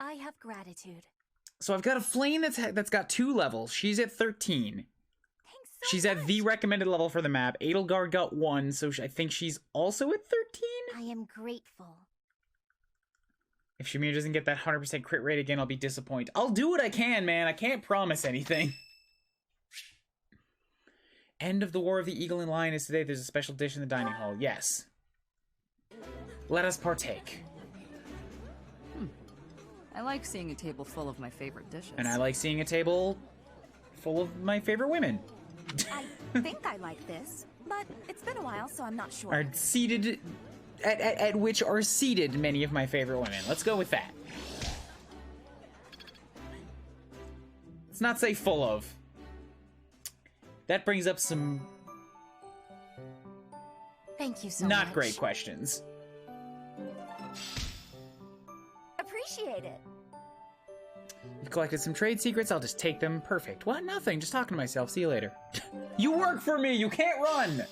I have gratitude. So I've got a flame that's got 2 levels. She's at 13. Thanks so She's much. at the recommended level for the map. Edelgard got 1, so I think she's also at 13? I am grateful. If Shamir doesn't get that 100% crit rate again, I'll be disappointed. I'll do what I can, man. I can't promise anything. End of the War of the Eagle and Lion is today. There's a special dish in the dining hall. Yes. Let us partake. I like seeing a table full of my favorite dishes. And I like seeing a table full of my favorite women. I think I like this, but it's been a while, so I'm not sure. Are seated... At which are seated many of my favorite women. Let's go with that. Let's not say full of. That brings up some... Thank you so much. Not great questions. Appreciate it. You've collected some trade secrets. I'll just take them. Perfect. What? Nothing. Just talking to myself. See you later. You work for me. You can't run.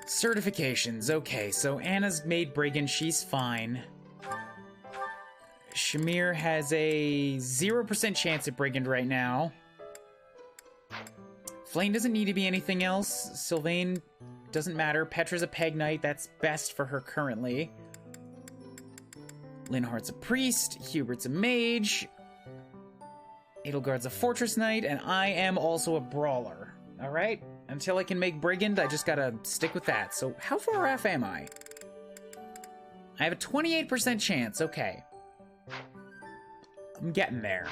Certifications. Okay, so Anna's made brigand. She's fine. Shamir has a 0% chance at brigand right now. Flame doesn't need to be anything else. Sylvain doesn't matter. Petra's a peg knight. That's best for her currently. Linhardt's a priest. Hubert's a mage. Edelgard's a fortress knight. And I am also a brawler. Alright? Until I can make brigand, I just gotta stick with that. So how far off am I? I have a 28% chance. Okay. I'm getting there.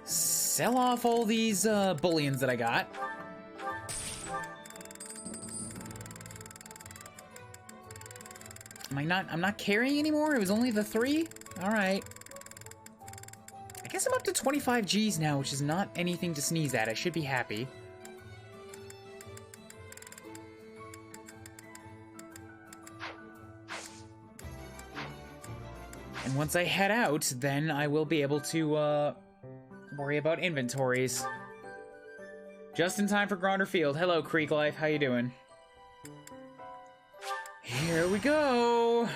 Sell off all these bullions that I got. I'm not carrying anymore? It was only the 3? Alright. I guess I'm up to 25 Gs now, which is not anything to sneeze at. I should be happy. And once I head out, then I will be able to, worry about inventories. Just in time for Grondor Field. Hello, Creek Life. How you doing? Here we go.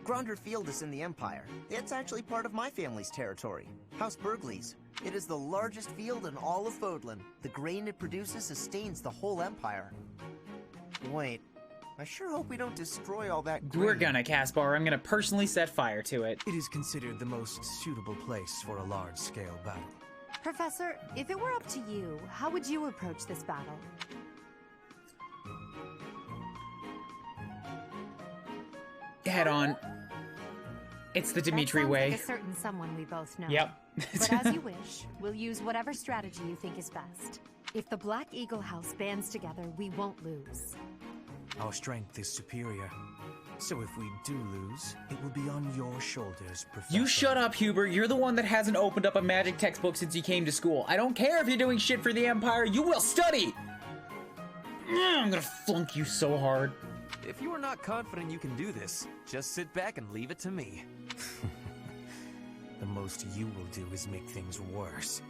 Grondor Field is in the Empire. It's actually part of my family's territory, House Burgleys. It is the largest field in all of Fodlan. The grain it produces sustains the whole Empire. Wait, I sure hope we don't destroy all that grain. We're gonna, Caspar. I'm gonna personally set fire to it. It is considered the most suitable place for a large-scale battle. Professor, if it were up to you, how would you approach this battle? Head on. It's the Dimitri way. Like a certain someone we both know. Yep. But as you wish, we'll use whatever strategy you think is best. If the Black Eagle House bands together, we won't lose. Our strength is superior. So if we do lose, it will be on your shoulders, Professor. You shut up, Hubert. You're the one that hasn't opened up a magic textbook since you came to school. I don't care if you're doing shit for the Empire. You will study! I'm gonna flunk you so hard. If you are not confident you can do this, just sit back and leave it to me. The most you will do is make things worse.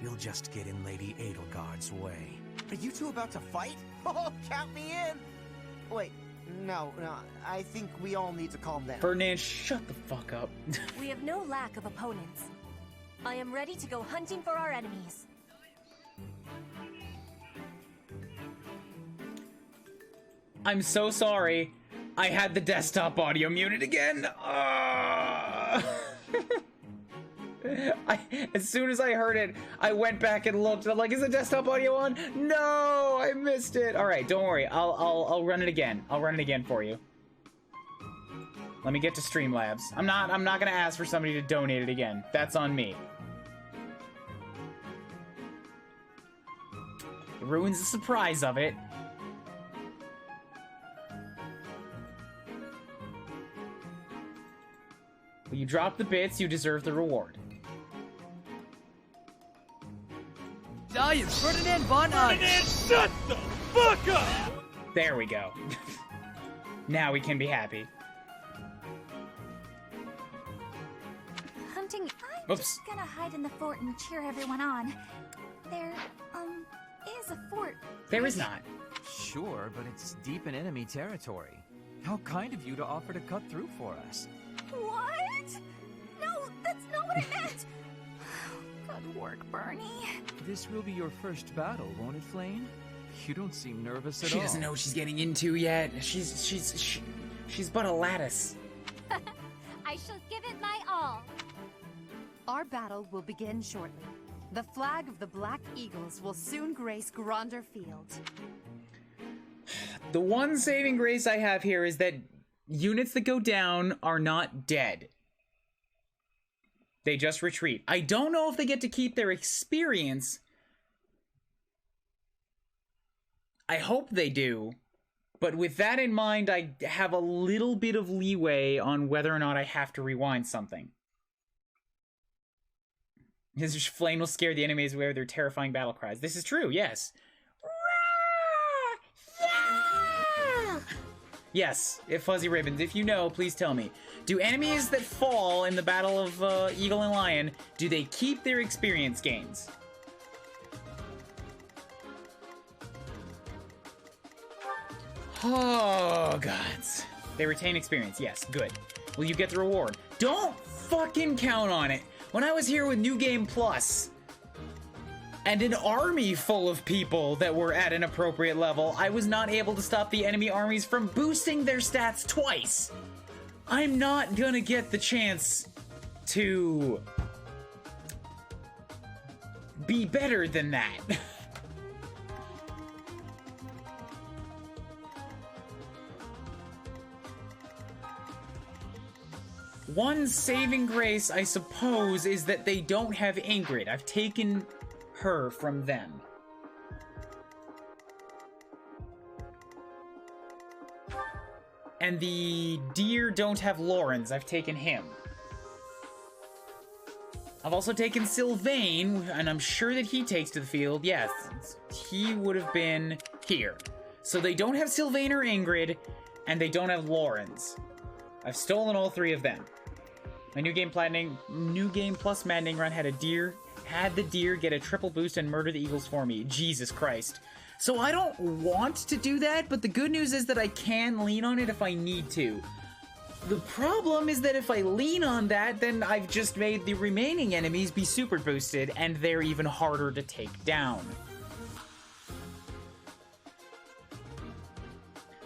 You'll just get in Lady Edelgard's way. Are you two about to fight? Oh, count me in! Wait, no, I think we all need to calm down. Ferdinand, shut the fuck up. We have no lack of opponents. I am ready to go hunting for our enemies. I'm so sorry. I had the desktop audio muted again. As soon as I heard it, I went back and looked. I'm like, is the desktop audio on? No, I missed it. All right, don't worry. I'll run it again. I'll run it again for you. Let me get to Streamlabs. I'm not gonna ask for somebody to donate it again. That's on me. It ruins the surprise of it. When you drop the bits, you deserve the reward. Giant Ferdinand von Ferdinand, shut the fuck up! There we go. Now we can be happy. Hunting, I'm Oops. just gonna hide in the fort and cheer everyone on. There, is a fort. There is not. Sure, but it's deep in enemy territory. How kind of you to offer to cut through for us. What? No, that's not what I meant! Good work, Bernie. This will be your first battle, won't it, Flame? You don't seem nervous at all. She doesn't know what she's getting into yet. She's but a lattice. I shall give it my all. Our battle will begin shortly. The flag of the Black Eagles will soon grace Grondor Field. The one saving grace I have here is that units that go down are not dead. They just retreat. I don't know if they get to keep their experience. I hope they do. But with that in mind, I have a little bit of leeway on whether or not I have to rewind something. His flame will scare the enemies away with their terrifying battle cries. This is true, yes. Yes, if Fuzzy Ribbons, if you know, please tell me. Do enemies that fall in the Battle of Eagle and Lion, do they keep their experience gains? Oh, gods. They retain experience, yes, good. Will you get the reward? Don't fucking count on it. When I was here with New Game Plus, and an army full of people that were at an appropriate level, I was not able to stop the enemy armies from boosting their stats twice. I'm not gonna get the chance to be better than that. One saving grace, I suppose, is that they don't have Ingrid. I've taken her from them. And the deer don't have Lawrence. I've taken him. I've also taken Sylvain, and I'm sure that he takes to the field. Yes, he would have been here. So they don't have Sylvain or Ingrid, and they don't have Lawrence. I've stolen all three of them. My New Game Plus Maddening run had the deer get a triple boost and murder the eagles for me. Jesus Christ. So I don't want to do that, but the good news is that I can lean on it if I need to. The problem is that if I lean on that, then I've just made the remaining enemies be super boosted, and they're even harder to take down.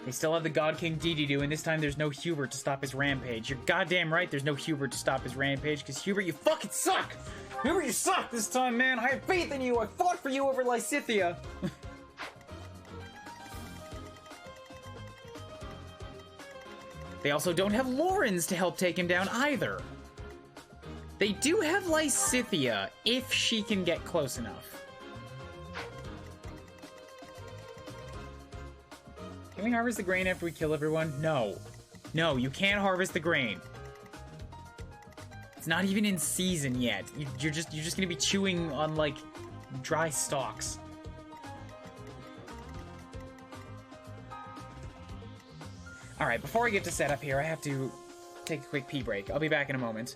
They still have the God King Dedede, and this time there's no Hubert to stop his rampage. You're goddamn right there's no Hubert to stop his rampage, because Hubert, you fucking suck! Hubert, you suck this time, man! I have faith in you! I fought for you over Lysithea! They also don't have Lawrence to help take him down either. They do have Lysithea, if she can get close enough. Can we harvest the grain after we kill everyone? No. No, you can't harvest the grain. It's not even in season yet. You're just gonna be chewing on, like, dry stalks. Alright, before I get to set up here, I have to take a quick pee break. I'll be back in a moment.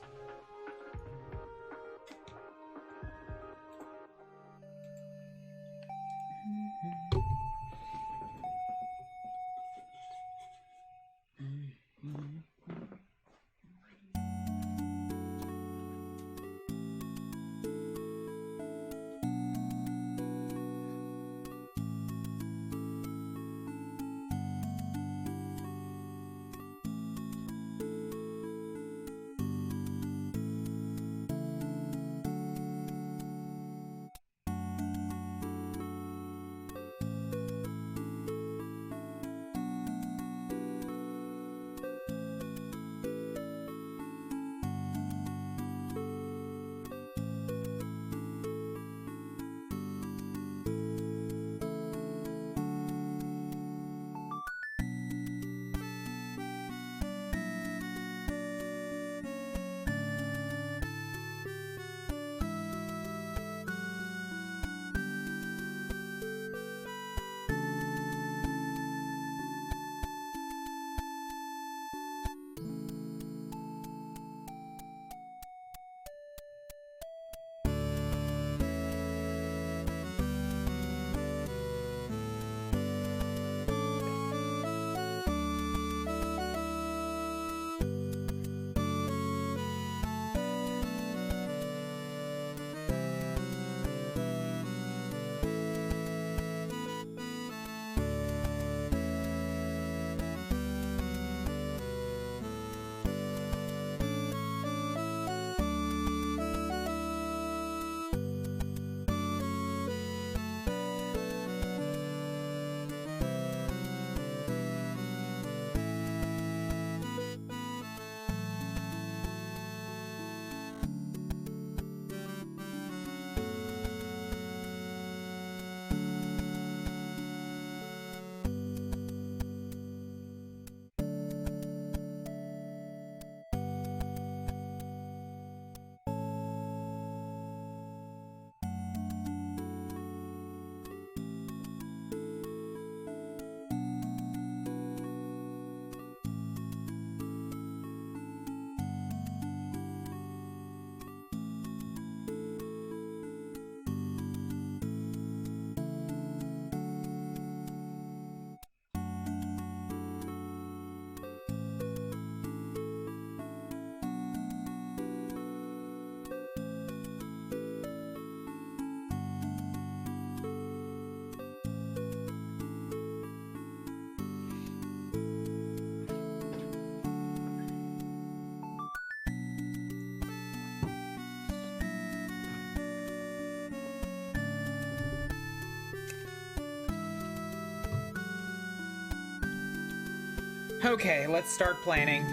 Okay, let's start planning.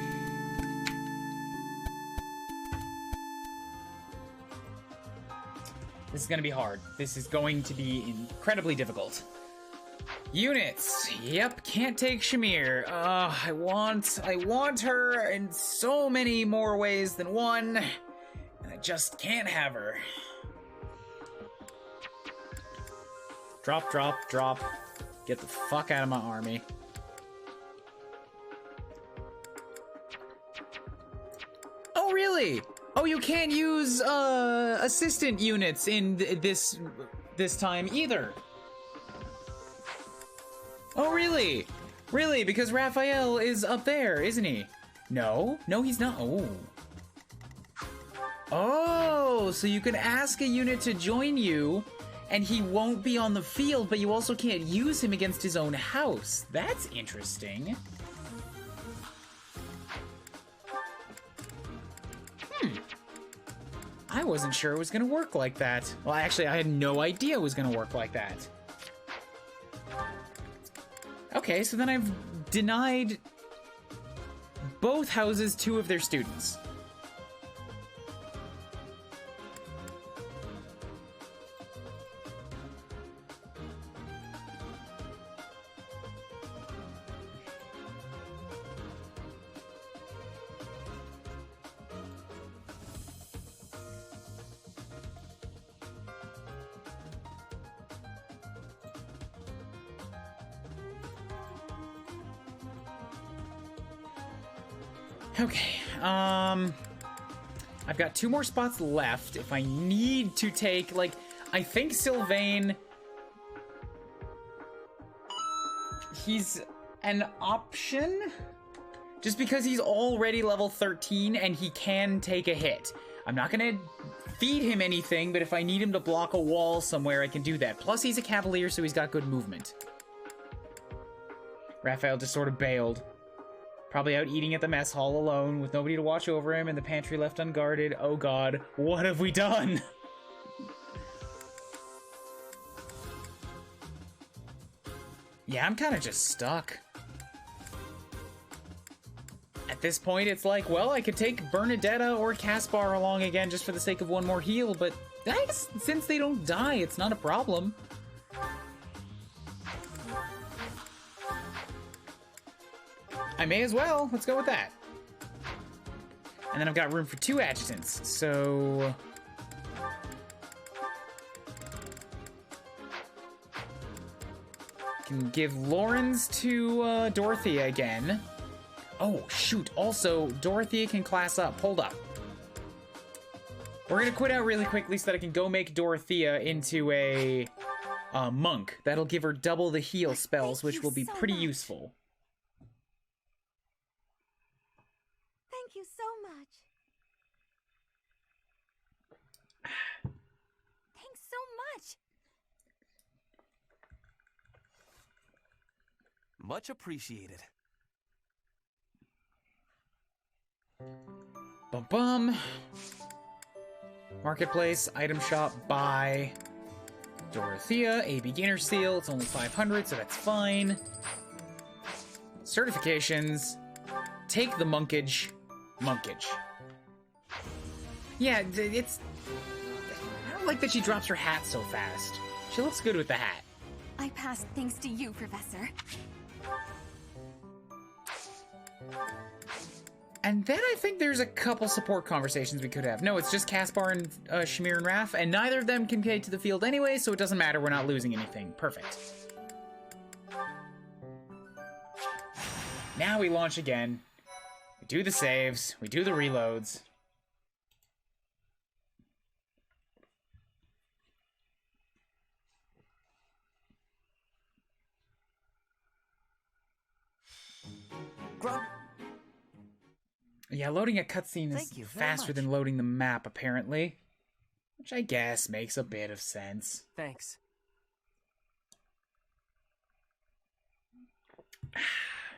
This is gonna be hard. This is going to be incredibly difficult. Units. Yep, can't take Shamir. I want her in so many more ways than one, and I just can't have her. Drop, drop, drop. Get the fuck out of my army. Oh, really? Oh, you can't use, assistant units in this time either. Oh, really? Really? Because Raphael is up there, isn't he? No? No, he's not. Oh. Oh, so you can ask a unit to join you, and he won't be on the field, but you also can't use him against his own house. That's interesting. I wasn't sure it was gonna work like that. Well, actually, I had no idea it was gonna work like that. Okay, so then I've denied both houses 2 of their students. Okay, I've got 2 more spots left if I need to take, like, I think Sylvain, he's an option, just because he's already level 13 and he can take a hit. I'm not gonna feed him anything, but if I need him to block a wall somewhere, I can do that. Plus, he's a cavalier, so he's got good movement. Raphael just sort of bailed. Probably out eating at the mess hall alone with nobody to watch over him and the pantry left unguarded. Oh god, what have we done? Yeah, I'm kind of just stuck. At this point, it's like, well, I could take Bernadetta or Caspar along again just for the sake of one more heal, but I guess since they don't die, it's not a problem. I may as well. Let's go with that. And then I've got room for 2 adjutants, so... Can give Lawrence to Dorothea again. Oh, shoot. Also, Dorothea can class up. Hold up. We're gonna quit out really quickly so that I can go make Dorothea into a monk. That'll give her double the heal spells, which will be pretty useful. Thank you so much. Thanks so much. Much appreciated. Bum bum. Marketplace, item shop, buy. Dorothea, a beginner seal. It's only 500, so that's fine. Certifications. Take the monkage. Monkage. Yeah, it's... I don't like that she drops her hat so fast. She looks good with the hat. I passed thanks to you, Professor. And then I think there's a couple support conversations we could have. No, it's just Caspar and Shamir and Raph, and neither of them can get to the field anyway, so it doesn't matter. We're not losing anything. Perfect. Now we launch again. We do the saves. We do the reloads. Yeah, loading a cutscene is faster than loading the map, apparently. Which I guess makes a bit of sense. Thanks.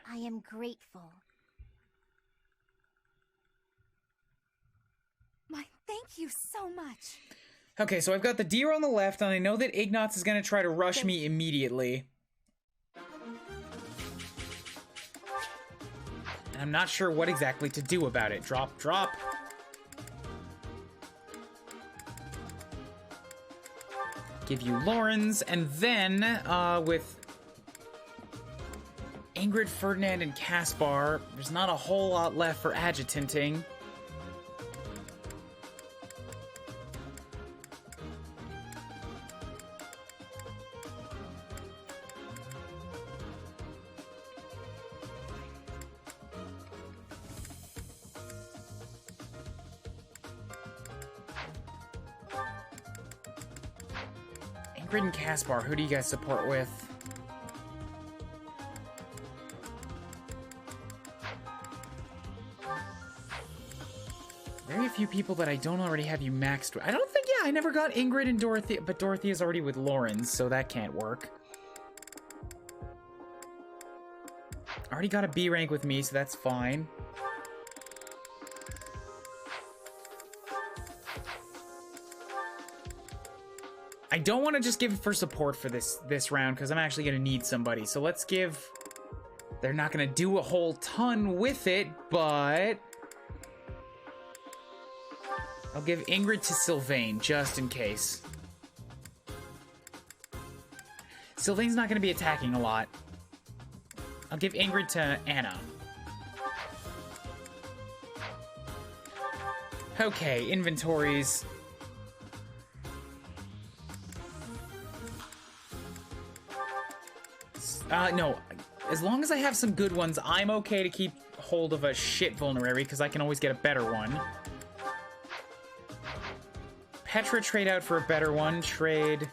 I am grateful. Thank you so much. Okay, so I've got the deer on the left, and I know that Ignatz is going to try to rush me immediately. And I'm not sure what exactly to do about it. Drop, drop. Give you Lawrence, and then, with Ingrid, Ferdinand, and Caspar, there's not a whole lot left for adjutanting. Ingrid and Caspar, who do you guys support with? Very few people that I don't already have you maxed with. I don't think, yeah, I never got Ingrid and Dorothy, but Dorothy is already with Lawrence, so that can't work. Already got a B rank with me, so that's fine. I don't want to just give for support for this round, because I'm actually going to need somebody. So let's give... They're not going to do a whole ton with it, but... I'll give Ingrid to Sylvain, just in case. Sylvain's not going to be attacking a lot. I'll give Ingrid to Anna. Okay, inventories. No. As long as I have some good ones, I'm okay to keep hold of a shit vulnerary, because I can always get a better one. Petra, trade out for a better one. Trade.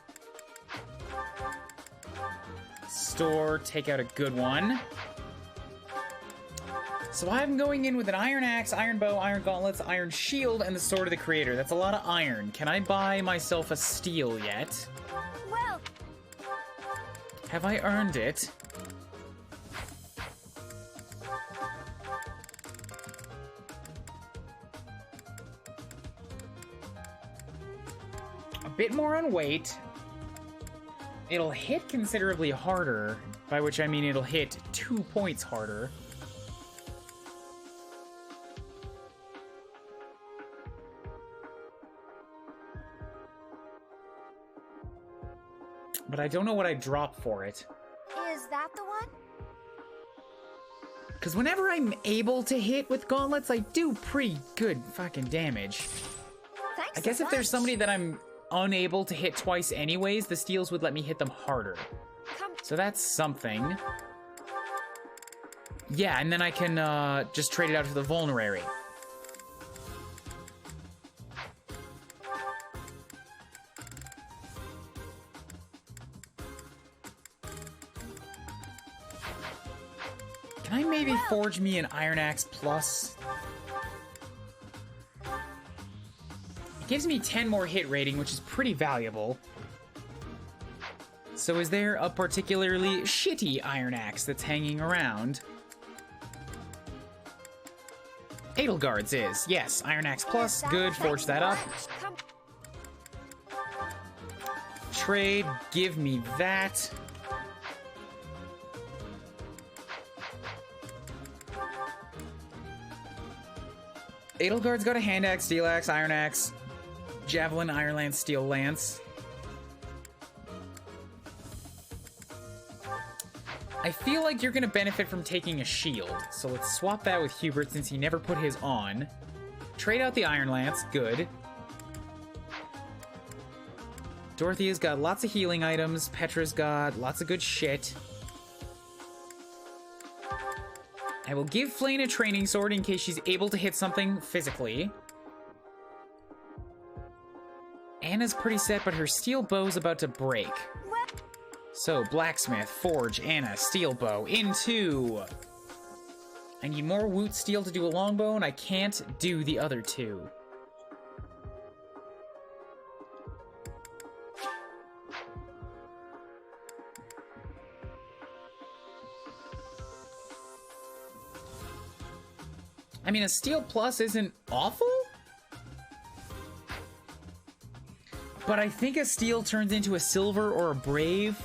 Store, take out a good one. So I'm going in with an iron axe, iron bow, iron gauntlets, iron shield, and the sword of the creator. That's a lot of iron. Can I buy myself a steel yet? Well, Have I earned it? A bit more on weight. It'll hit considerably harder, by which I mean it'll hit 2 points harder. But I don't know what I drop for it. is that the one? Because whenever I'm able to hit with gauntlets, I do pretty good fucking damage. Thanks I guess a if there's bunch. somebody that I'm unable to hit twice anyways, the steals would let me hit them harder. Come. So that's something. Yeah, and then I can just trade it out for the vulnerary. Can I maybe forge me an Iron Axe Plus? It gives me 10 more hit rating, which is pretty valuable. So is there a particularly shitty Iron Axe that's hanging around? Edelgard's is. Yes, Iron Axe Plus. Good, forge that up. Come. Trade, give me that. Edelgard's got a hand axe, steel axe, iron axe, javelin, iron lance, steel lance. I feel like you're gonna benefit from taking a shield, so let's swap that with Hubert since he never put his on. Trade out the iron lance, good. Dorothea's got lots of healing items, Petra's got lots of good shit. I will give Flayn a training sword in case she's able to hit something physically. Anna's pretty set, but her steel bow's about to break. So, blacksmith, forge, Anna, steel bow, into... I need more woot steel to do a longbow, and I can't do the other two. I mean, a steel plus isn't awful, but I think a steel turns into a silver or a brave,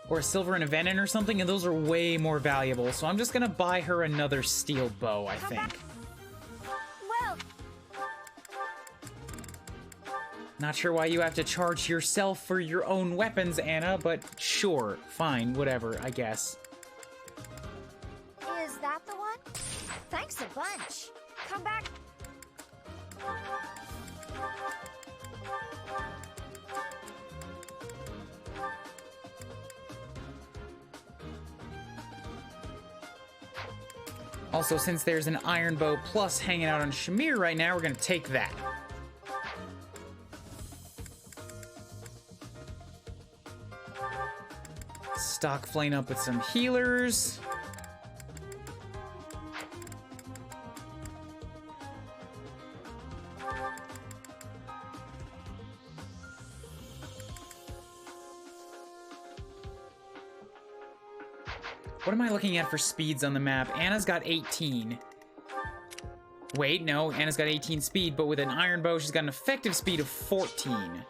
or a silver and a venom or something, and those are way more valuable. So I'm just gonna buy her another steel bow, I think. Well, Not sure why you have to charge yourself for your own weapons, Anna, but sure, fine, whatever, I guess. is that the one? Thanks a bunch. Come back. Also, since there's an iron bow plus hanging out on Shamir right now, we're gonna take that. Stock Flame up with some healers. What am I looking at for speeds on the map? Anna's got 18. Wait, no, Anna's got 18 speed, but with an iron bow, she's got an effective speed of 14.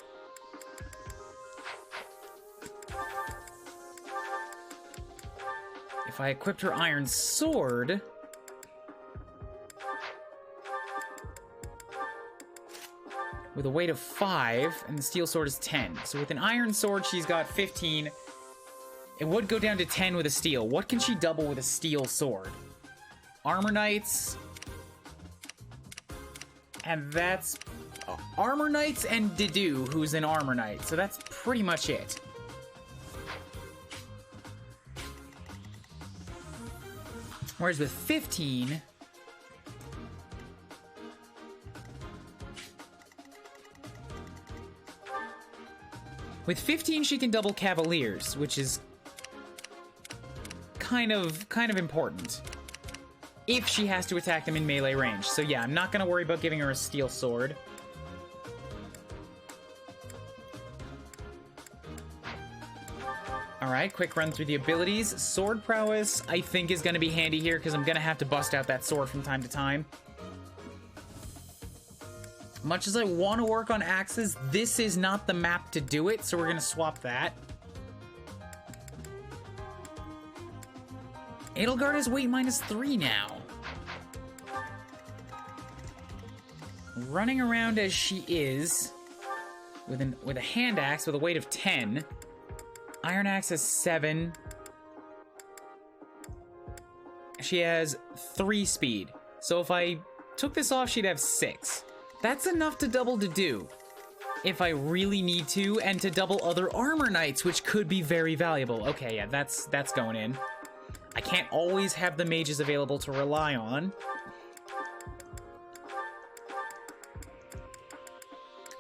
If I equipped her iron sword... with a weight of 5, and the steel sword is 10. So with an iron sword, she's got 15. It would go down to 10 with a steel. What can she double with a steel sword? Armor Knights. And that's... Armor Knights and Dedue, who's an Armor Knight. So that's pretty much it. Whereas with 15... With 15, she can double Cavaliers, which is kind of important. If she has to attack them in melee range. So yeah, I'm not gonna worry about giving her a steel sword. Alright, quick run through the abilities. Sword prowess, I think, is gonna be handy here, because I'm gonna have to bust out that sword from time to time. Much as I want to work on axes, this is not the map to do it, so we're gonna swap that. Edelgard has weight -3 now. Running around as she is, with a hand axe with a weight of 10. Iron axe has 7. She has 3 speed. So if I took this off, she'd have 6. That's enough to double Dedue, if I really need to, and to double other Armor Knights, which could be very valuable. Okay, yeah, that's going in. I can't always have the mages available to rely on.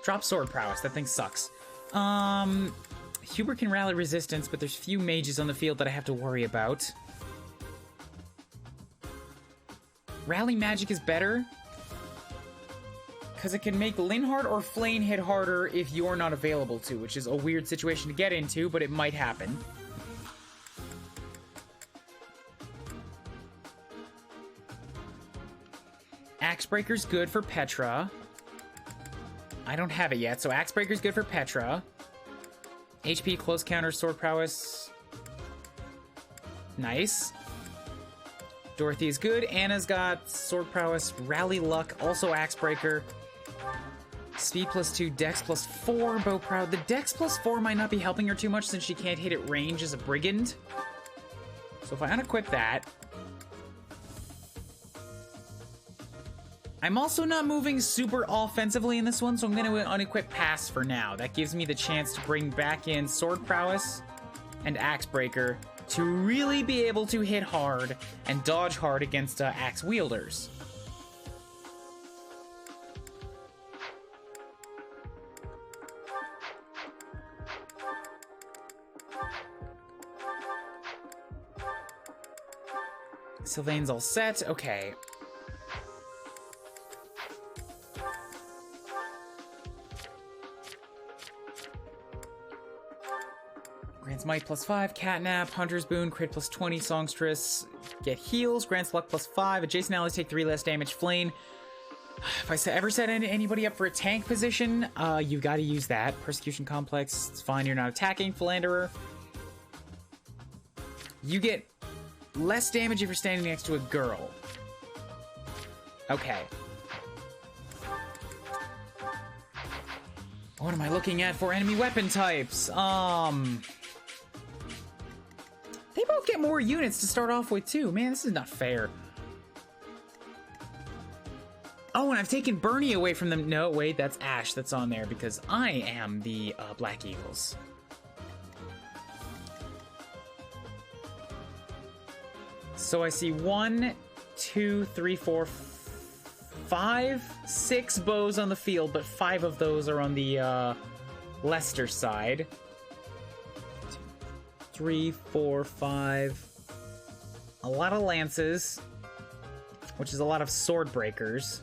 Drop sword prowess, that thing sucks. Hubert can rally resistance, but there's few mages on the field that I have to worry about. Rally magic is better, because it can make Linhardt or Flane hit harder if you're not available to, which is a weird situation to get into, but it might happen. Axebreaker's good for Petra. I don't have it yet, so Axebreaker's good for Petra. HP, close counter, sword prowess. Nice. Dorothy is good. Anna's got sword prowess, rally luck, also Axebreaker. Speed +2, dex +4, bow proud. The dex +4 might not be helping her too much since she can't hit at range as a brigand. So if I unequip that... I'm also not moving super offensively in this one, so I'm going to unequip pass for now. That gives me the chance to bring back in sword prowess and Axebreaker to really be able to hit hard and dodge hard against axe wielders. Sylvain's all set. Okay. Grants Might +5, Catnap, Hunter's Boon, Crit +20, Songstress, get heals, grants Luck +5, adjacent allies take 3 less damage, Flame. If I ever set anybody up for a tank position, you gotta use that. Persecution Complex, it's fine, you're not attacking, Philanderer. You get less damage if you're standing next to a girl. Okay. What am I looking at for enemy weapon types? They both get more units to start off with, too. Man, this is not fair. Oh, and I've taken Bernie away from them. No, wait, that's Ash that's on there because I am the Black Eagles. So I see 1, 2, 3, 4, 5, 6 bows on the field, but 5 of those are on the Leicester side. 2, 3, 4, 5. A lot of lances, which is a lot of sword breakers.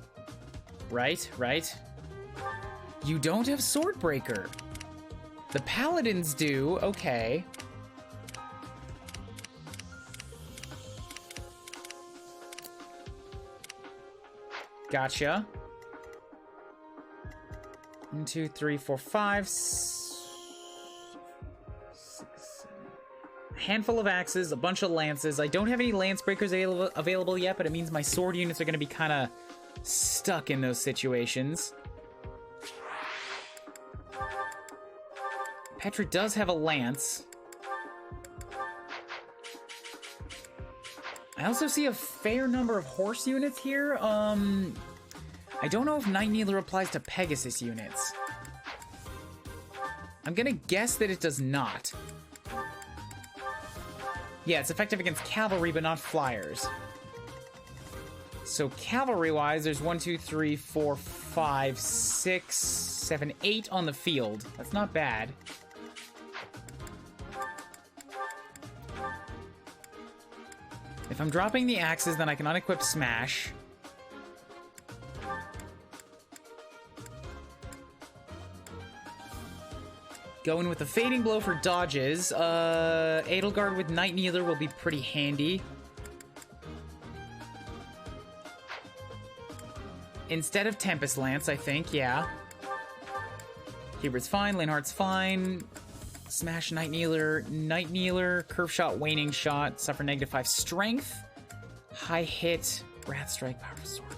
Right, right. You don't have sword breaker. The paladins do. Okay. Gotcha. 1, 2, 3, 4, 5. 6, 7. Handful of axes, a bunch of lances. I don't have any lance breakers available yet, but it means my sword units are going to be kind of stuck in those situations. Petra does have a lance. I also see a fair number of horse units here. I don't know if Night Kneeler applies to Pegasus units. I'm gonna guess that it does not. Yeah, it's effective against cavalry, but not flyers. So cavalry-wise, there's 1, 2, 3, 4, 5, 6, 7, 8 on the field. That's not bad. If I'm dropping the axes, then I can unequip Smash. Going with the Fading Blow for dodges. Edelgard with Night Kneeler will be pretty handy. Instead of Tempest Lance, I think, yeah. Hubert's fine, Linhardt's fine. Smash Night Kneeler, Curve Shot, Waning Shot, suffer -5 Strength. High hit, Wrath Strike, Powerful Sword.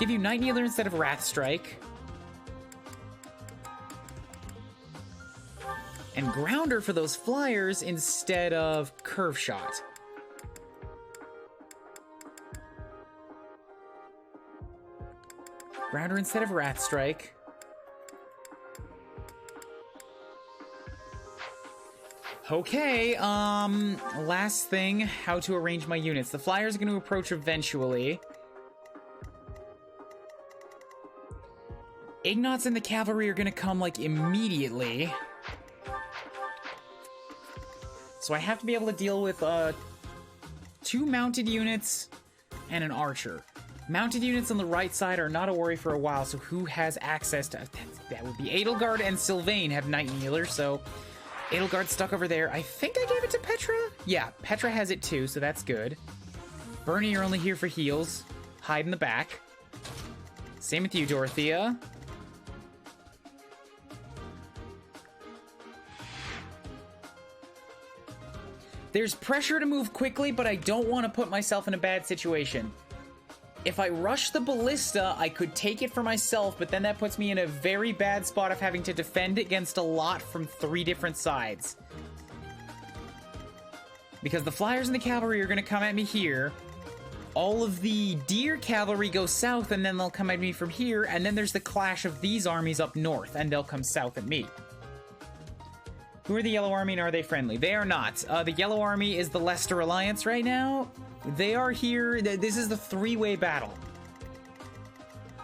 Give you Night Kneeler instead of Wrath Strike. And Grounder for those flyers instead of Curve Shot. Grounder instead of Wrath Strike. Okay, last thing, how to arrange my units. The flyers are going to approach eventually. Ignots and the cavalry are going to come, like, immediately. So I have to be able to deal with, 2 mounted units and an archer. Mounted units on the right side are not a worry for a while, so who has access to... That would be Edelgard and Sylvain have Night Kneeler, so... Edelgard's stuck over there. I think I gave it to Petra? Yeah, Petra has it too, so that's good. Bernie, you're only here for heals. Hide in the back. Same with you, Dorothea. There's pressure to move quickly, but I don't want to put myself in a bad situation. If I rush the ballista, I could take it for myself, but then that puts me in a very bad spot of having to defend against a lot from 3 different sides. Because the flyers and the cavalry are going to come at me here. All of the deer cavalry go south, and then they'll come at me from here, and then there's the clash of these armies up north, and they'll come south at me. Who are the Yellow Army, and are they friendly? They are not. The Yellow Army is the Leicester Alliance right now. They are here. This is the 3-way battle.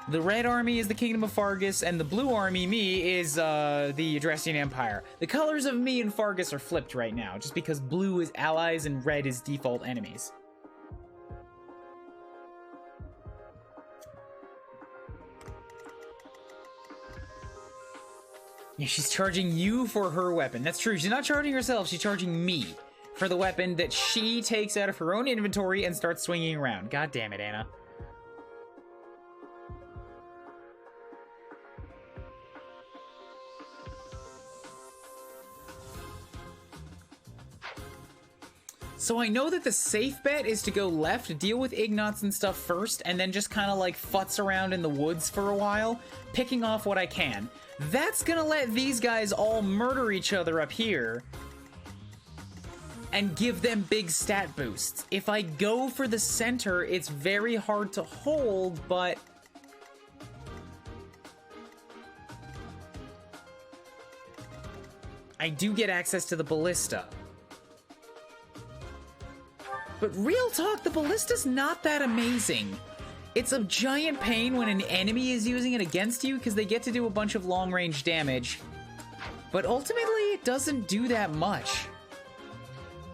The Red Army is the Kingdom of Fargus, and the Blue Army, me, is the Adrestian Empire. The colors of me and Fargus are flipped right now, just because blue is allies and red is default enemies. Yeah, she's charging you for her weapon. That's true. She's not charging herself. She's charging me for the weapon that she takes out of her own inventory and starts swinging around. God damn it, Anna. So I know that the safe bet is to go left, deal with Ignots and stuff first, and then just kind of like futz around in the woods for a while, picking off what I can. That's gonna let these guys all murder each other up here and give them big stat boosts. If I go for the center, it's very hard to hold, but I do get access to the ballista. But real talk, the ballista's not that amazing. It's a giant pain when an enemy is using it against you because they get to do a bunch of long-range damage. But ultimately, it doesn't do that much.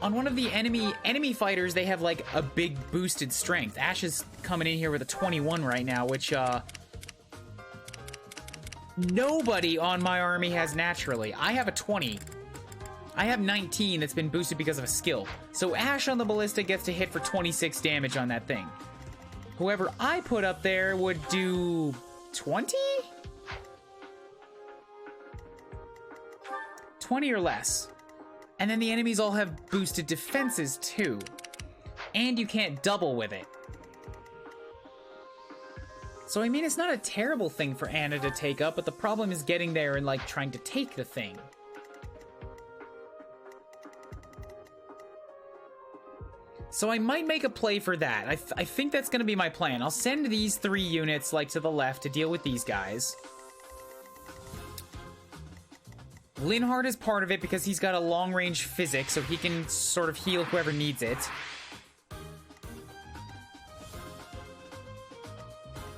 On one of the enemy fighters, they have like a big boosted strength. Ash is coming in here with a 21 right now, which nobody on my army has naturally. I have a 20. I have 19 that's been boosted because of a skill. So Ash on the ballista gets to hit for 26 damage on that thing. Whoever I put up there would do 20? 20 or less. And then the enemies all have boosted defenses too. And you can't double with it. So I mean, it's not a terrible thing for Anna to take up, but the problem is getting there and like trying to take the thing. So I might make a play for that. I think that's going to be my plan. I'll send these 3 units like to the left to deal with these guys. Linhardt is part of it because he's got a long-range physic, so he can sort of heal whoever needs it.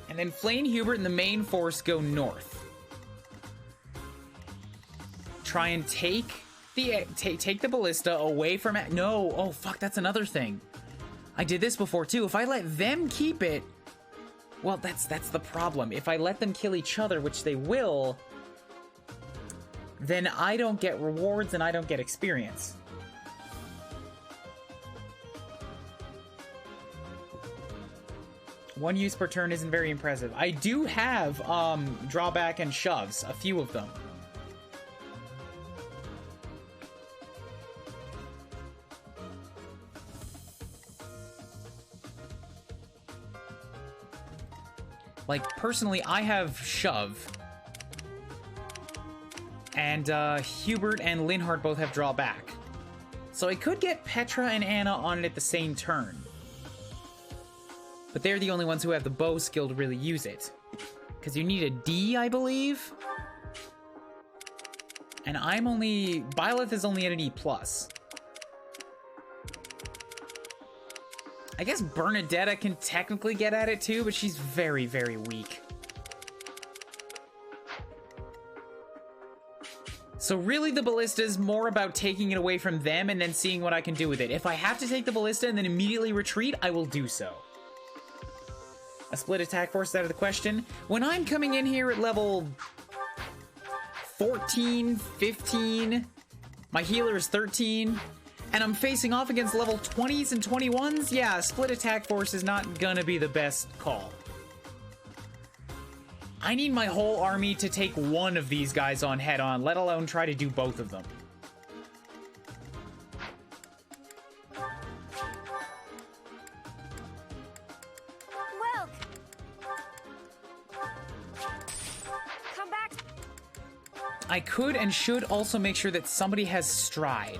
And then Flane, Hubert, and the main force go north. Try and take the ballista away from it. No, oh fuck, that's another thing. I did this before too. If I let them keep it, well, that's the problem. If I let them kill each other, which they will, then I don't get rewards and I don't get experience. One use per turn isn't very impressive. I do have drawback and shoves, a few of them. Like, personally, I have shove. And Hubert and Linhardt both have drawback. So I could get Petra and Anna on it at the same turn. But they're the only ones who have the bow skill to really use it. Because you need a D, I believe? And I'm only... Byleth is only at an E+. I guess Bernadetta can technically get at it too, but she's very, very weak. So really the ballista is more about taking it away from them and then seeing what I can do with it. If I have to take the ballista and then immediately retreat, I will do so. A split attack force is out of the question. When I'm coming in here at level 14, 15, my healer is 13, and I'm facing off against level 20s and 21s, yeah, a split attack force is not gonna be the best call. I need my whole army to take one of these guys on head-on, let alone try to do both of them. Welk! Come back! I could and should also make sure that somebody has stride.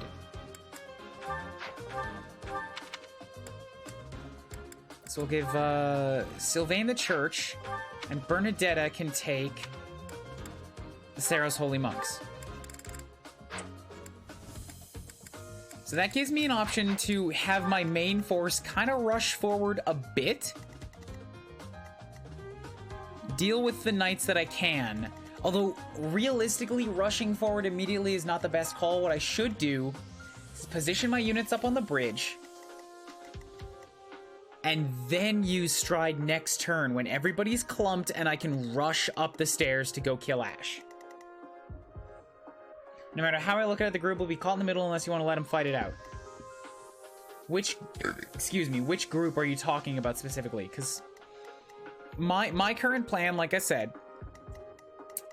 So we'll give Sylvain the Church, and Bernadetta can take the Saros Holy Monks. So that gives me an option to have my main force kind of rush forward a bit. Deal with the knights that I can. Although, realistically, rushing forward immediately is not the best call. What I should do is position my units up on the bridge, and then use stride next turn when everybody's clumped and I can rush up the stairs to go kill Ash. No matter how I look at it, the group will be caught in the middle unless you want to let them fight it out. Which group are you talking about specifically? Because my current plan, like I said,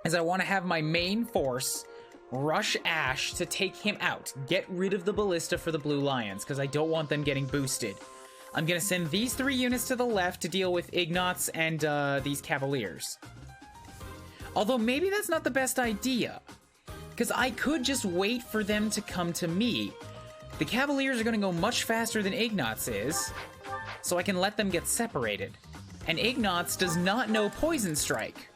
is I want to have my main force rush Ash to take him out. Get rid of the ballista for the Blue Lions, because I don't want them getting boosted. I'm going to send these 3 units to the left to deal with Ignots and these Cavaliers. Although maybe that's not the best idea, because I could just wait for them to come to me. The Cavaliers are going to go much faster than Ignots is, so I can let them get separated. And Ignots does not know Poison Strike.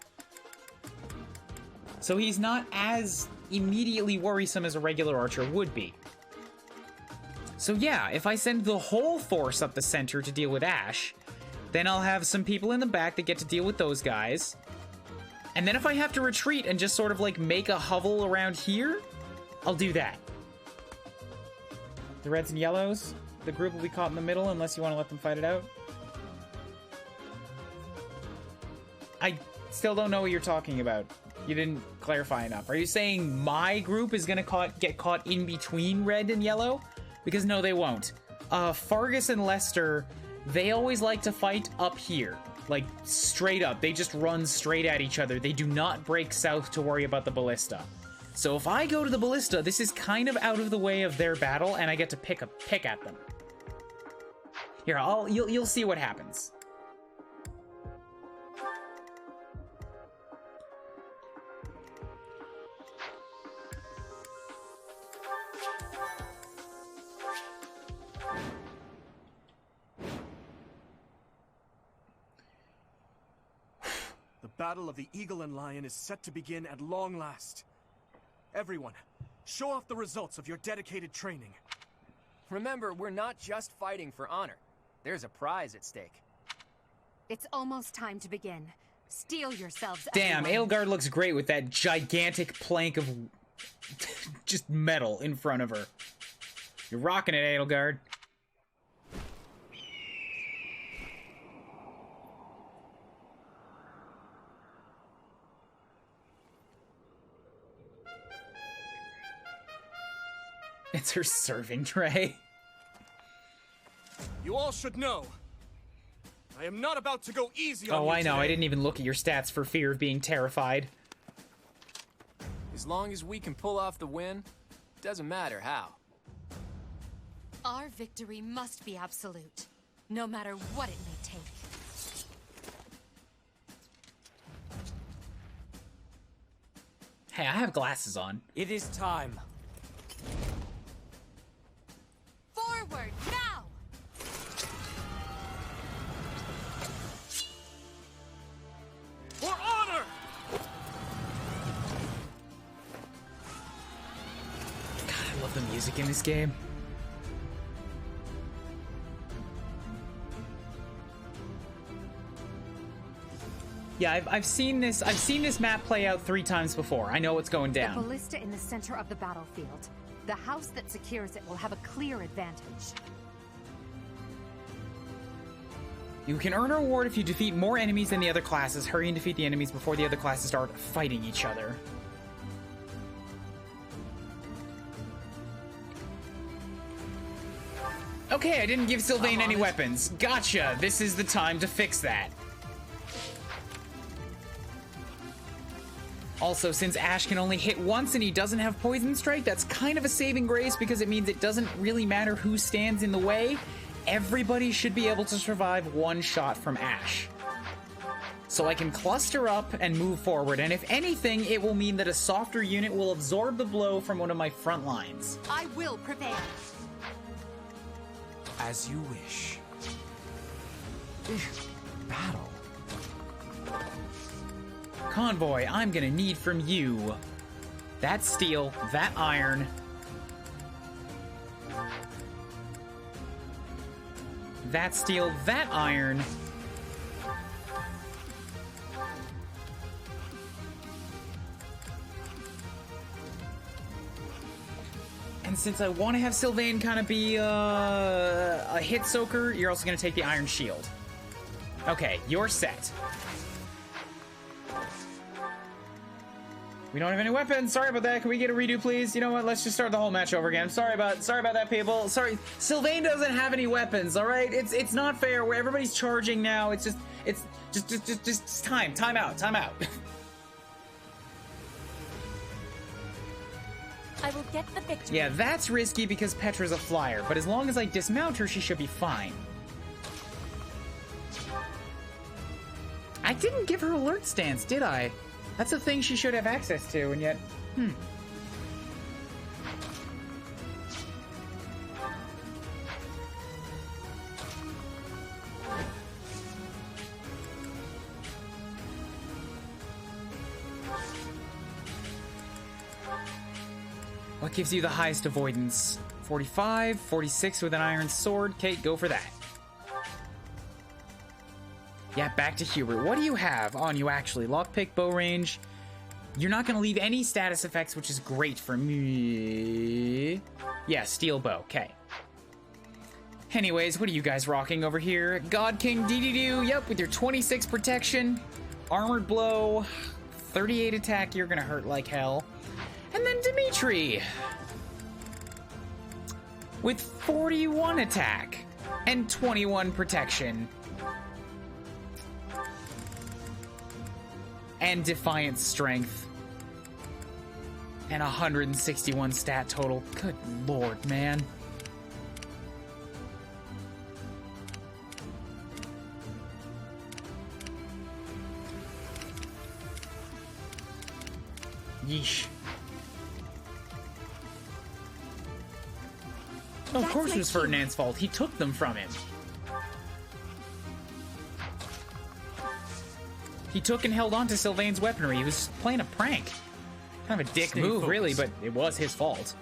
So he's not as immediately worrisome as a regular archer would be. So yeah, if I send the whole force up the center to deal with Ash, then I'll have some people in the back that get to deal with those guys. And then if I have to retreat and just sort of like make a hovel around here, I'll do that. The reds and yellows, the group will be caught in the middle unless you want to let them fight it out. I still don't know what you're talking about. You didn't clarify enough. Are you saying my group is gonna get caught in between red and yellow? Because no, they won't. Fargus and Lester, they always like to fight up here. Like, straight up. They just run straight at each other. They do not break south to worry about the ballista. So if I go to the ballista, this is kind of out of the way of their battle, and I get to pick at them. Here, you'll see what happens. The battle of the Eagle and Lion is set to begin at long last. Everyone, show off the results of your dedicated training. Remember, we're not just fighting for honor. There's a prize at stake. It's almost time to begin. Steel yourselves, Damn, everyone. Edelgard looks great with that gigantic plank of just metal in front of her. You're rocking it, Edelgard. It's her serving tray. You all should know, I am not about to go easy on you. Oh, I know. Today. I didn't even look at your stats for fear of being terrified. As long as we can pull off the win, doesn't matter how. Our victory must be absolute, no matter what it may take. Hey, I have glasses on. It is time. Forward, now! For honor! God, I love the music in this game. Yeah, I've seen this map play out 3 times before. I know what's going down. The ballista in the center of the battlefield. The house that secures it will have a clear advantage. You can earn a reward if you defeat more enemies than the other classes. Hurry and defeat the enemies before the other classes start fighting each other. Okay, I didn't give Sylvain any weapons. Gotcha! This is the time to fix that. Also, since Ash can only hit once and he doesn't have Poison Strike, that's kind of a saving grace because it means it doesn't really matter who stands in the way. Everybody should be able to survive 1 shot from Ash. So I can cluster up and move forward, and if anything, it will mean that a softer unit will absorb the blow from one of my front lines. I will prevail. As you wish. Battle. Convoy, I'm gonna need from you that steel, that iron, that steel, that iron, and since I want to have Sylvain kind of be a hit soaker, you're also gonna take the iron shield. Okay, you're set. We don't have any weapons. Sorry about that. Can we get a redo, please? You know what? Let's just start the whole match over again. Sorry about that, people. Sorry. Sylvain doesn't have any weapons. All right. It's not fair. Where everybody's charging now. It's just time out. Time out. I will get the victory. Yeah, that's risky because Petra's a flyer, but as long as I dismount her, she should be fine. I didn't give her alert stance, did I? That's a thing she should have access to, and yet... What gives you the highest avoidance? 45, 46 with an iron sword. Kate, go for that. Yeah, back to Hubert. What do you have on you, actually? Lockpick, bow range. You're not going to leave any status effects, which is great for me. Yeah, steel bow. Okay. Anyways, what are you guys rocking over here? God King DD-doo. Yep, with your 26 protection. Armored blow. 38 attack. You're going to hurt like hell. And then Dimitri. With 41 attack. And 21 protection. And Defiant Strength. And 161 stat total. Good lord, man. Yeesh. Of course it was Ferdinand's fault. He took them from him. He took and held on to Sylvain's weaponry. He was playing a prank. Kind of a dick move, really, but it was his fault.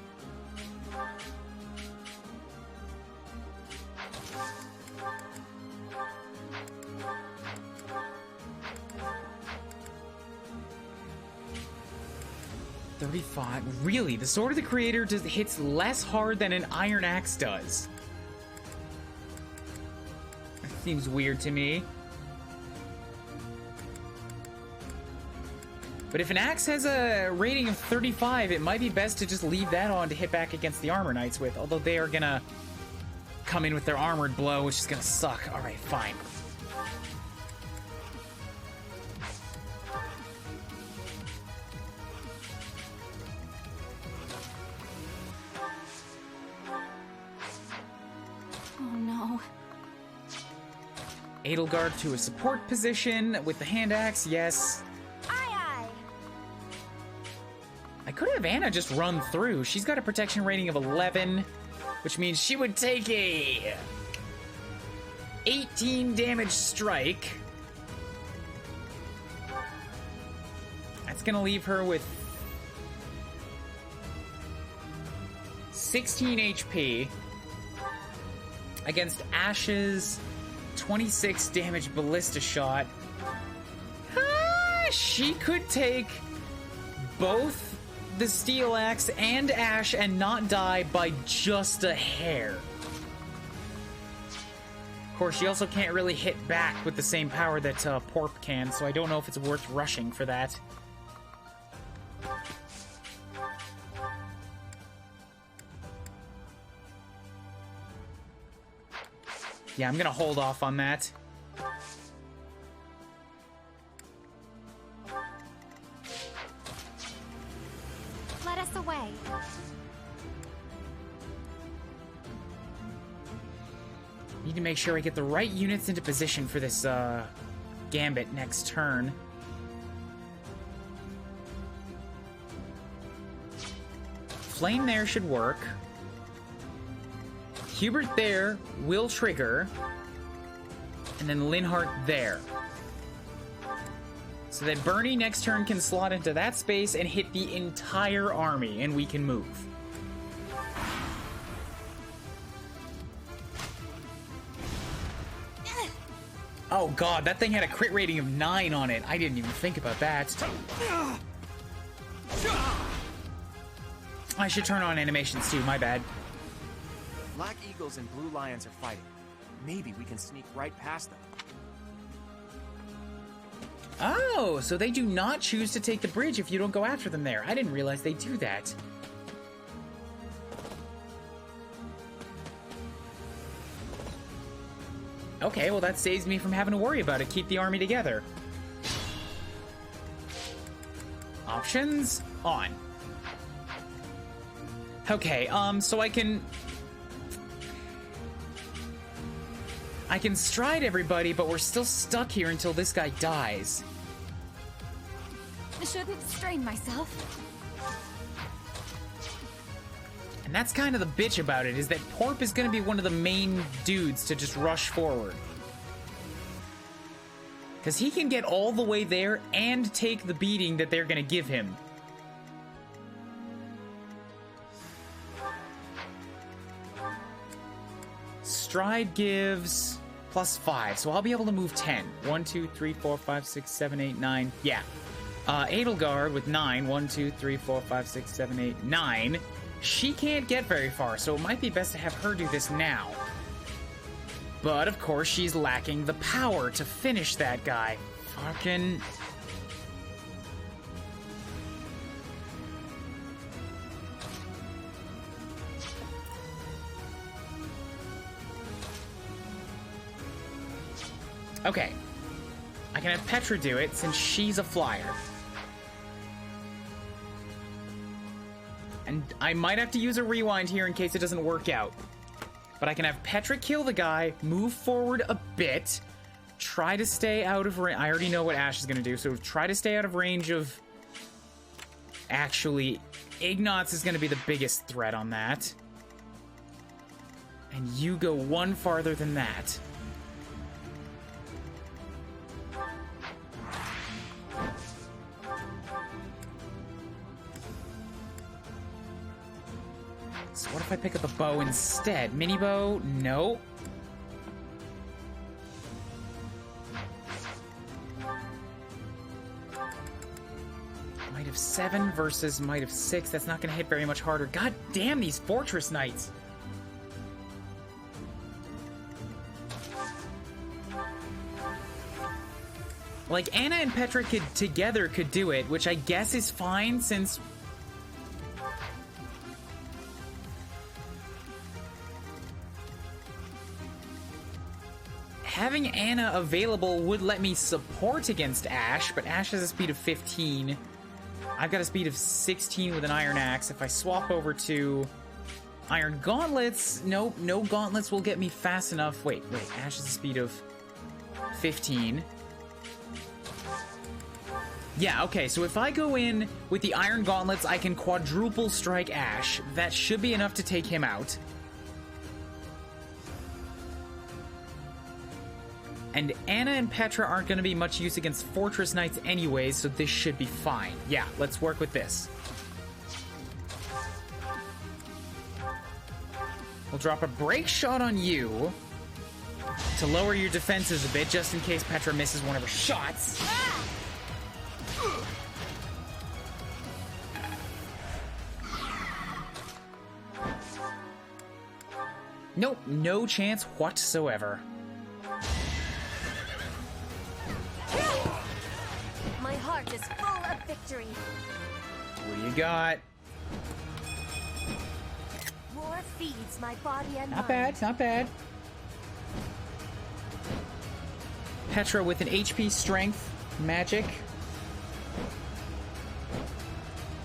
$35. Really? The Sword of the Creator hits less hard than an Iron Axe does. That seems weird to me. But if an axe has a rating of 35, it might be best to just leave that on to hit back against the Armor Knights with, although they are gonna come in with their Armored Blow, which is gonna suck. Alright, fine. Oh no. Edelgard to a support position with the hand axe, yes. I could have Anna just run through. She's got a protection rating of 11, which means she would take a 18 damage strike. That's gonna leave her with 16 HP against Ash's 26 damage ballista shot. She could take both the steel axe and Ash and not die by just a hair. Of course, she also can't really hit back with the same power that Porp can, so I don't know if it's worth rushing for that. Yeah, I'm gonna hold off on that. Away. Need to make sure I get the right units into position for this gambit next turn. Flame there should work. Hubert there will trigger. And then Linhart there. So that Bernie next turn can slot into that space and hit the entire army, and we can move. Oh god, that thing had a crit rating of 9 on it. I didn't even think about that. I should turn on animations too, my bad. Black Eagles and Blue Lions are fighting. Maybe we can sneak right past them. Oh, so they do not choose to take the bridge if you don't go after them there. I didn't realize they do that. Okay, well that saves me from having to worry about it. Keep the army together. Options on. Okay, so I can stride everybody, but we're still stuck here until this guy dies. I shouldn't strain myself. And that's kind of the bitch about it, is that Porp is going to be one of the main dudes to just rush forward. Because he can get all the way there and take the beating that they're going to give him. Stride gives +5, so I'll be able to move 10. 1, 2, 3, 4, 5, 6, 7, 8, 9. Yeah. Edelgard with 9. 1, 2, 3, 4, 5, 6, 7, 8, 9. She can't get very far, so it might be best to have her do this now. But, of course, she's lacking the power to finish that guy. Fucking... Okay. I can have Petra do it, since she's a flyer. And I might have to use a rewind here in case it doesn't work out. But I can have Petra kill the guy, move forward a bit, try to stay out of range. I already know what Ash is going to do, so try to stay out of range of... Actually, Ignatz is going to be the biggest threat on that. And you go one farther than that. So what if I pick up a bow instead? Mini bow? No. Might of 7 versus might of 6. That's not going to hit very much harder. God damn these Fortress Knights. Like, Anna and Petra together could do it, which I guess is fine since... Having Anna available would let me support against Ash, but Ash has a speed of 15. I've got a speed of 16 with an Iron Axe. If I swap over to Iron Gauntlets, nope, no gauntlets will get me fast enough. Wait, Ash has a speed of 15. Yeah, okay, so if I go in with the Iron Gauntlets, I can quadruple strike Ash. That should be enough to take him out. And Anna and Petra aren't going to be much use against Fortress Knights anyways, so this should be fine. Yeah, let's work with this. We'll drop a break shot on you to lower your defenses a bit, just in case Petra misses one of her shots. Nope, no chance whatsoever. My heart is full of victory. What do you got? War feeds my body and Not mind. bad, not bad. Petra with an HP, strength, magic.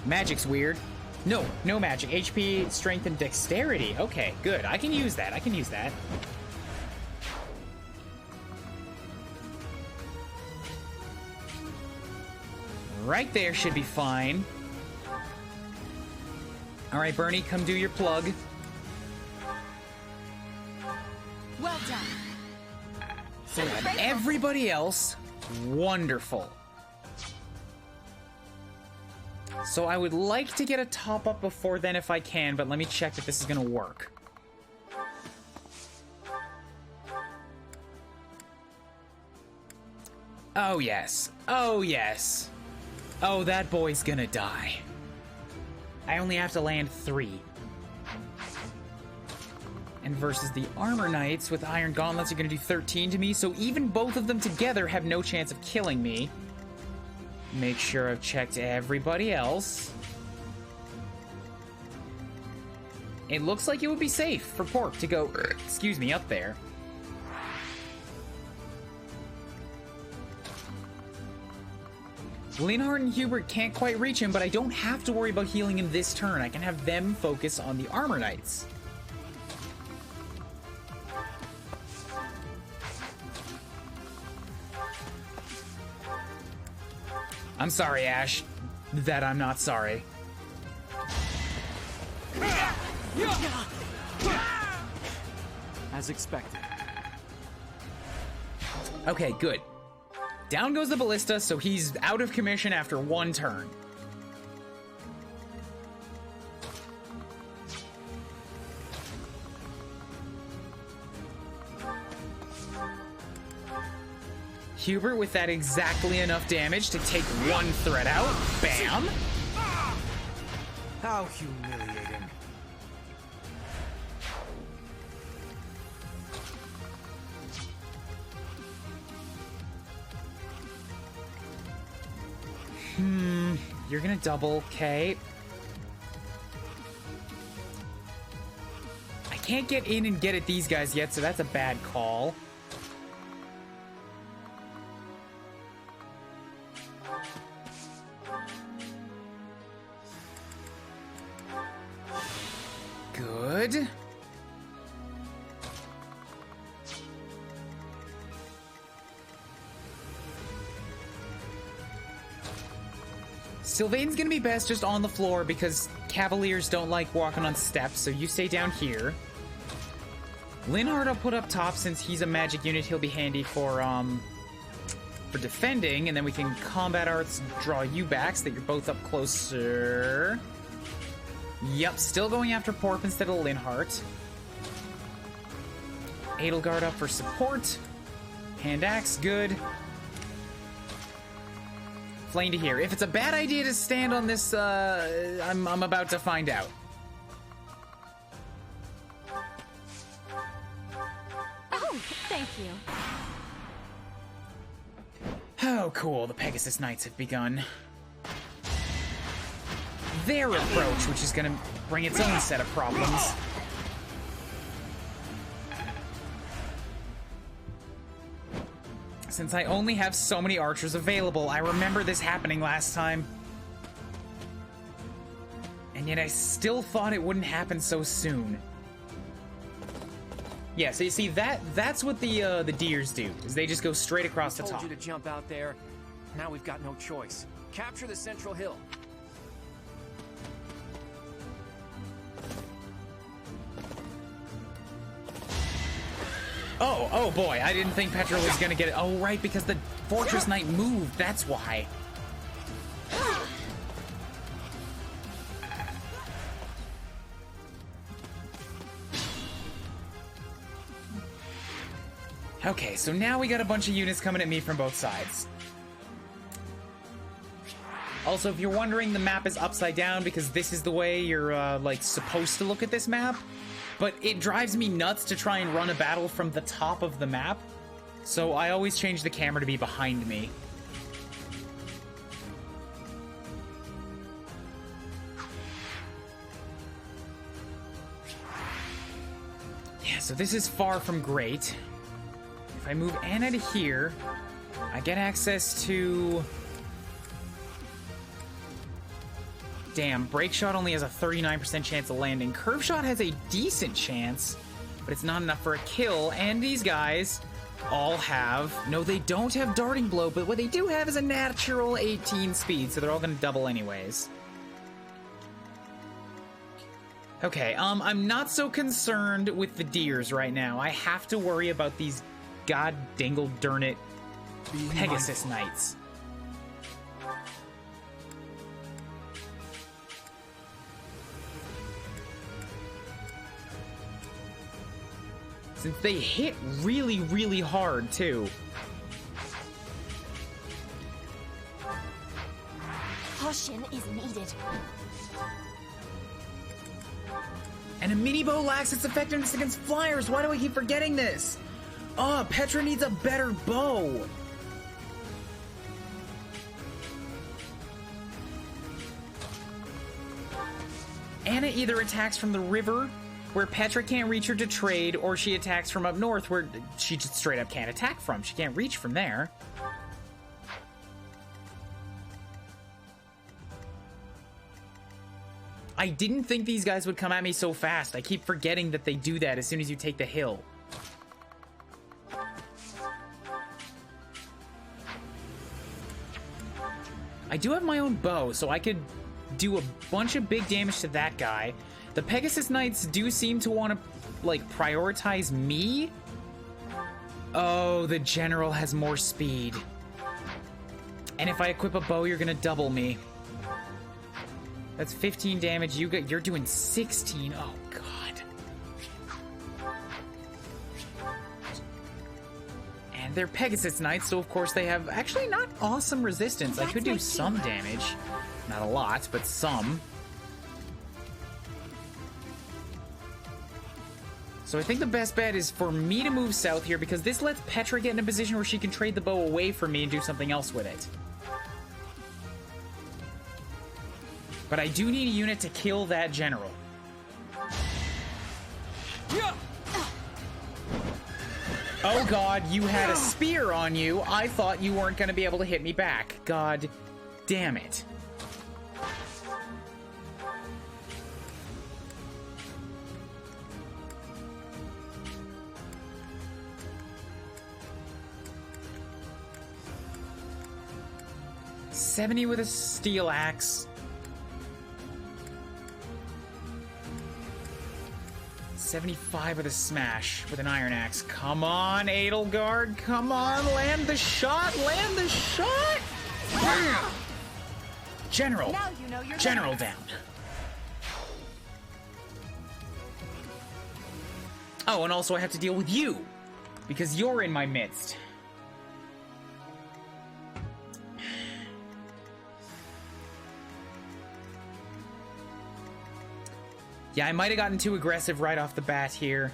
Magic's weird. No magic. HP, strength, and dexterity. Okay, good. I can use that. I can use that. Right there should be fine. All right, Bernie, come do your plug. Well done. So everybody else, wonderful. So I would like to get a top up before then if I can, but let me check that this is gonna work. Oh yes, oh yes. Oh, that boy's gonna die. I only have to land 3. And versus the Armor Knights with Iron Gauntlets are gonna do 13 to me, so even both of them together have no chance of killing me. Make sure I've checked everybody else. It looks like it would be safe for Pork to go, excuse me, up there. Linhardt and Hubert can't quite reach him, but I don't have to worry about healing him this turn. I can have them focus on the Armor Knights. I'm sorry, Ash, that I'm not sorry. As expected. Okay, good. Down goes the ballista, so he's out of commission after one turn. Hubert with that exactly enough damage to take one threat out. Bam! How humiliating. You're gonna double, okay. I can't get in and get at these guys yet, so that's a bad call. Good. Sylvain's gonna be best just on the floor because Cavaliers don't like walking on steps, so you stay down here. Linhardt I'll put up top since he's a magic unit. He'll be handy for defending, and then we can combat arts draw you back so that you're both up closer. Yep, still going after Porp instead of Linhardt. Edelgard up for support. Hand axe, good. Flame to here. If it's a bad idea to stand on this, I'm about to find out. Oh, thank you. Oh, cool. The Pegasus Knights have begun their approach, which is going to bring its own set of problems. Since I only have so many archers available, I remember this happening last time. And yet I still thought it wouldn't happen so soon. Yeah, so you see, that's what the deers do, is they just go straight across the top. Told you to jump out there. Now we've got no choice. Capture the central hill. Oh boy, I didn't think Petra was gonna get it. Oh, right, because the Fortress Knight moved, that's why. Okay, so now we got a bunch of units coming at me from both sides. Also, if you're wondering, the map is upside down because this is the way you're, like, supposed to look at this map. But it drives me nuts to try and run a battle from the top of the map. So I always change the camera to be behind me. Yeah, so this is far from great. If I move Anna to here, I get access to... Damn, Break Shot only has a 39% chance of landing. Curve Shot has a decent chance, but it's not enough for a kill. And these guys all have... No, they don't have Darting Blow, but what they do have is a natural 18 speed, so they're all going to double anyways. Okay, I'm not so concerned with the deers right now. I have to worry about these god-dingle-dern-it Pegasus Knights. Since they hit really, really hard, too. Caution is needed. And a mini bow lacks its effectiveness against flyers. Why do I keep forgetting this? Oh, Petra needs a better bow. Anna either attacks from the river, where Petra can't reach her to trade, or she attacks from up north, where she just straight up can't attack from. She can't reach from there. I didn't think these guys would come at me so fast. I keep forgetting that they do that as soon as you take the hill. I do have my own bow, so I could do a bunch of big damage to that guy. The Pegasus Knights do seem to want to, like, prioritize me. Oh, the general has more speed. And if I equip a bow, you're gonna double me. That's 15 damage. You're doing 16. Oh, God. And they're Pegasus Knights, so of course they have actually not awesome resistance. I could do some damage. Not a lot, but some. So I think the best bet is for me to move south here, because this lets Petra get in a position where she can trade the bow away from me and do something else with it. But I do need a unit to kill that general. Oh God, you had a spear on you. I thought you weren't going to be able to hit me back. God damn it. $70 with a steel axe. 75 with a smash with an iron axe. Come on, Edelgard. Come on, land the shot. Land the shot. Bam! General. Now you know you're General down. Oh, and also I have to deal with you because you're in my midst. Yeah, I might have gotten too aggressive right off the bat here.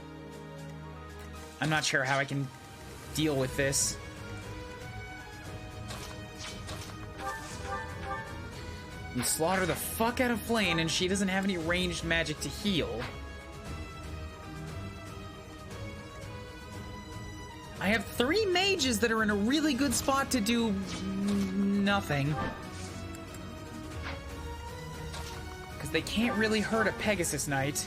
I'm not sure how I can deal with this. You slaughter the fuck out of Flame, and she doesn't have any ranged magic to heal. I have 3 mages that are in a really good spot to do nothing. They can't really hurt a Pegasus Knight.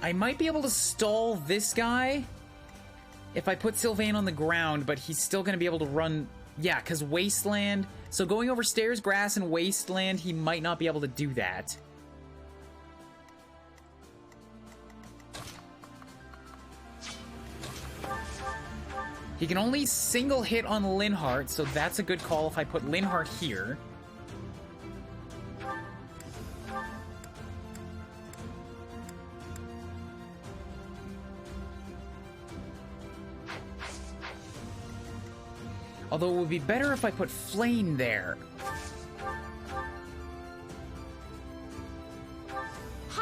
I might be able to stall this guy if I put Sylvain on the ground, but he's still going to be able to run... Yeah, because Wasteland... So going over stairs, grass, and Wasteland, he might not be able to do that. He can only single hit on Linhardt, so that's a good call if I put Linhardt here. Although it would be better if I put Flame there.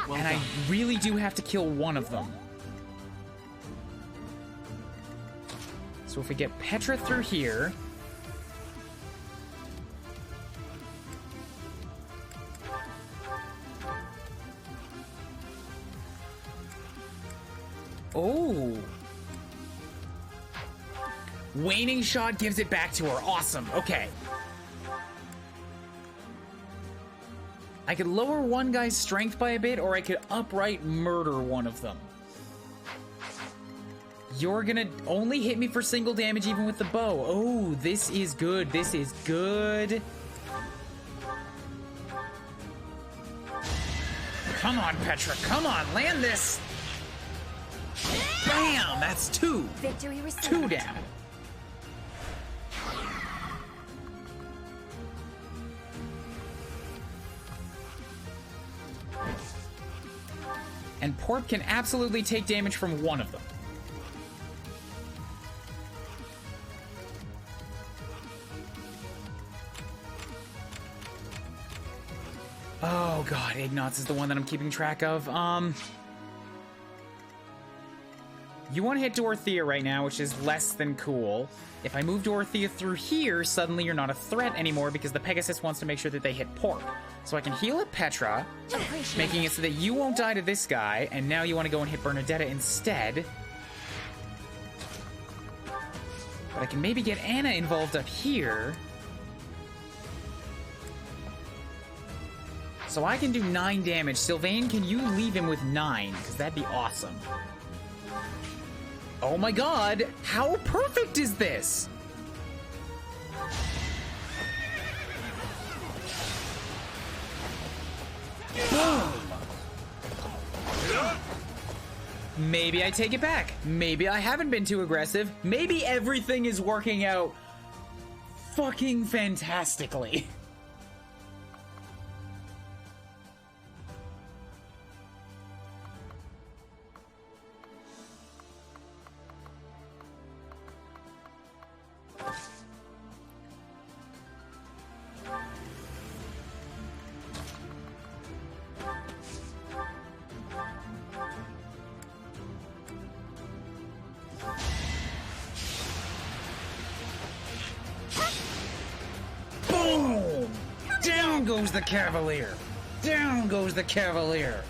And I really do have to kill one of them. So if we get Petra through here... Oh! Waning Shot gives it back to her. Awesome. Okay. I could lower one guy's strength by a bit, or I could outright murder one of them. You're gonna only hit me for single damage even with the bow. Oh, this is good. This is good. Come on, Petra. Come on, land this. Bam! That's 2. Victory received. 2 down. And Porp can absolutely take damage from one of them. Oh god, Ignatz is the one that I'm keeping track of. You want to hit Dorothea right now, which is less than cool. If I move Dorothea through here, suddenly you're not a threat anymore because the Pegasus wants to make sure that they hit Porp. So I can heal at Petra, making it so that you won't die to this guy, and now you want to go and hit Bernadetta instead. But I can maybe get Anna involved up here. So I can do 9 damage. Sylvain, can you leave him with 9? Because that'd be awesome. Oh my god! How perfect is this? Boom! Maybe I take it back. Maybe I haven't been too aggressive. Maybe everything is working out fucking fantastically. Boom! Down goes the Cavalier. Down goes the Cavalier.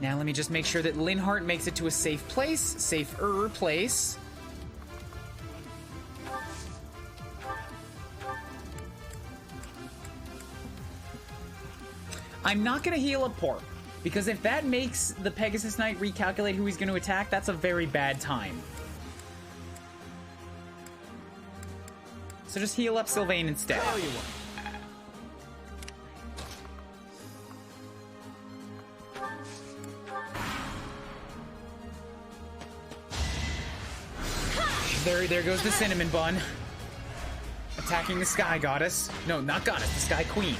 Now let me just make sure that Linhart makes it to a safe place, safer place. I'm not going to heal up Port, because if that makes the Pegasus Knight recalculate who he's going to attack, that's a very bad time. So just heal up Sylvain instead. There goes the Cinnamon Bun. Attacking the Sky Goddess. No, not Goddess, the Sky Queen.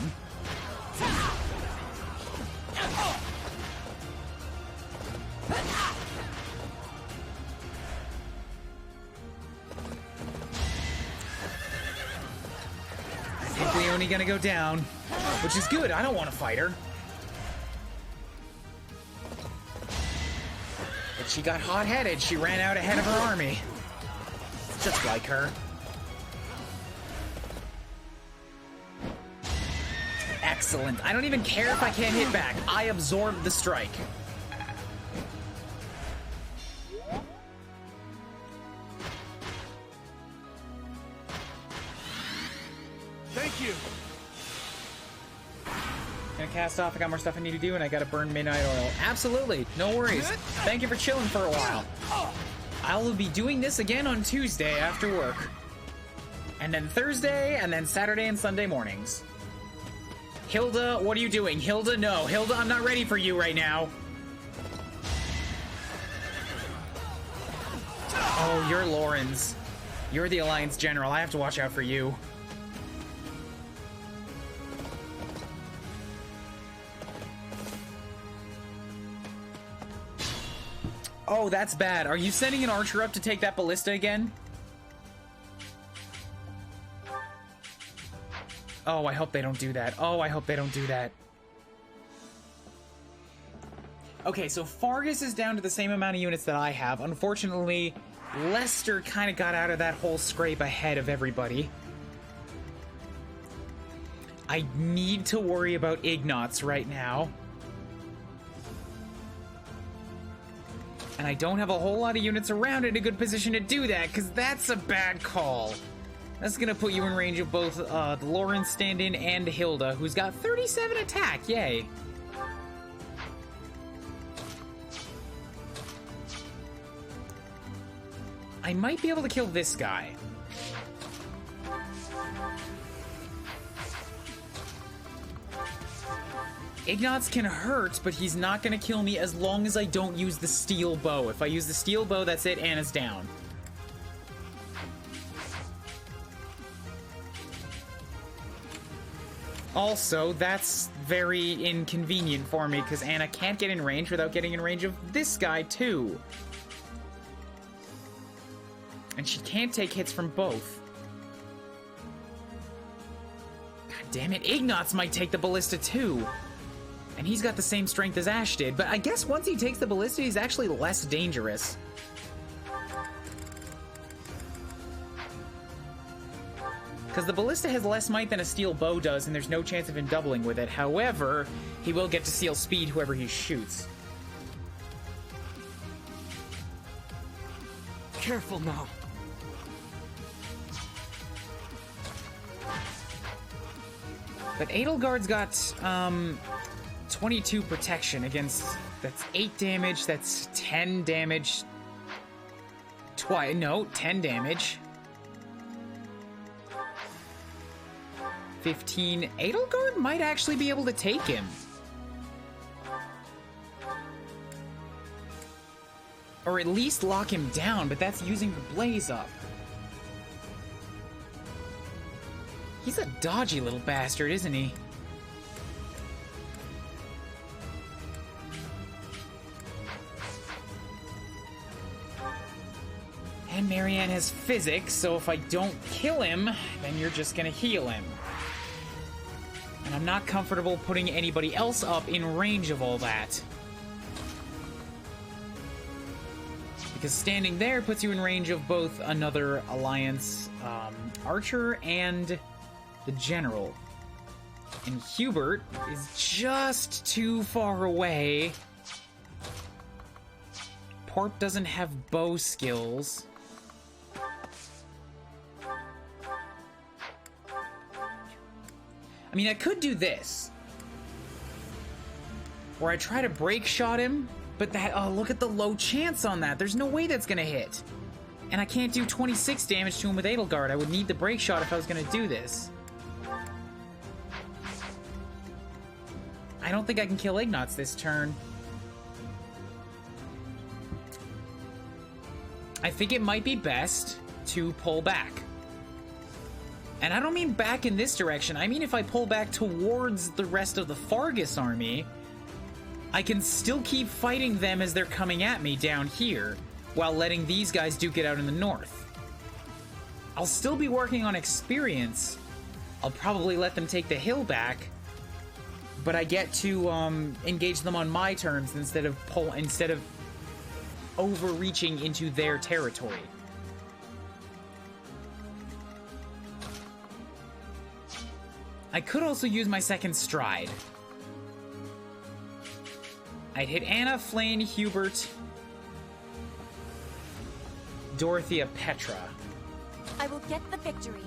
I think Leonie gonna go down, which is good. I don't want to fight her. But she got hot-headed. She ran out ahead of her army. Just like her. Excellent. I don't even care if I can't hit back. I absorbed the strike. Thank you. Gonna cast off. I got more stuff I need to do, and I gotta burn midnight oil. Absolutely. No worries. Thank you for chilling for a while. I will be doing this again on Tuesday after work. And then Thursday, and then Saturday and Sunday mornings. Hilda, what are you doing? Hilda, no. Hilda, I'm not ready for you right now. Oh, you're Lawrence. You're the Alliance General. I have to watch out for you. Oh, that's bad. Are you sending an archer up to take that ballista again? Oh, I hope they don't do that. Oh, I hope they don't do that. Okay, so Fargus is down to the same amount of units that I have. Unfortunately, Lester kind of got out of that whole scrape ahead of everybody. I need to worry about Ignatz right now. And I don't have a whole lot of units around in a good position to do that, because that's a bad call. That's gonna put you in range of both the Lawrence stand-in and Hilda, who's got 37 attack, yay. I might be able to kill this guy. Ignatz can hurt, but he's not gonna kill me as long as I don't use the steel bow. If I use the steel bow, that's it, Anna's down. Also, that's very inconvenient for me, because Anna can't get in range without getting in range of this guy, too. And she can't take hits from both. God damn it, Ignatz might take the ballista, too. And he's got the same strength as Ash did, but I guess once he takes the ballista, he's actually less dangerous. Because the ballista has less might than a steel bow does, and there's no chance of him doubling with it. However, he will get to seal speed whoever he shoots. Careful now. But Edelgard's got 22 protection against... That's 8 damage, that's 10 damage. 10 damage. 15. Edelgard might actually be able to take him. Or at least lock him down, but that's using the blaze up. He's a dodgy little bastard, isn't he? And Marianne has physics, so if I don't kill him, then you're just gonna heal him. And I'm not comfortable putting anybody else up in range of all that. Because standing there puts you in range of both another Alliance archer and the general. And Hubert is just too far away. Porp doesn't have bow skills. I mean, I could do this. Where I try to break shot him, but that, oh, look at the low chance on that. There's no way that's gonna hit. And I can't do 26 damage to him with Edelgard. I would need the break shot if I was gonna do this. I don't think I can kill Ignatz this turn. I think it might be best to pull back. And I don't mean back in this direction. I mean if I pull back towards the rest of the Fargus army, I can still keep fighting them as they're coming at me down here, while letting these guys duke it out in the north. I'll still be working on experience. I'll probably let them take the hill back, but I get to engage them on my terms instead of overreaching into their territory. I could also use my second stride. I'd hit Anna, Flane, Hubert, Dorothea, Petra. I will get the victory.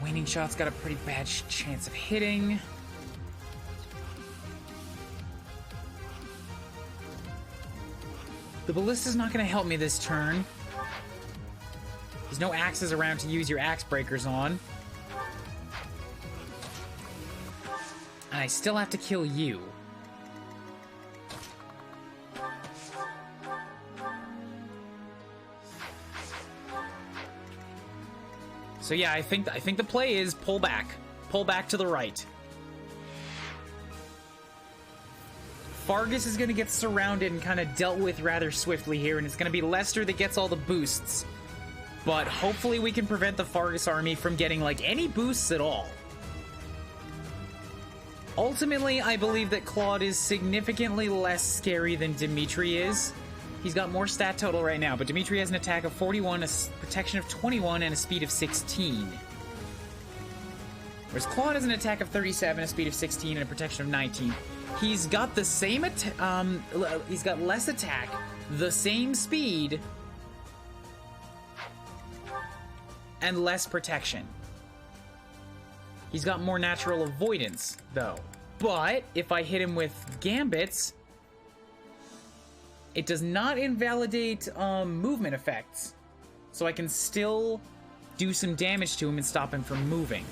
Waning shot's got a pretty bad chance of hitting. The ballista's not going to help me this turn. There's no axes around to use your axe breakers on. And I still have to kill you. So yeah, I think the play is pull back. Pull back to the right. Fargus is going to get surrounded and kind of dealt with rather swiftly here, and it's going to be Lester that gets all the boosts. But hopefully we can prevent the Fargus army from getting, like, any boosts at all. Ultimately, I believe that Claude is significantly less scary than Dimitri is. He's got more stat total right now, but Dimitri has an attack of 41, a protection of 21, and a speed of 16. Whereas Claude has an attack of 37, a speed of 16, and a protection of 19. He's got the same he's got less attack, the same speed, and less protection. He's got more natural avoidance, though. But if I hit him with gambits, it does not invalidate movement effects. So I can still do some damage to him and stop him from moving.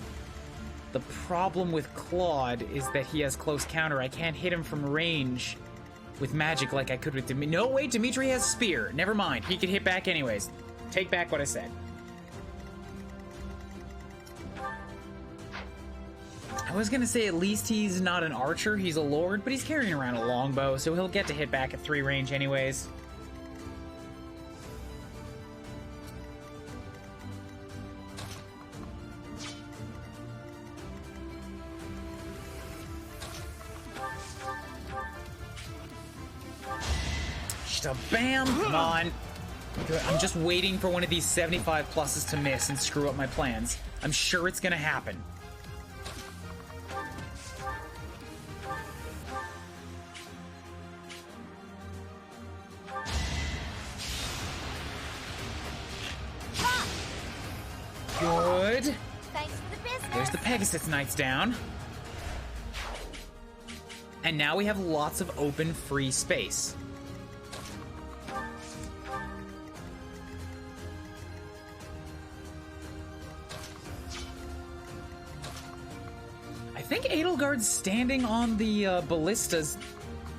The problem with Claude is that he has close counter. I can't hit him from range with magic like I could with Dimitri. No, wait, Dimitri has spear. Never mind. He can hit back anyways. Take back what I said. I was gonna say at least he's not an archer, he's a lord, but he's carrying around a longbow, so he'll get to hit back at 3 range anyways. Bam! Come on. Good. I'm just waiting for one of these 75 pluses to miss and screw up my plans. I'm sure it's gonna happen. Good. Thanks for the business. There's the Pegasus Knights down. And now we have lots of open, free space. I think Edelgard's standing on the ballistas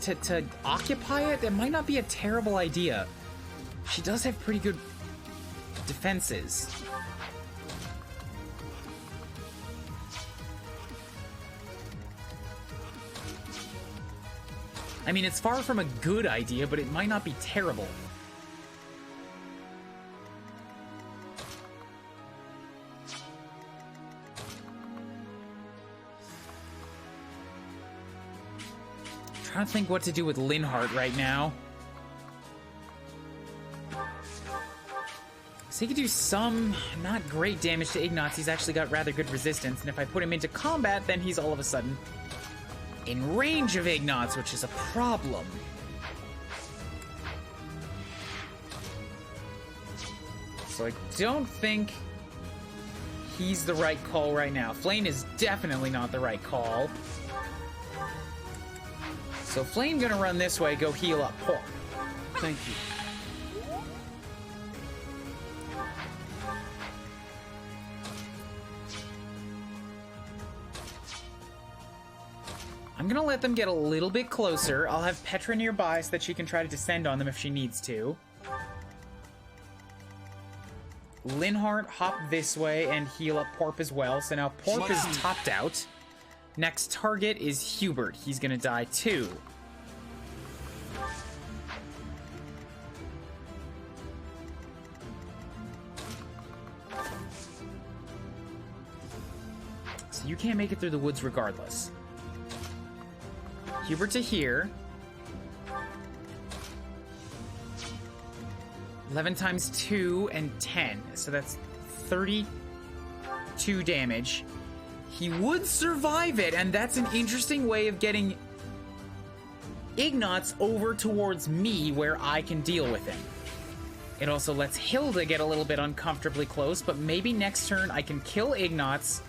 to occupy it. That might not be a terrible idea. She does have pretty good defenses. I mean, it's far from a good idea, but it might not be terrible. I'm trying to think what to do with Linhardt right now. So he could do some not great damage to Ignatz. He's actually got rather good resistance, and if I put him into combat, then he's all of a sudden in range of Ignatz, which is a problem. So I don't think he's the right call right now. Flame is definitely not the right call. So Flame gonna run this way, go heal up Pork. Thank you. I'm gonna let them get a little bit closer. I'll have Petra nearby so that she can try to descend on them if she needs to. Linhardt, hop this way and heal up Porp as well. So now Porp is topped out. Next target is Hubert. He's gonna die too. So you can't make it through the woods regardless. Hubert to here. 11 times 2 and 10. So that's 32 damage. He would survive it, and that's an interesting way of getting Ignatz over towards me where I can deal with him. It also lets Hilda get a little bit uncomfortably close, but maybe next turn I can kill Ignatz.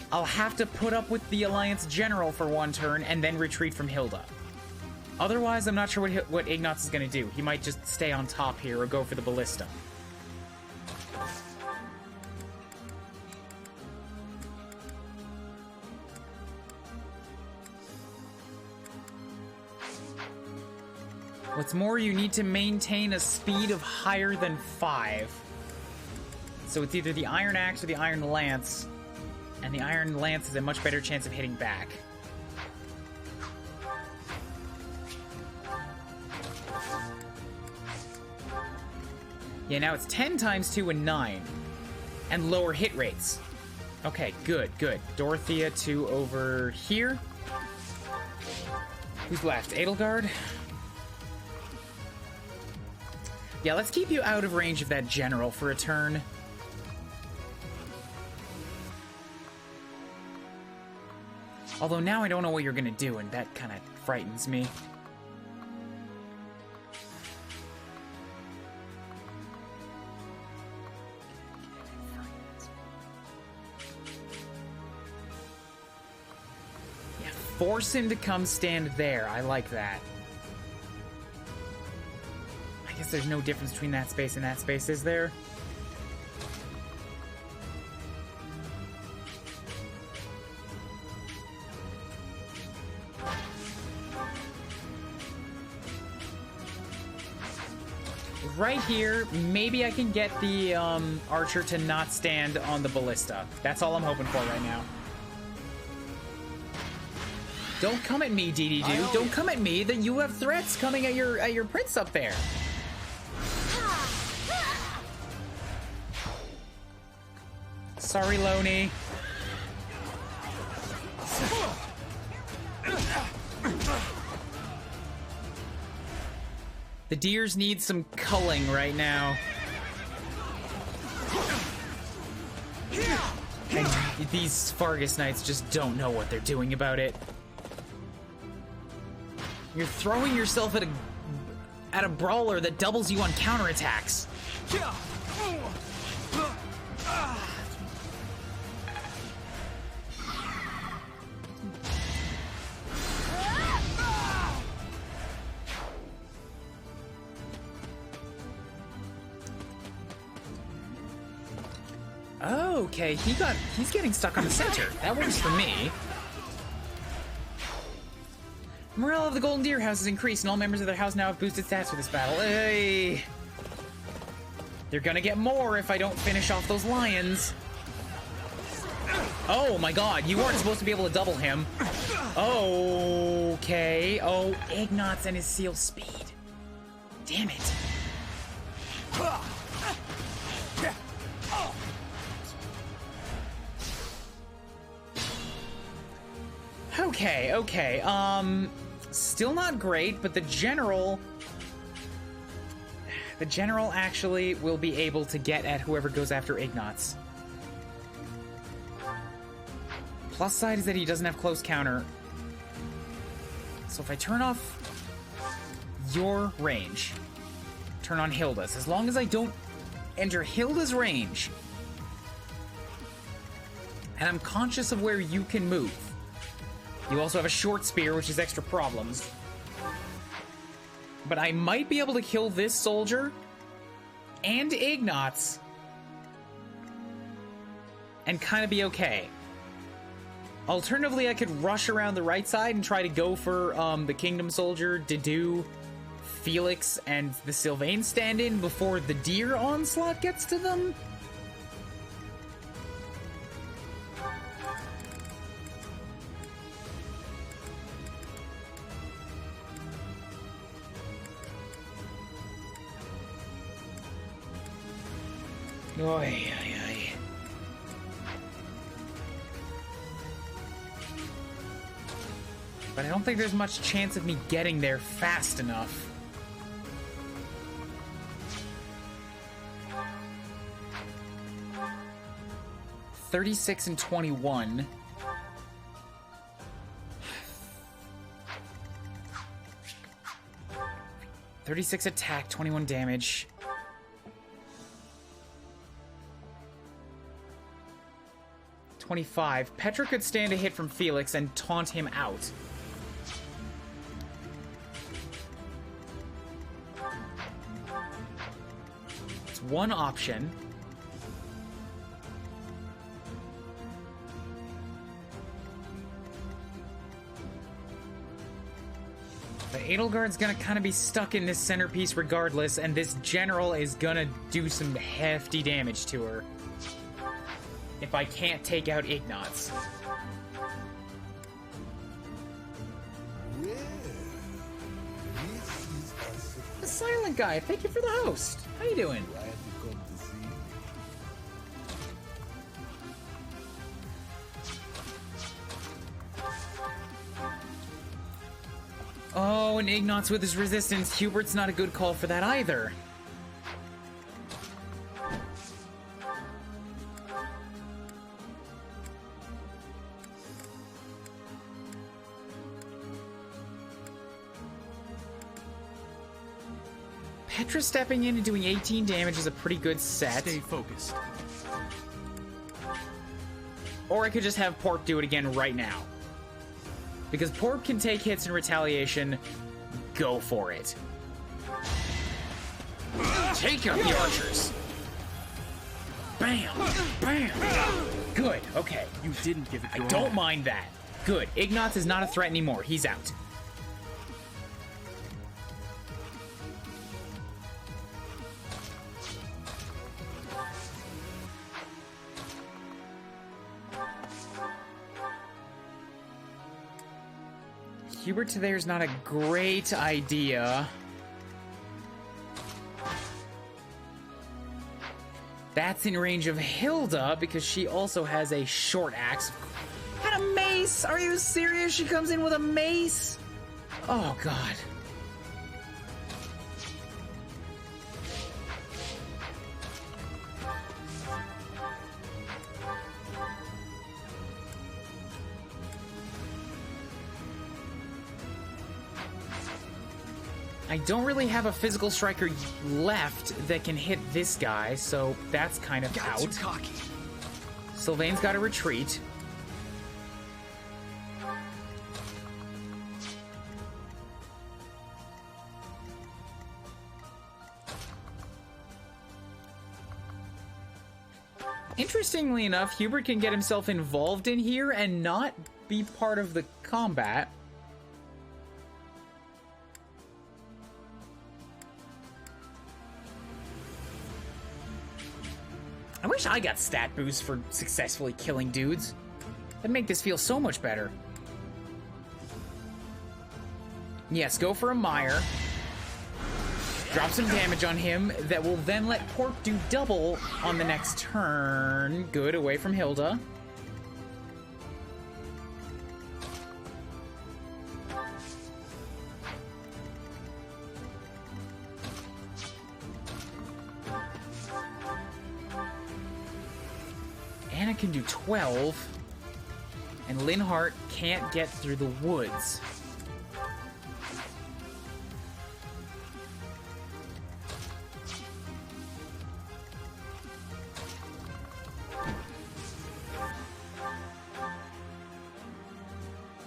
I'll have to put up with the Alliance General for one turn and then retreat from Hilda. Otherwise, I'm not sure what Ignatz is going to do. He might just stay on top here or go for the ballista. What's more, you need to maintain a speed of higher than 5. So it's either the Iron Axe or the Iron Lance. And the Iron Lance has a much better chance of hitting back. Yeah, now it's 10 times 2 and 9. And lower hit rates. Okay, good, good. Dorothea to over here. Who's left? Edelgard? Yeah, let's keep you out of range of that general for a turn. Although now I don't know what you're gonna do, and that kind of frightens me. Yeah, force him to come stand there. I like that. I guess there's no difference between that space and that space, is there? Right here, maybe I can get the archer to not stand on the ballista. That's all I'm hoping for right now. Don't come at me, DD-Doo. Don't come at me. That you have threats coming at your prince up there. Sorry, Loney. The deers need some culling right now. And these Fargus Knights just don't know what they're doing about it. You're throwing yourself at a brawler that doubles you on counterattacks. Okay, he's getting stuck on the center. That works for me. Morale of the Golden Deer House has increased, and all members of their house now have boosted stats for this battle. Hey! They're gonna get more if I don't finish off those lions. Oh my god, you weren't supposed to be able to double him. Okay. Oh, Ignatz and his seal speed. Damn it. Okay. Still not great, but the general actually will be able to get at whoever goes after Ignatz. Plus side is that he doesn't have close counter. So if I turn off your range, turn on Hilda's, as long as I don't enter Hilda's range, and I'm conscious of where you can move. You also have a short spear, which is extra problems. But I might be able to kill this soldier and Ignatz and kind of be okay. Alternatively, I could rush around the right side and try to go for the Kingdom Soldier, Dedue, Felix, and the Sylvain stand-in before the deer onslaught gets to them. Oy. But I don't think there's much chance of me getting there fast enough. $36 and 21. $36 attack, 21 damage. $25. Petra could stand a hit from Felix and taunt him out. It's one option. The Edelgard's gonna kind of be stuck in this centerpiece regardless, and this general is gonna do some hefty damage to her if I can't take out Ignatz. The silent guy, thank you for the host. How you doing? Oh, and Ignatz with his resistance. Hubert's not a good call for that either. Petra stepping in and doing 18 damage is a pretty good set. Stay focused. Or I could just have Porp do it again right now. Because Porp can take hits in retaliation. Go for it. Take out the archers. Bam! Bam! Good, okay. You didn't give it your I don't all. mind that. Good. Ignatz is not a threat anymore. He's out. Hubert to there is not a great idea. That's in range of Hilda because she also has a short axe. And a mace! Are you serious? She comes in with a mace? Oh, God. I don't really have a physical striker left that can hit this guy, so that's kind of Got out. too cocky. Sylvain's got to retreat. Interestingly enough, Hubert can get himself involved in here and not be part of the combat. I wish I got stat boosts for successfully killing dudes. That'd make this feel so much better. Yes, go for a mire. Drop some damage on him that will then let Pork do double on the next turn. Good, away from Hilda. Anna can do 12. And Linhart can't get through the woods.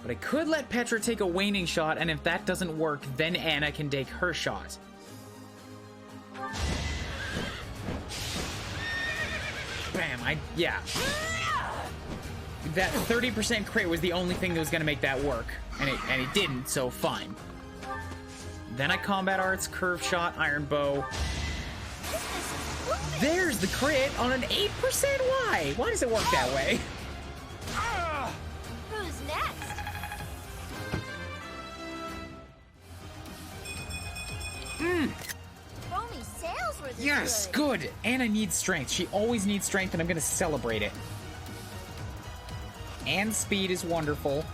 But I could let Petra take a waning shot, and if that doesn't work, then Anna can take her shot. Bam, yeah. That 30% crit was the only thing that was gonna make that work. And it didn't, so fine. Then I combat arts, curve shot, iron bow. There's the crit on an 8%. Why? Why does it work that way? Who's next? Foamy sails were this Yes, good. Anna needs strength. She always needs strength, and I'm gonna celebrate it. And speed is wonderful.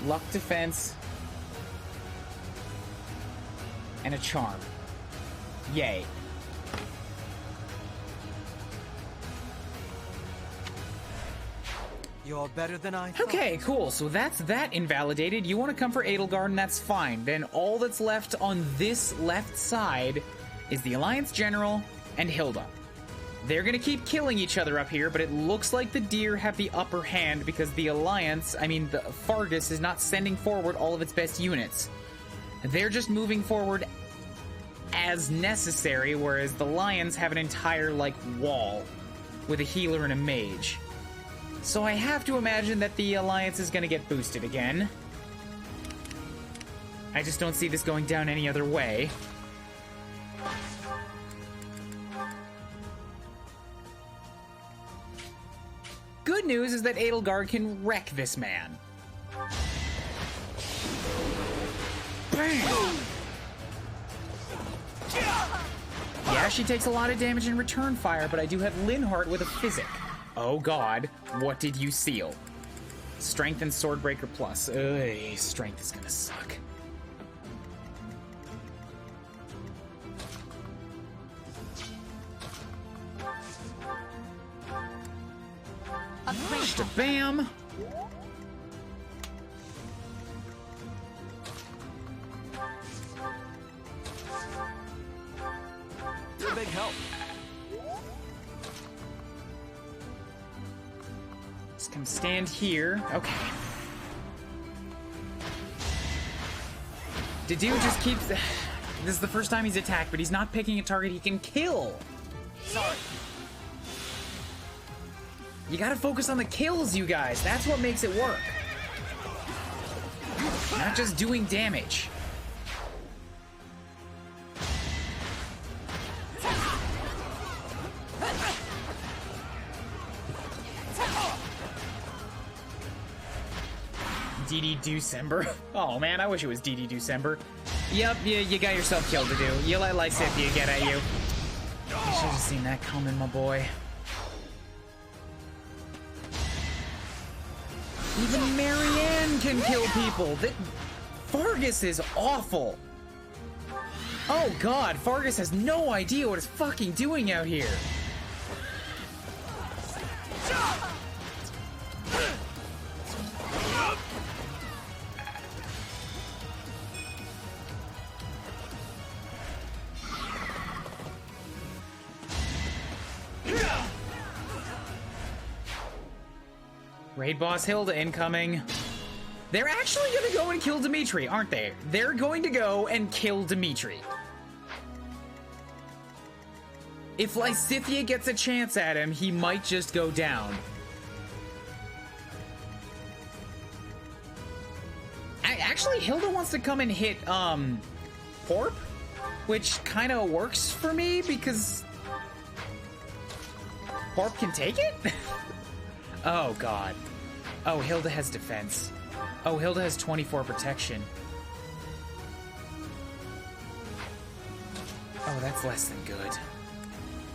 Luck, defense. And a charm. Yay. You're better than I thought. Okay, cool. So that's that invalidated. You want to come for Edelgard, and that's fine. Then all that's left on this left side is the Alliance General and Hilda. They're going to keep killing each other up here, but it looks like the deer have the upper hand because the Alliance, the Fargus, is not sending forward all of its best units. They're just moving forward as necessary, whereas the Lions have an entire, wall with a healer and a mage. So I have to imagine that the Alliance is going to get boosted again. I just don't see this going down any other way. Good news is that Edelgard can wreck this man. Bam! Yeah, she takes a lot of damage in return fire, but I do have Linhart with a physic. Oh god, what did you seal? Strength and Swordbreaker plus. Ugh, strength is gonna suck. Bam! You're a big help. Just come stand here. Okay. The dude just keeps... This is the first time he's attacked, but he's not picking a target he can kill. Sorry. You gotta focus on the kills, you guys. That's what makes it work. Not just doing damage. DD December. Oh man, I wish it was DD December. Yep, you got yourself killed to do. You let Lysithea get at you. I should have seen that coming, my boy. Even Marianne can kill people. Fargus is awful. Oh god, Fargus has no idea what he's fucking doing out here. Raid boss Hilda incoming. They're actually gonna go and kill Dimitri, aren't they? They're going to go and kill Dimitri. If Lysithea gets a chance at him, he might just go down. Actually, Hilda wants to come and hit, Porp, which kind of works for me because Porp can take it? Oh, God. Oh, Hilda has defense. Oh, Hilda has 24 protection. Oh, that's less than good.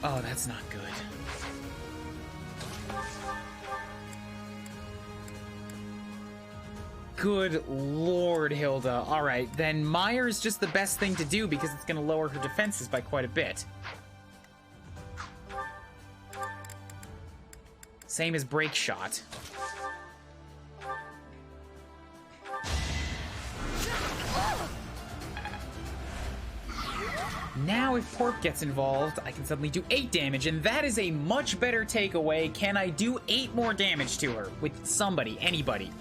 Oh, that's not good. Good Lord, Hilda. All right, then Myers just the best thing to do because it's going to lower her defenses by quite a bit. Same as Break Shot. Now if Pork gets involved, I can suddenly do 8 damage, and that is a much better takeaway. Can I do 8 more damage to her with somebody, anybody?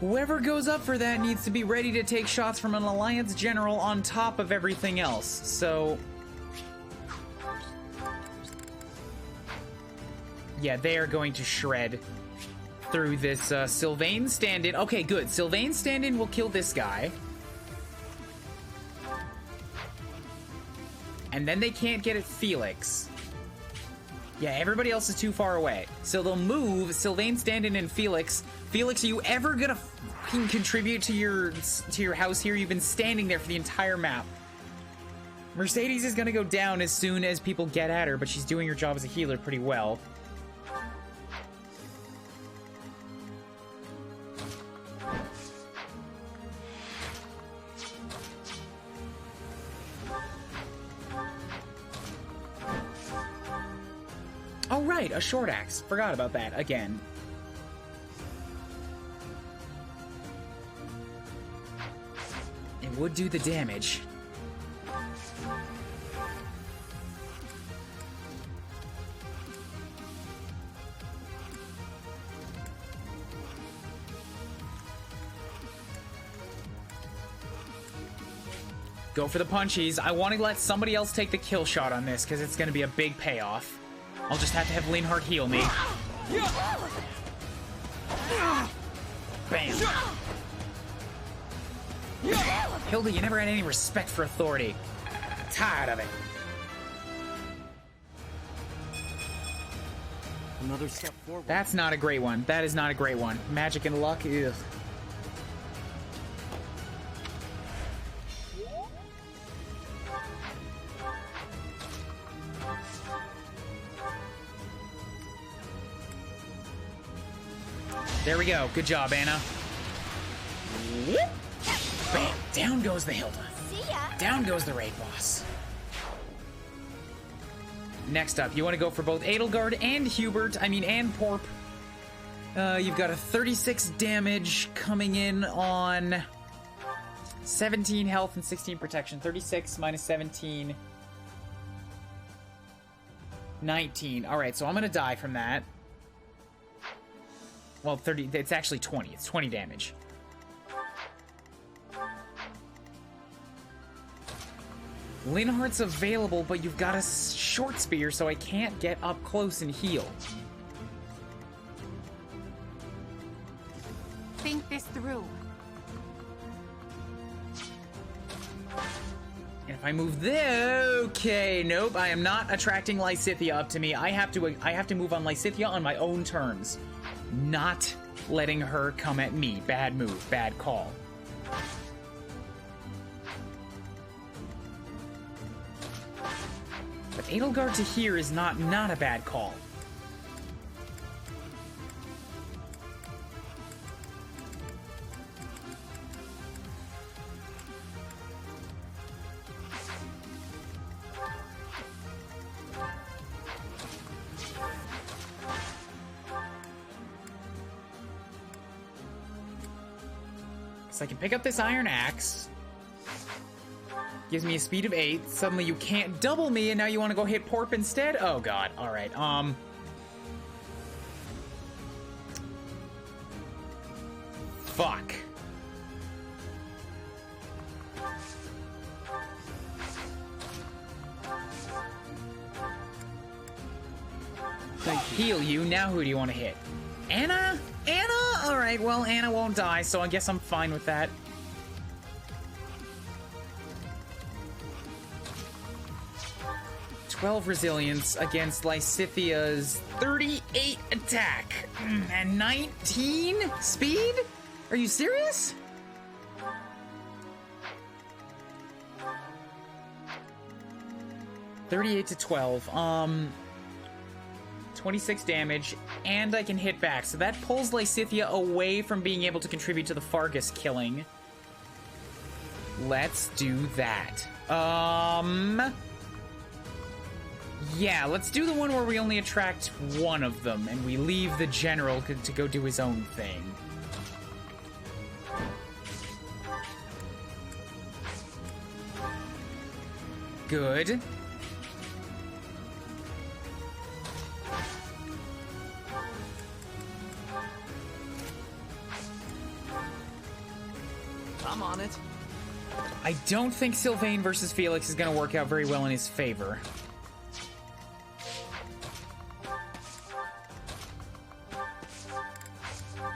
Whoever goes up for that needs to be ready to take shots from an Alliance General on top of everything else, so... yeah, they are going to shred through this Sylvain stand-in. Okay, good. Sylvain stand-in will kill this guy. And then they can't get at Felix. Yeah, everybody else is too far away. So they'll move Sylvain stand-in and Felix. Felix, are you ever gonna fucking contribute to your house here? You've been standing there for the entire map. Mercedes is gonna go down as soon as people get at her, but she's doing her job as a healer pretty well. Oh, right, a short axe. Forgot about that again. It would do the damage. Go for the punchies. I want to let somebody else take the kill shot on this because it's going to be a big payoff. I'll just have to have Linhardt heal me. Bam. Hilda, you never had any respect for authority. Tired of it. Another step forward. That's not a great one. That is not a great one. Magic and luck, ugh. There we go. Good job, Anna. Whoop. Bam. Down goes the Hilda. See ya. Down goes the raid boss. Next up, you want to go for both Edelgard and Hubert. And Porp. You've got a 36 damage coming in on 17 health and 16 protection. 36 minus 17. 19. All right, so I'm going to die from that. Well, 30, it's actually 20. It's 20 damage. Linhardt's available, but you've got a short spear, so I can't get up close and heal. Think this through. And if I move this... Okay, nope, I am not attracting Lysithea up to me. I have to move on Lysithea on my own terms. Not letting her come at me. Bad move. Bad call. But Edelgard to here is not a bad call. So I can pick up this iron axe. Gives me a speed of 8. Suddenly you can't double me, and now you want to go hit Porp instead? Oh, God. All right. Fuck. Heal you. Now who do you want to hit? Anna? Anna? All right, well, Anna won't die, so I guess I'm fine with that. "12 resilience against Lysithia's 38 attack and 19 speed? Are you serious? "38 to 12. 26 damage, and I can hit back. So that pulls Lysithia away from being able to contribute to the Fargus killing. Let's do that. Yeah, let's do the one where we only attract one of them, and we leave the general to go do his own thing. Good. I'm on it. I don't think Sylvain versus Felix is going to work out very well in his favor.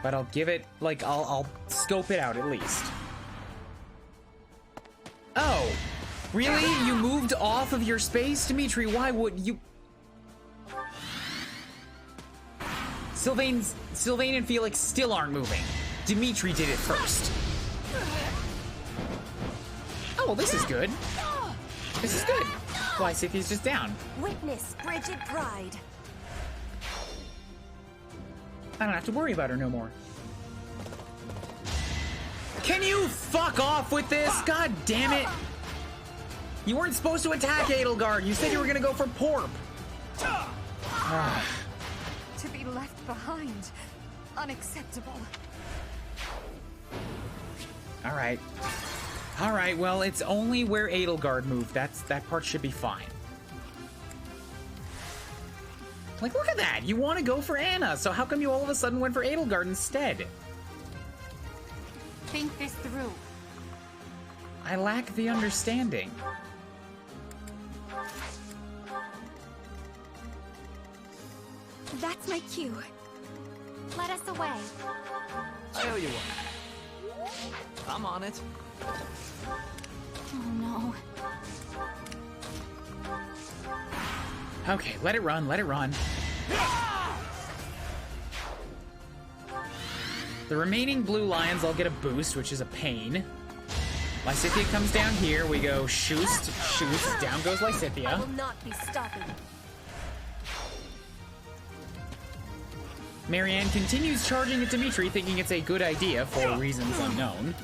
But I'll give it, like, I'll scope it out at least. Oh, really? You moved off of your space, Dimitri? Why would you? Sylvain and Felix still aren't moving. Dimitri did it first. Oh, well, this is good. This is good. Why, Scythia's just down. Witness frigid pride. I don't have to worry about her no more. Can you fuck off with this? God damn it. You weren't supposed to attack Edelgard. You said you were gonna go for Porp. To be left behind. Unacceptable. Alright. Alright, well, it's only where Edelgard moved. That part should be fine. Like, look at that! You want to go for Anna, so how come you all of a sudden went for Edelgard instead? Think this through. I lack the understanding. That's my cue. Let us away. I owe you one. I'm on it. Oh no. Okay, let it run, let it run. The remaining blue lions all get a boost, which is a pain. Lysithia comes down here, we go shoost, down goes I Lysithia. will not be stopping. Marianne continues charging at Dimitri, thinking it's a good idea for reasons unknown.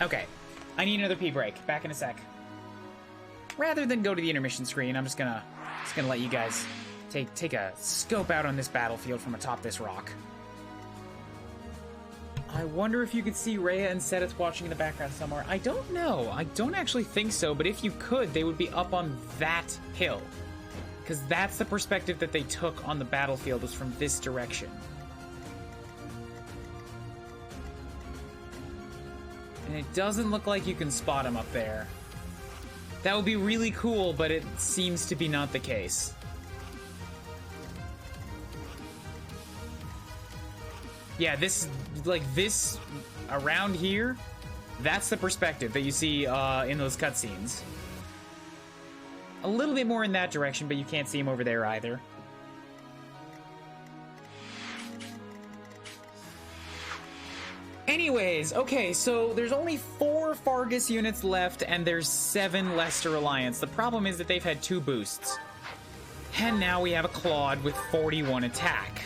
Okay, I need another pee break. Back in a sec. Rather than go to the intermission screen, I'm just gonna let you guys take a scope out on this battlefield from atop this rock. I wonder if you could see Rhea and Seteth watching in the background somewhere. I don't know. I don't actually think so, but if you could, they would be up on that hill. Because that's the perspective that they took on the battlefield, was from this direction. And it doesn't look like you can spot them up there. That would be really cool, but it seems to be not the case. Yeah, this around here, that's the perspective that you see in those cutscenes. A little bit more in that direction, but you can't see him over there either. Anyways, okay, so there's only 4 Fargus units left, and there's 7 Leicester Alliance. The problem is that they've had 2 boosts. And now we have a Claude with 41 attack.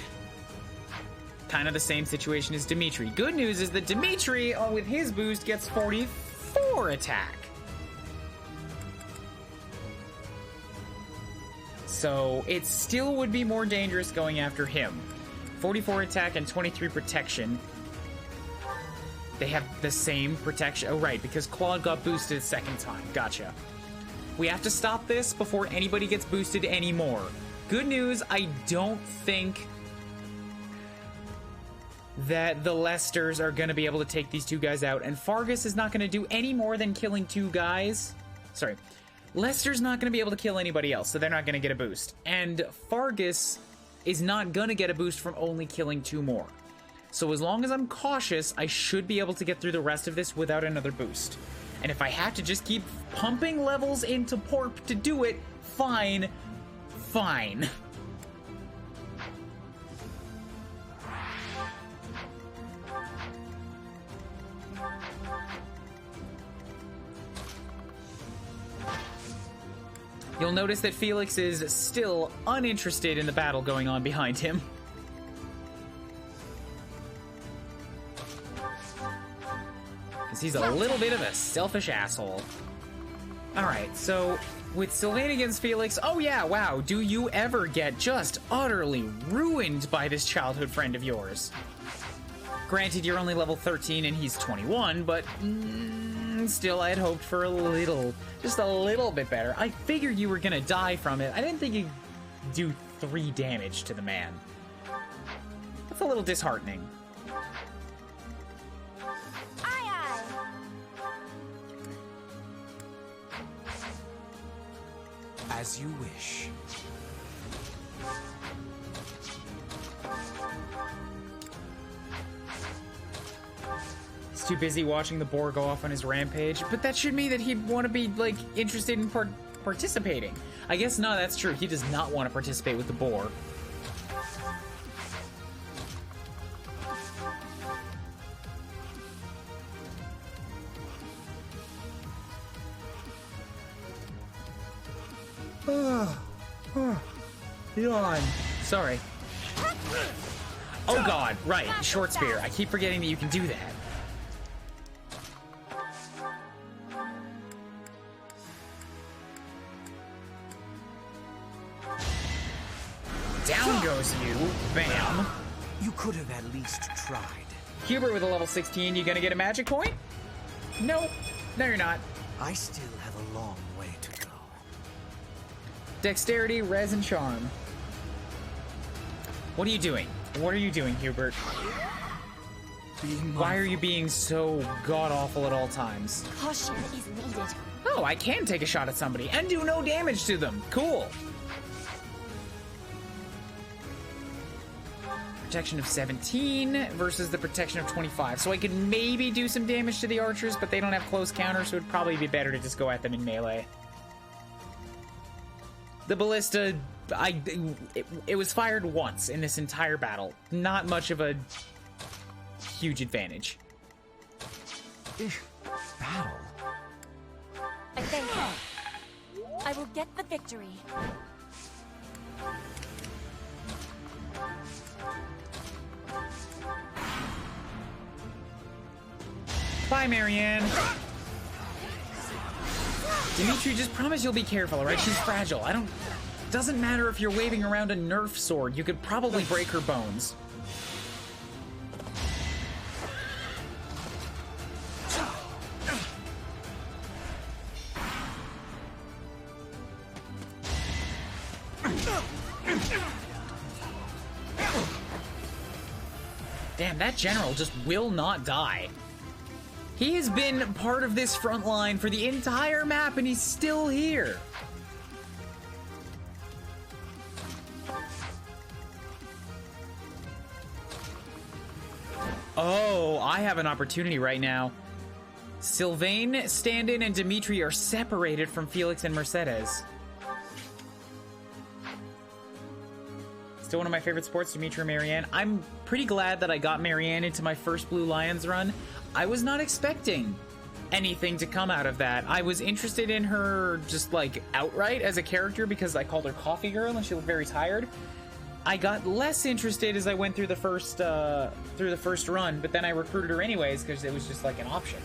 Kind of the same situation as Dimitri. Good news is that Dimitri, with his boost, gets 44 attack. So it still would be more dangerous going after him. 44 attack and 23 protection. They have the same protection. Oh, right, because Claude got boosted a second time. Gotcha. We have to stop this before anybody gets boosted anymore. Good news, I don't think that the Lesters are going to be able to take these two guys out, and Fargus is not going to do any more than killing two guys. Sorry. Lester's not going to be able to kill anybody else, so they're not going to get a boost. And Fargus is not going to get a boost from only killing two more. So as long as I'm cautious, I should be able to get through the rest of this without another boost. And if I have to just keep pumping levels into Porp to do it, fine. Fine. You'll notice that Felix is still uninterested in the battle going on behind him. Because he's a little bit of a selfish asshole. Alright, so with Sylvain against Felix, oh yeah, wow, do you ever get just utterly ruined by this childhood friend of yours? Granted, you're only level 13 and he's 21, but still, I had hoped for just a little bit better. I figured you were gonna die from it. I didn't think you'd do 3 damage to the man. That's a little disheartening. As you wish. He's too busy watching the boar go off on his rampage, but that should mean that he'd want to be, like, interested in participating. I guess no, that's true. He does not want to participate with the boar. Yawn. Sorry. Oh god, right, short spear. I keep forgetting that you can do that. Down goes you. Bam. You could have at least tried. Hubert with a level 16, you gonna get a magic point? Nope. No, you're not. I still have a long way to go. Dexterity, res, and charm. What are you doing? What are you doing, Hubert? Why are you being so god-awful at all times? Caution is needed. Oh, I can take a shot at somebody and do no damage to them. Cool. Protection of 17 versus the protection of 25. So I could maybe do some damage to the archers, but they don't have close counters, so it'd probably be better to just go at them in melee. The ballista, it was fired once in this entire battle. Not much of a huge advantage. Battle? I thank you. I will get the victory. Bye, Marianne. Dimitri, just promise you'll be careful, alright? She's fragile. Doesn't matter if you're waving around a Nerf sword. You could probably break her bones. Damn, that general just will not die. He has been part of this front line for the entire map, and he's still here. Oh, I have an opportunity right now. Sylvain, Stand-In, and Dimitri are separated from Felix and Mercedes. Still one of my favorite sports, Dimitri and Marianne. I'm pretty glad that I got Marianne into my first Blue Lions run. I was not expecting anything to come out of that. I was interested in her just like outright as a character because I called her Coffee Girl and she looked very tired. I got less interested as I went through the first run, but then I recruited her anyways because it was just like an option.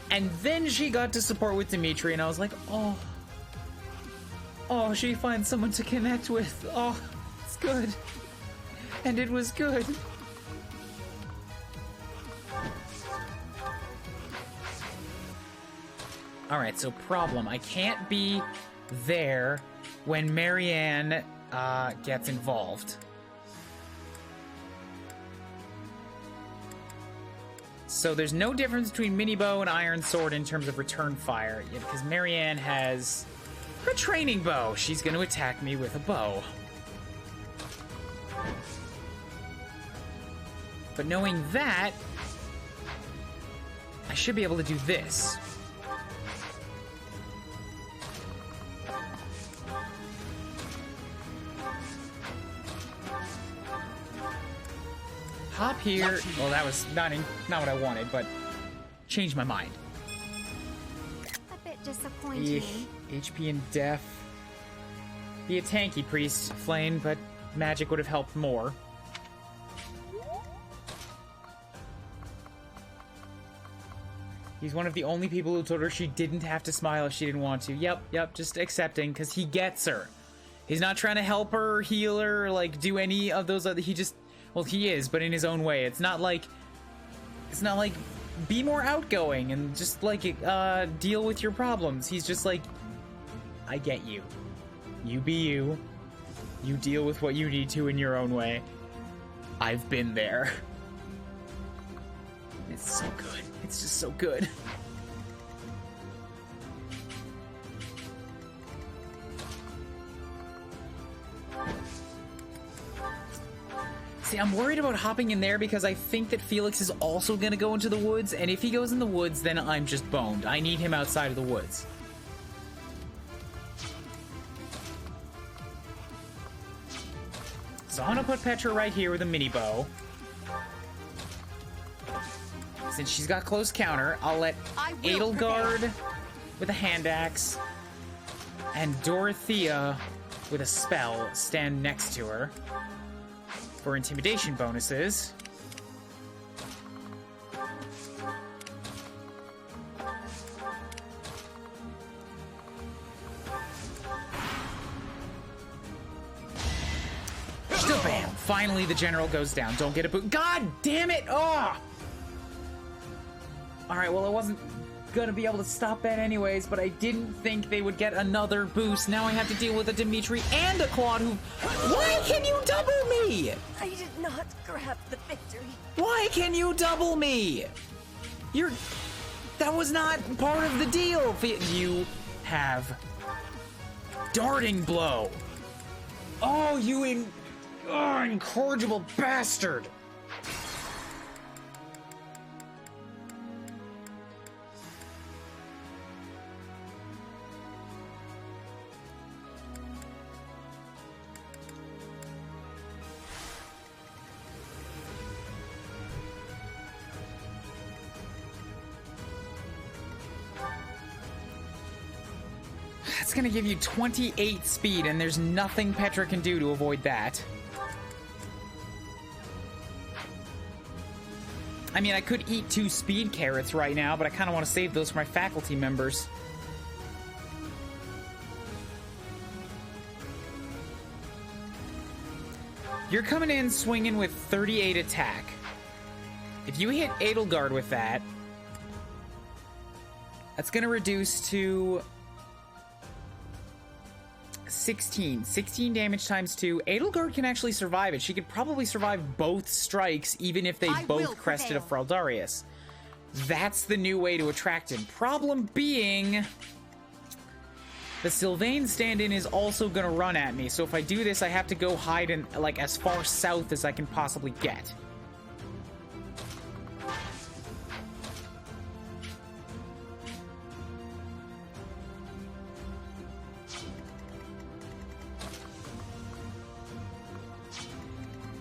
And then she got to support with Dimitri and I was like, oh, she finds someone to connect with. Oh, it's good. And it was good. Alright, so problem. I can't be there when Marianne gets involved. So there's no difference between mini bow and iron sword in terms of return fire, because Marianne has her training bow. She's going to attack me with a bow. But knowing that, I should be able to do this. Hop here. Well, that was not what I wanted, but changed my mind. A bit disappointing. HP and def. Be a tanky priest, Flame, but magic would have helped more. He's one of the only people who told her she didn't have to smile if she didn't want to. Yep, just accepting, because he gets her. He's not trying to help her, heal her, like, do any of those other... He just... Well, he is, but in his own way. It's not like, be more outgoing and just, like, deal with your problems. He's just like, I get you. You be you. You deal with what you need to in your own way. I've been there. It's so good. It's just so good. See, I'm worried about hopping in there because I think that Felix is also going to go into the woods, and if he goes in the woods, then I'm just boned. I need him outside of the woods. So I'm going to put Petra right here with a mini bow. Since she's got close counter, I'll let Edelgard with a hand axe and Dorothea with a spell stand next to her for intimidation bonuses. Still bam! Finally the general goes down. Don't get a boot. God damn it! Oh! Alright, well I wasn't gonna be able to stop that anyways, but I didn't think they would get another boost. Now I have to deal with a Dimitri and a Claude who... Why can you double me? I did not grab the victory. Why can you double me? That was not part of the deal. You have darting blow. Oh, you incorrigible bastard. It's gonna give you 28 speed, and there's nothing Petra can do to avoid that. I mean, I could eat 2 speed carrots right now, but I kind of want to save those for my faculty members. You're coming in swinging with 38 attack. If you hit Edelgard with that, that's gonna reduce to 16 damage times 2. Edelgard can actually survive it. She could probably survive both strikes, even if they both crested a Fraldarius. That's the new way to attract him. Problem being, the Sylvain stand-in is also gonna run at me, so if I do this, I have to go hide in, like, as far south as I can possibly get.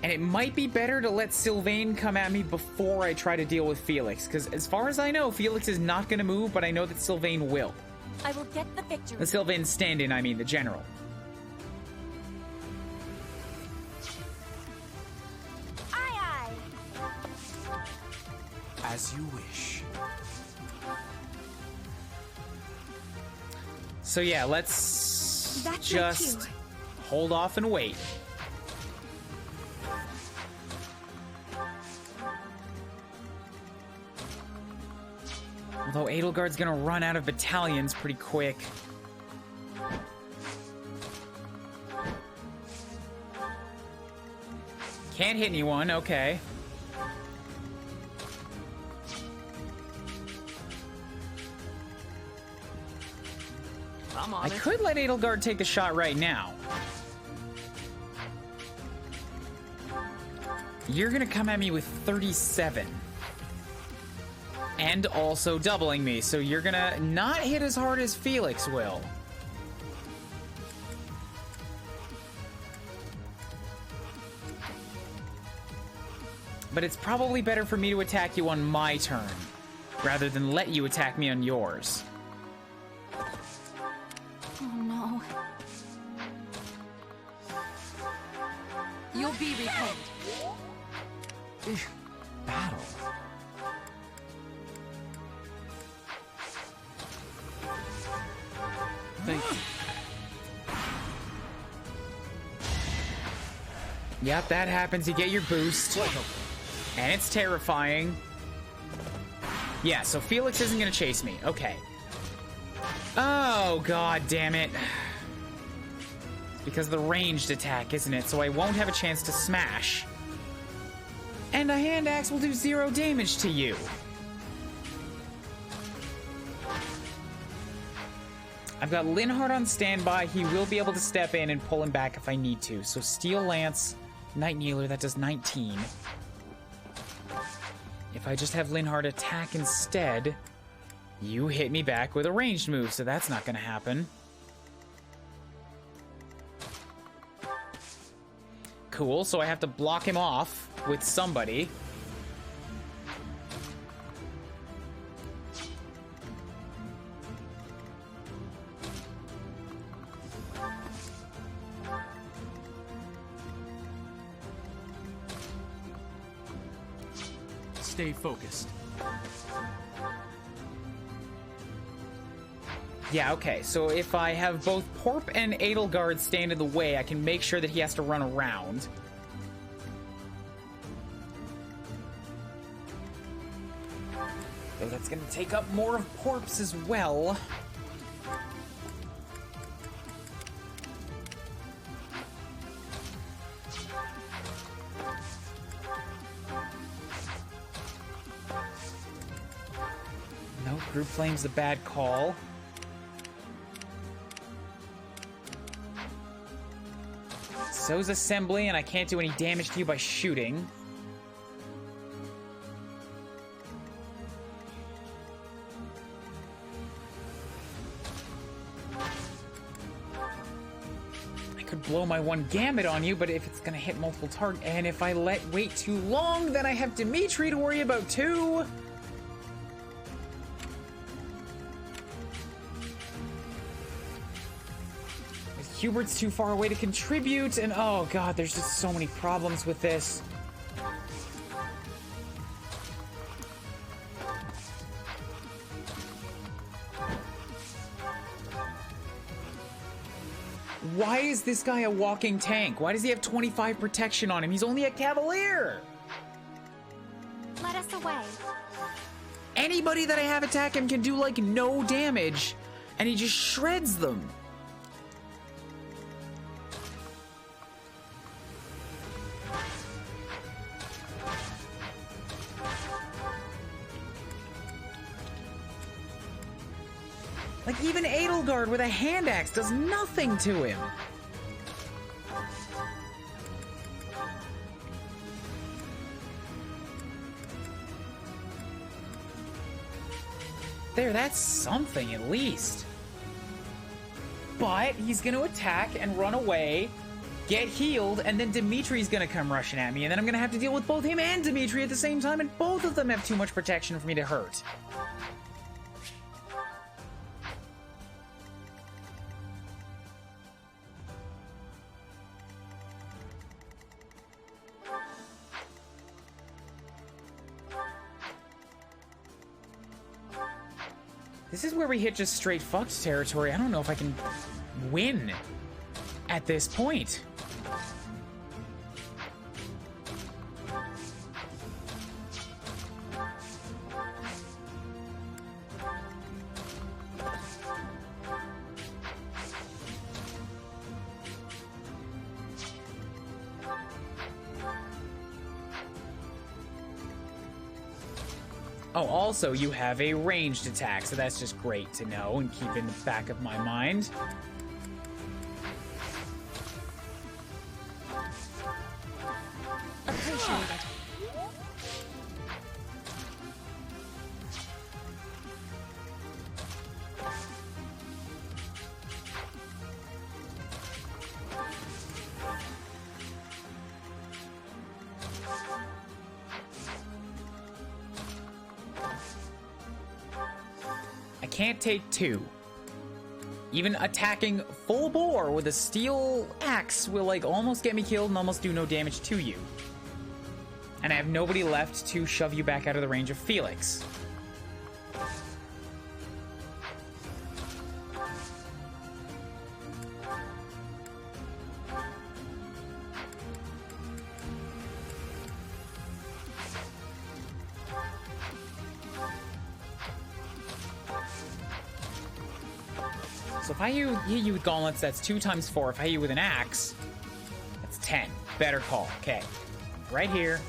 And it might be better to let Sylvain come at me before I try to deal with Felix, because as far as I know, Felix is not going to move, but I know that Sylvain will. I will get the victory. The Sylvain stand-in, I mean, the general. Aye, aye. As you wish. So yeah, let's That's just hold off and wait. Although Edelgard's gonna run out of battalions pretty quick. Can't hit anyone, okay. I could let Edelgard take the shot right now. You're gonna come at me with 37. And also doubling me, so you're gonna not hit as hard as Felix will. But it's probably better for me to attack you on my turn, rather than let you attack me on yours. Oh no. You'll be repaid. Battle. Thank you. Yep, that happens. You get your boost. And it's terrifying. Yeah, so Felix isn't gonna chase me. Okay. Oh, god damn it. It's because of the ranged attack, isn't it? So I won't have a chance to smash. And a hand axe will do 0 damage to you. I've got Linhardt on standby. He will be able to step in and pull him back if I need to. So Steel Lance, Night Kneeler, that does 19. If I just have Linhardt attack instead, you hit me back with a ranged move, so that's not gonna happen. Cool, so I have to block him off with somebody. Stay focused. Yeah, okay, so if I have both Porp and Edelgard stand in the way, I can make sure that he has to run around. Though that's gonna take up more of Porp's as well. No, Group Flame's a bad call. So's Assembly, and I can't do any damage to you by shooting. I could blow my one Gambit on you, but if it's gonna hit multiple targets, and if I wait too long, then I have Dimitri to worry about too. Hubert's too far away to contribute, and oh god, there's just so many problems with this. Why is this guy a walking tank? Why does he have 25 protection on him? He's only a Cavalier! Let us away. Anybody that I have attack him can do like no damage, and he just shreds them. Like, even Edelgard with a hand axe does nothing to him. There, that's something at least. But he's gonna attack and run away, get healed, and then Dimitri's gonna come rushing at me, and then I'm gonna have to deal with both him and Dimitri at the same time, and both of them have too much protection for me to hurt. This is where we hit just straight fucked territory. I don't know if I can win at this point. Oh, also, you have a ranged attack, so that's just great to know and keep in the back of my mind. Appreciate it. I can't take 2. Even attacking full bore with a steel axe will like almost get me killed and almost do no damage to you. And I have nobody left to shove you back out of the range of Felix. So if I hit you with gauntlets, that's 2 times 4. If I hit you with an axe, that's 10. Better call. Okay. Right here.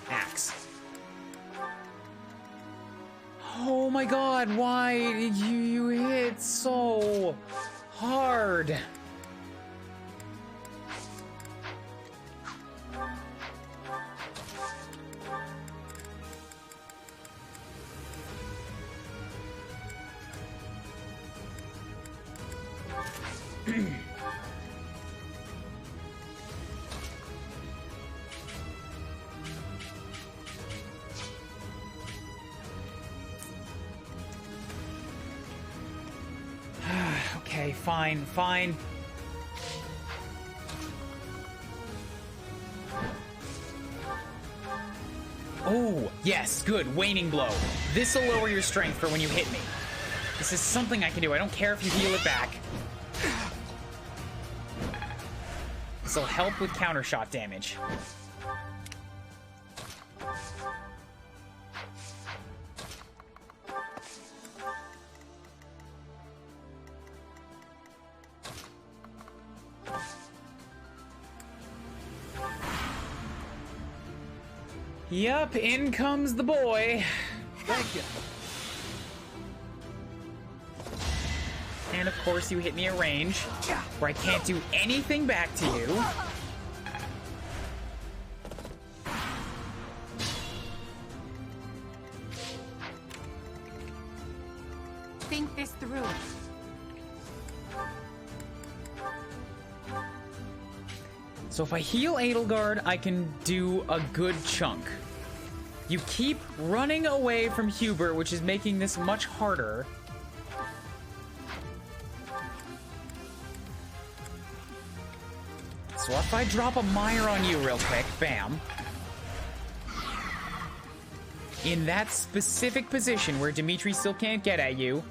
Axe. Oh my god, why did you hit so hard? Okay, fine, fine. Oh, yes, good. Waning blow. This'll lower your strength for when you hit me. This is something I can do. I don't care if you heal it back. This'll help with counter shot damage. Yup, in comes the boy. Thank you. And of course you hit me at range, where I can't do anything back to you. Think this through. So if I heal Edelgard, I can do a good chunk. You keep running away from Hubert, which is making this much harder. So if I drop a mire on you real quick, bam. In that specific position where Dimitri still can't get at you.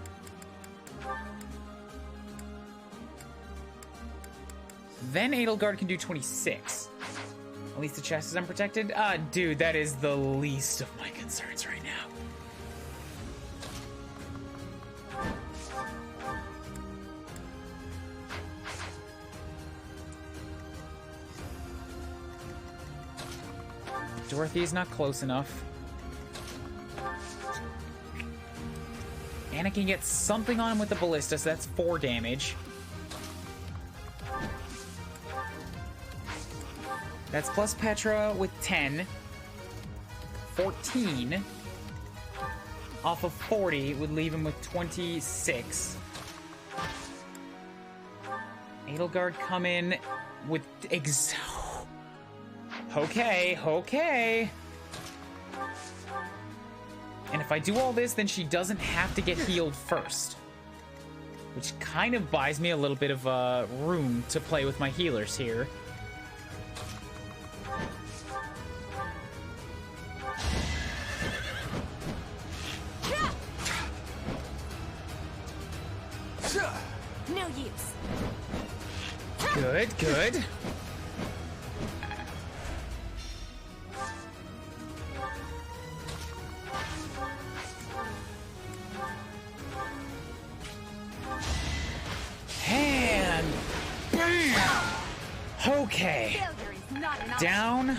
Then Edelgard can do 26. At least the chest is unprotected. Dude, that is the least of my concerns right now. Dorothy is not close enough. Anakin gets something on him with the ballista, so that's 4 damage. That's plus Petra with 10. 14. Off of 40 would leave him with 26. Edelgard come in with okay, okay. And if I do all this, then she doesn't have to get healed first. Which kind of buys me a little bit of room to play with my healers here. No use. Good, good. And bam! Okay. Failure is not an option. Down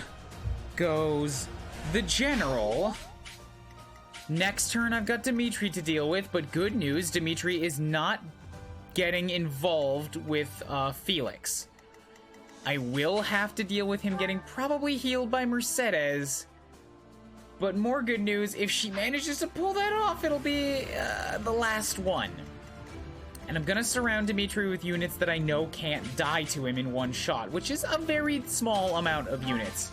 goes the general. Next turn, I've got Dimitri to deal with, but good news, Dimitri is not getting involved with Felix. I will have to deal with him getting probably healed by Mercedes. But more good news, if she manages to pull that off, it'll be the last one. And I'm gonna surround Dimitri with units that I know can't die to him in one shot, which is a very small amount of units,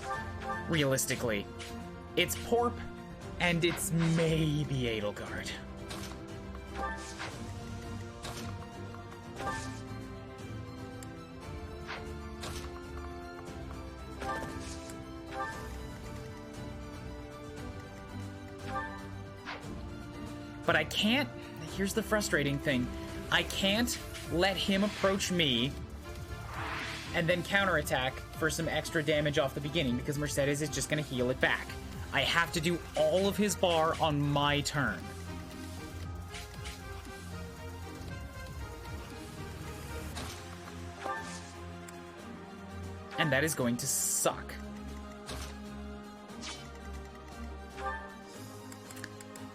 realistically. It's Porp, and it's maybe Edelgard. But I can't, here's the frustrating thing, I can't let him approach me and then counterattack for some extra damage off the beginning because Mercedes is just going to heal it back. I have to do all of his bar on my turn. And that is going to suck.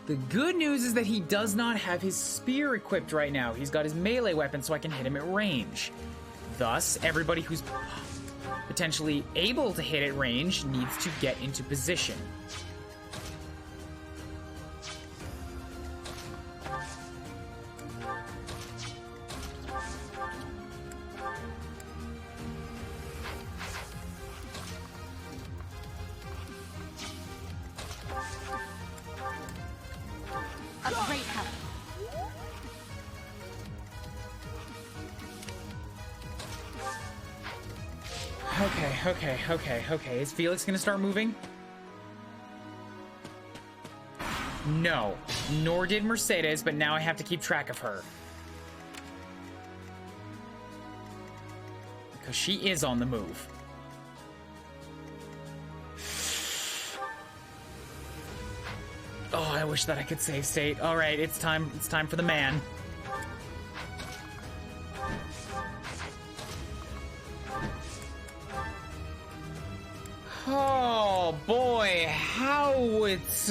The good news is that he does not have his spear equipped right now. He's got his melee weapon, so I can hit him at range. Thus, everybody who's potentially able to hit at range needs to get into position. Okay. Is Felix gonna start moving? No. Nor did Mercedes, but now I have to keep track of her. Because she is on the move. Oh, I wish that I could save state. Alright, it's time for the man. Oh boy, howitzers!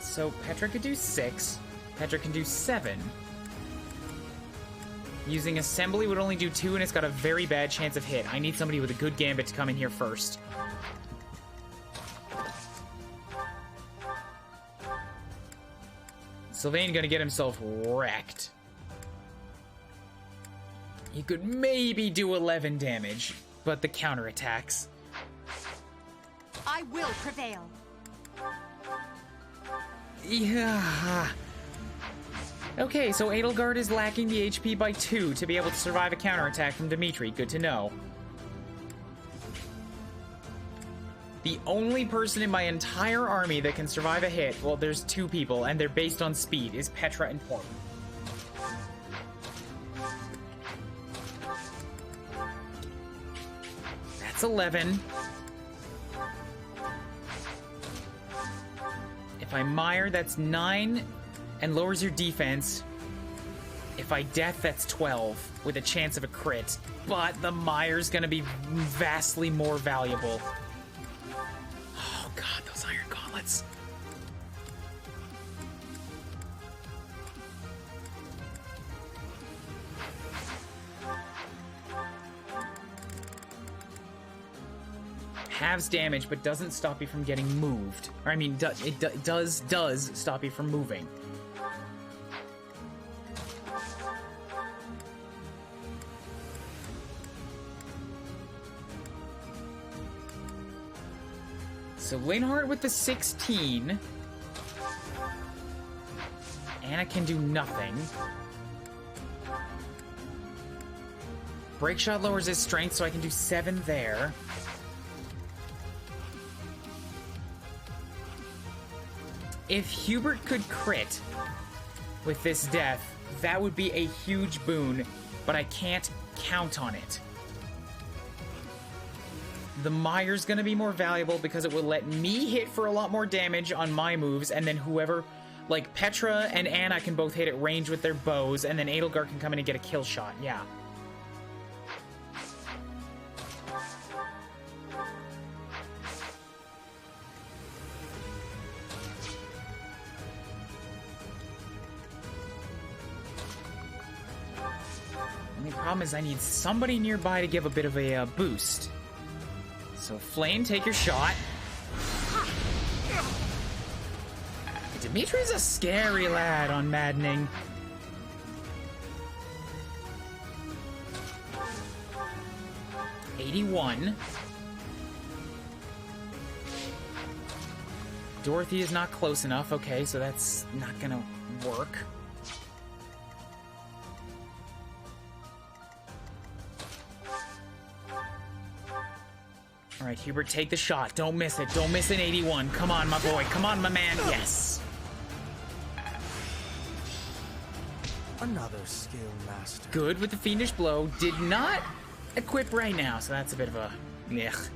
So Petra could do 6. Petra can do 7. Using assembly would only do 2, and it's got a very bad chance of hit. I need somebody with a good gambit to come in here first. Sylvain gonna get himself wrecked. He could maybe do 11 damage, but the counterattacks. I will prevail. Yeah. Okay, so Edelgard is lacking the HP by 2 to be able to survive a counterattack from Dimitri. Good to know. The only person in my entire army that can survive a hit, well, there's 2 people, and they're based on speed, is Petra and Porp. That's 11. If I mire, that's 9 and lowers your defense. If I death, that's 12 with a chance of a crit. But the mire's gonna be vastly more valuable. Oh god, those iron gauntlets. Halves damage, but doesn't stop you from getting moved. Or I mean, it does stop you from moving. So Linhardt with the 16. Anna can do nothing. Break shot lowers his strength, so I can do 7 there. If Hubert could crit with this death, that would be a huge boon, but I can't count on it. The mire's gonna be more valuable because it will let me hit for a lot more damage on my moves, and then whoever, like Petra and Anna can both hit at range with their bows, and then Edelgard can come in and get a kill shot, yeah. Only problem is I need somebody nearby to give a bit of a boost. So, Flame, take your shot. Dimitri's a scary lad on Maddening. $81. Dorothy is not close enough. Okay, so that's not gonna work. All right, Hubert, take the shot. Don't miss it. Don't miss an 81. Come on, my boy. Come on, my man. Yes. Another skill master. Good with the Fiendish Blow. Did not equip right now, so that's a bit of a... Ugh.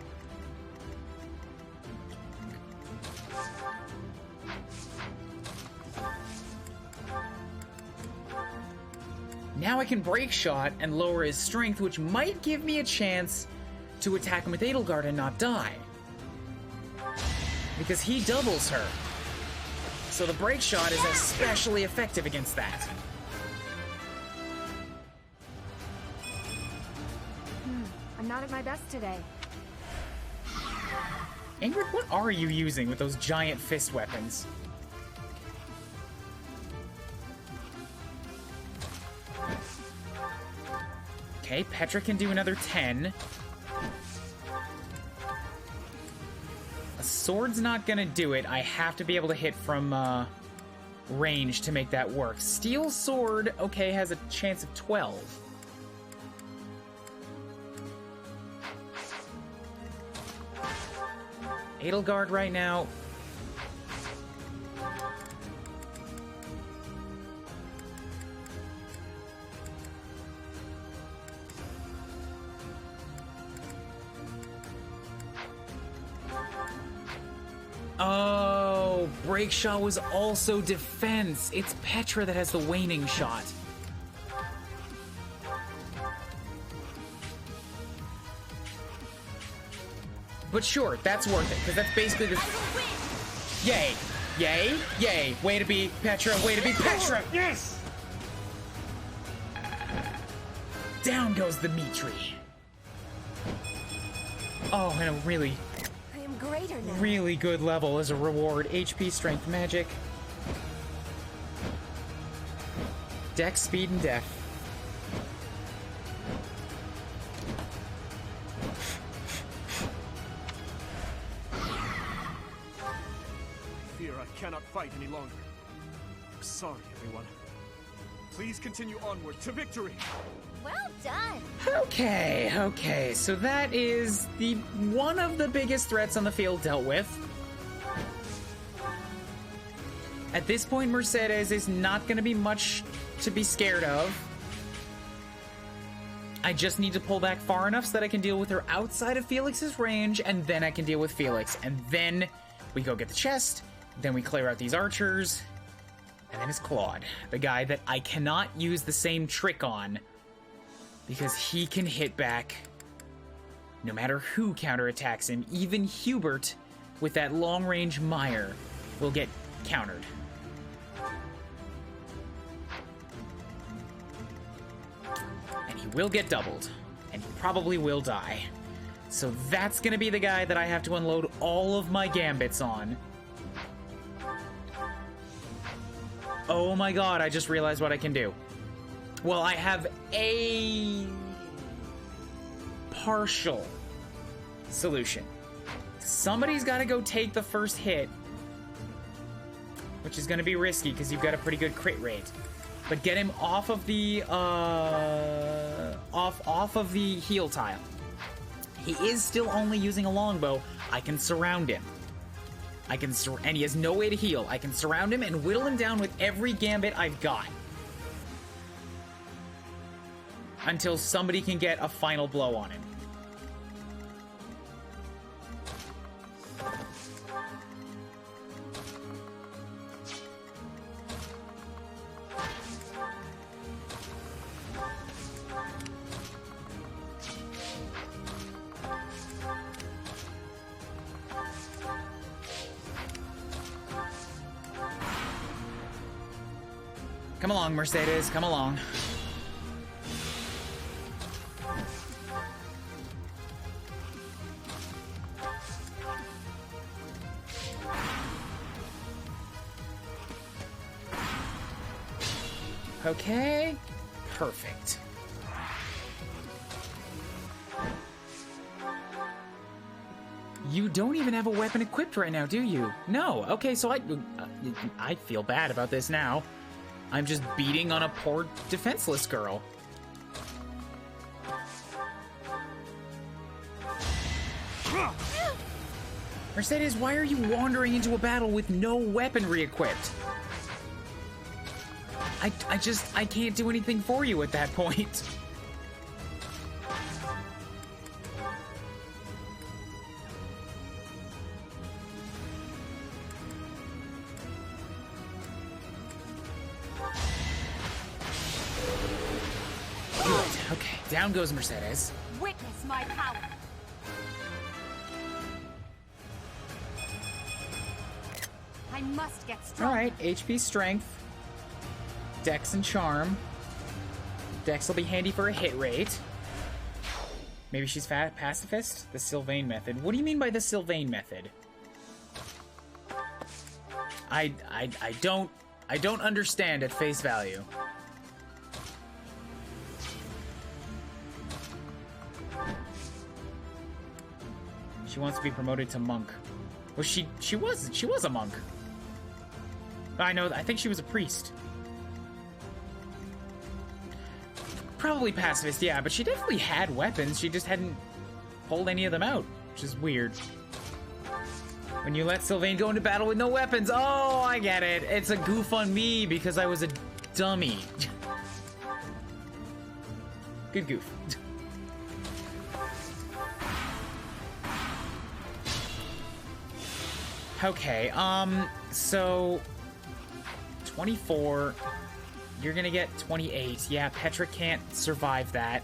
Now I can break shot and lower his strength, which might give me a chance to attack him with Edelgard and not die. Because he doubles her. So the break shot is especially effective against that. I'm not at my best today. Ingrid, what are you using with those giant fist weapons? Okay, Petra can do another 10. A sword's not gonna do it. I have to be able to hit from range to make that work. Steel sword, okay, has a chance of 12. Edelgard right now. Oh, break shot was also defense. It's Petra that has the waning shot. But sure, that's worth it, because that's basically the... Yay! Yay! Yay! Way to be Petra! Way to be Petra! Yes! Down goes the Mitri. Oh, and a really... I am greater now. Really good level as a reward. HP, strength, magic. Dex, speed, and def. I cannot fight any longer. I'm sorry, everyone. Please continue onward to victory. Well done. Okay, so that is the one of the biggest threats on the field dealt with. At this point, Mercedes is not going to be much to be scared of. I just need to pull back far enough so that I can deal with her outside of Felix's range, and then I can deal with Felix. And then we go get the chest, then we clear out these archers, and then it's Claude, the guy that I cannot use the same trick on, because he can hit back no matter who counterattacks him. Even Hubert, with that long-range mire, will get countered. And he will get doubled, and he probably will die. So that's gonna be the guy that I have to unload all of my gambits on. Oh my god, I just realized what I can do. Well, I have a partial solution. Somebody's got to go take the first hit, which is going to be risky because you've got a pretty good crit rate. But get him off of the off of the heal tile. He is still only using a longbow. I can surround him. And he has no way to heal. I can surround him and whittle him down with every gambit I've got. Until somebody can get a final blow on him. Come along, Mercedes, come along. Okay. Perfect. You don't even have a weapon equipped right now, do you? No. Okay, so I feel bad about this now. I'm just beating on a poor defenseless girl. Mercedes, why are you wandering into a battle with no weaponry equipped? I can't do anything for you at that point. Good. Okay, down goes Mercedes. Witness my power. I must get strong. Alright, HP strength. Dex and charm. Dex will be handy for a hit rate. Maybe she's pacifist? The Sylvain method. What do you mean by the Sylvain method? I don't understand at face value. She wants to be promoted to monk. Well, she was a monk. I know, I think she was a priest. Probably pacifist, yeah, but she definitely had weapons. She just hadn't pulled any of them out, which is weird. When you let Sylvain go into battle with no weapons. Oh, I get it. It's a goof on me because I was a dummy. Good goof. Okay, so 24, you're gonna get 28. Yeah, Petra can't survive that.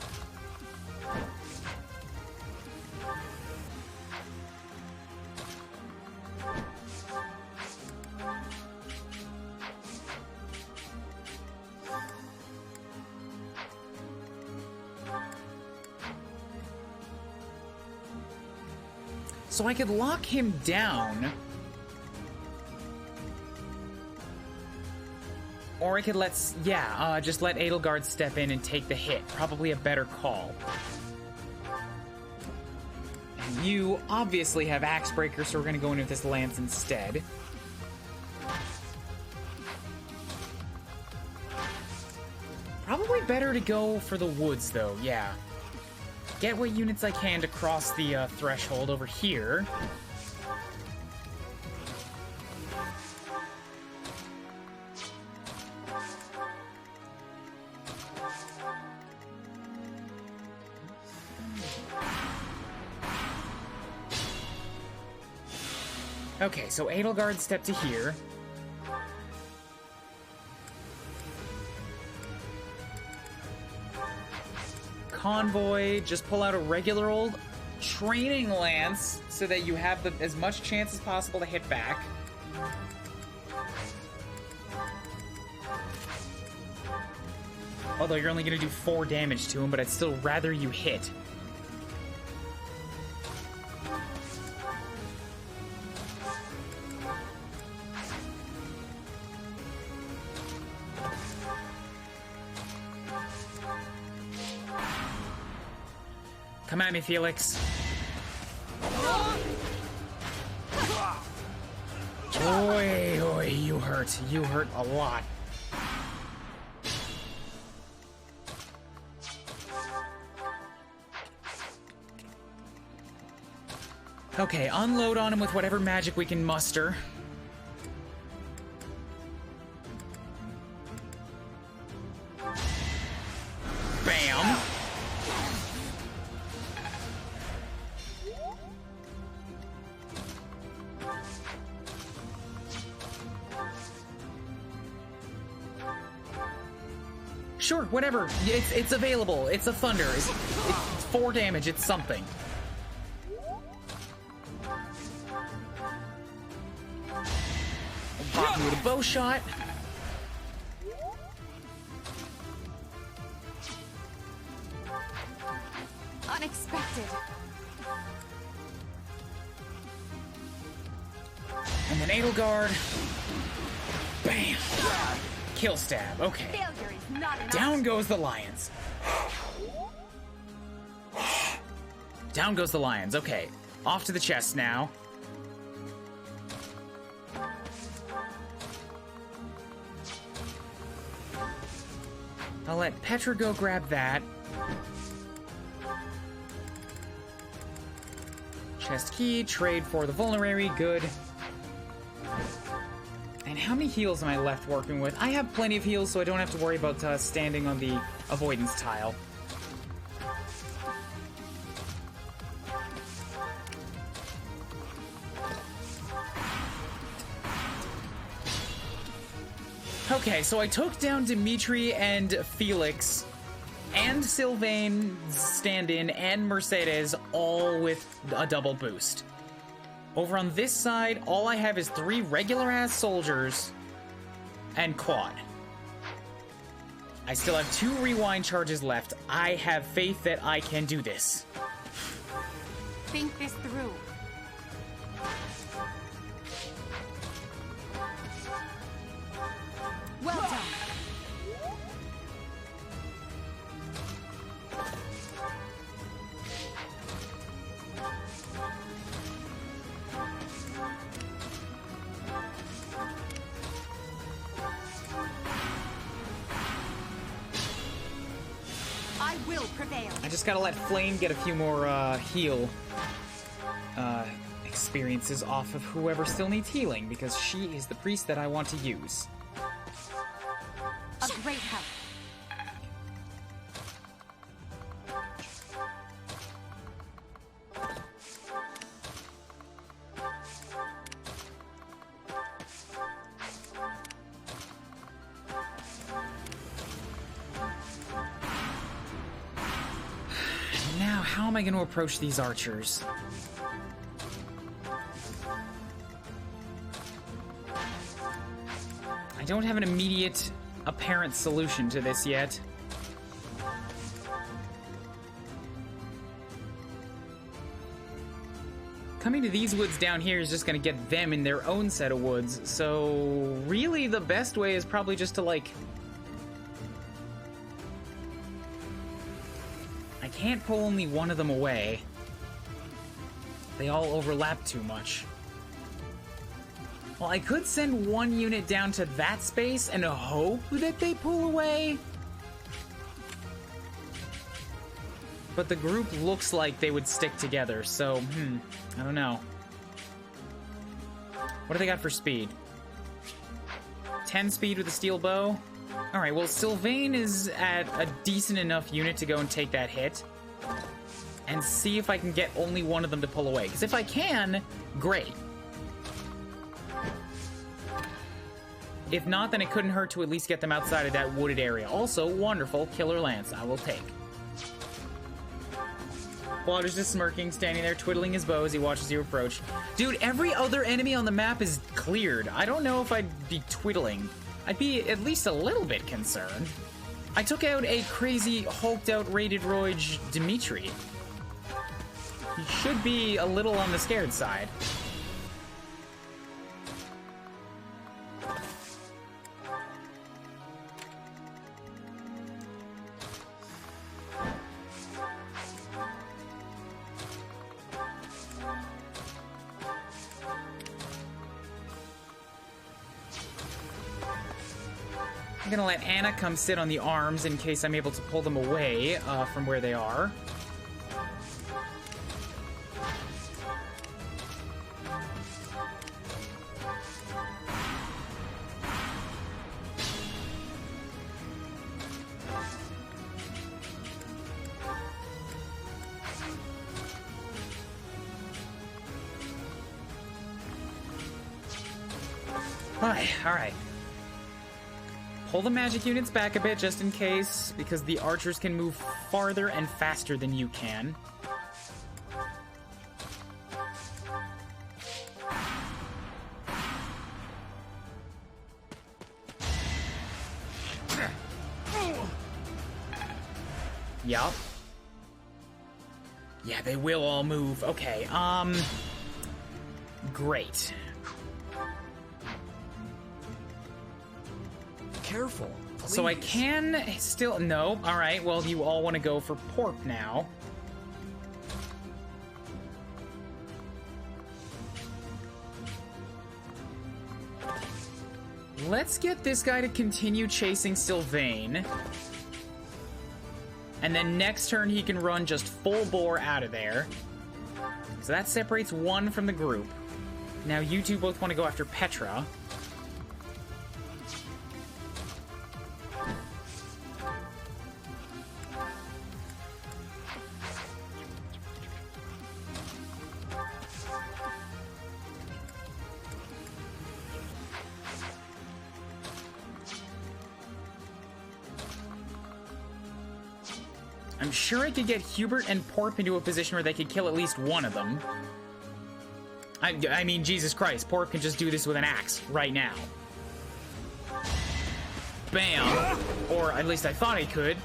So I could lock him down. Or I could just let Edelgard step in and take the hit. Probably a better call. And you obviously have Axebreaker, so we're gonna go in with this Lance instead. Probably better to go for the woods, though, yeah. Get what units I can to cross the threshold over here. Okay, so Edelgard step to here. Convoy, just pull out a regular old training lance so that you have as much chance as possible to hit back. Although you're only going to do 4 damage to him, but I'd still rather you hit. Come at me, Felix. Oi, oi, you hurt. You hurt a lot. Okay, unload on him with whatever magic we can muster. Bam. Sure, whatever. It's available. It's a thunder. It's 4 damage. It's something. Pop you with a bow shot. Unexpected. And then Edelgard. Bam. Kill stab. Okay. Failure is not enough. Down goes the lions. Down goes the lions. Okay, off to the chest now. I'll let Petra go grab that. Chest key, trade for the vulnerary, good. And how many heals am I left working with? I have plenty of heals, so I don't have to worry about standing on the avoidance tile. Okay, so I took down Dimitri and Felix and Sylvain stand-in and Mercedes all with a double boost. Over on this side, all I have is 3 regular-ass soldiers and quad. I still have 2 rewind charges left. I have faith that I can do this. Think this through. Well done. I will prevail. I just gotta let Flame get a few more heal experiences off of whoever still needs healing, because she is the priest that I want to use. A great help. Now, how am I going to approach these archers? I don't have an immediate apparent solution to this yet. Coming to these woods down here is just going to get them in their own set of woods, so really the best way is probably just to, like... I can't pull only one of them away. They all overlap too much. Well, I could send one unit down to that space and hope that they pull away. But the group looks like they would stick together, so, I don't know. What do they got for speed? 10 speed with a steel bow? Alright, well, Sylvain is at a decent enough unit to go and take that hit. And see if I can get only one of them to pull away. Because if I can, great. If not, then it couldn't hurt to at least get them outside of that wooded area. Also, wonderful, Killer Lance, I will take. Waters just smirking, standing there, twiddling his bow as he watches you approach. Dude, every other enemy on the map is cleared. I don't know if I'd be twiddling. I'd be at least a little bit concerned. I took out a crazy, hulked-out, rated roid Dimitri. He should be a little on the scared side. I'm gonna let Anna come sit on the arms in case I'm able to pull them away from where they are. All right. Pull the magic units back a bit just in case, because the archers can move farther and faster than you can. Yup. Yeah, they will all move. Okay, great. Careful. So I can still... No. All right, well, you all want to go for Porp now. Let's get this guy to continue chasing Sylvain. And then next turn he can run just full bore out of there. So that separates one from the group. Now you two both want to go after Petra. I'm sure I could get Hubert and Porp into a position where they could kill at least one of them. I mean, Jesus Christ, Porp can just do this with an axe right now. Bam. Or at least I thought he could.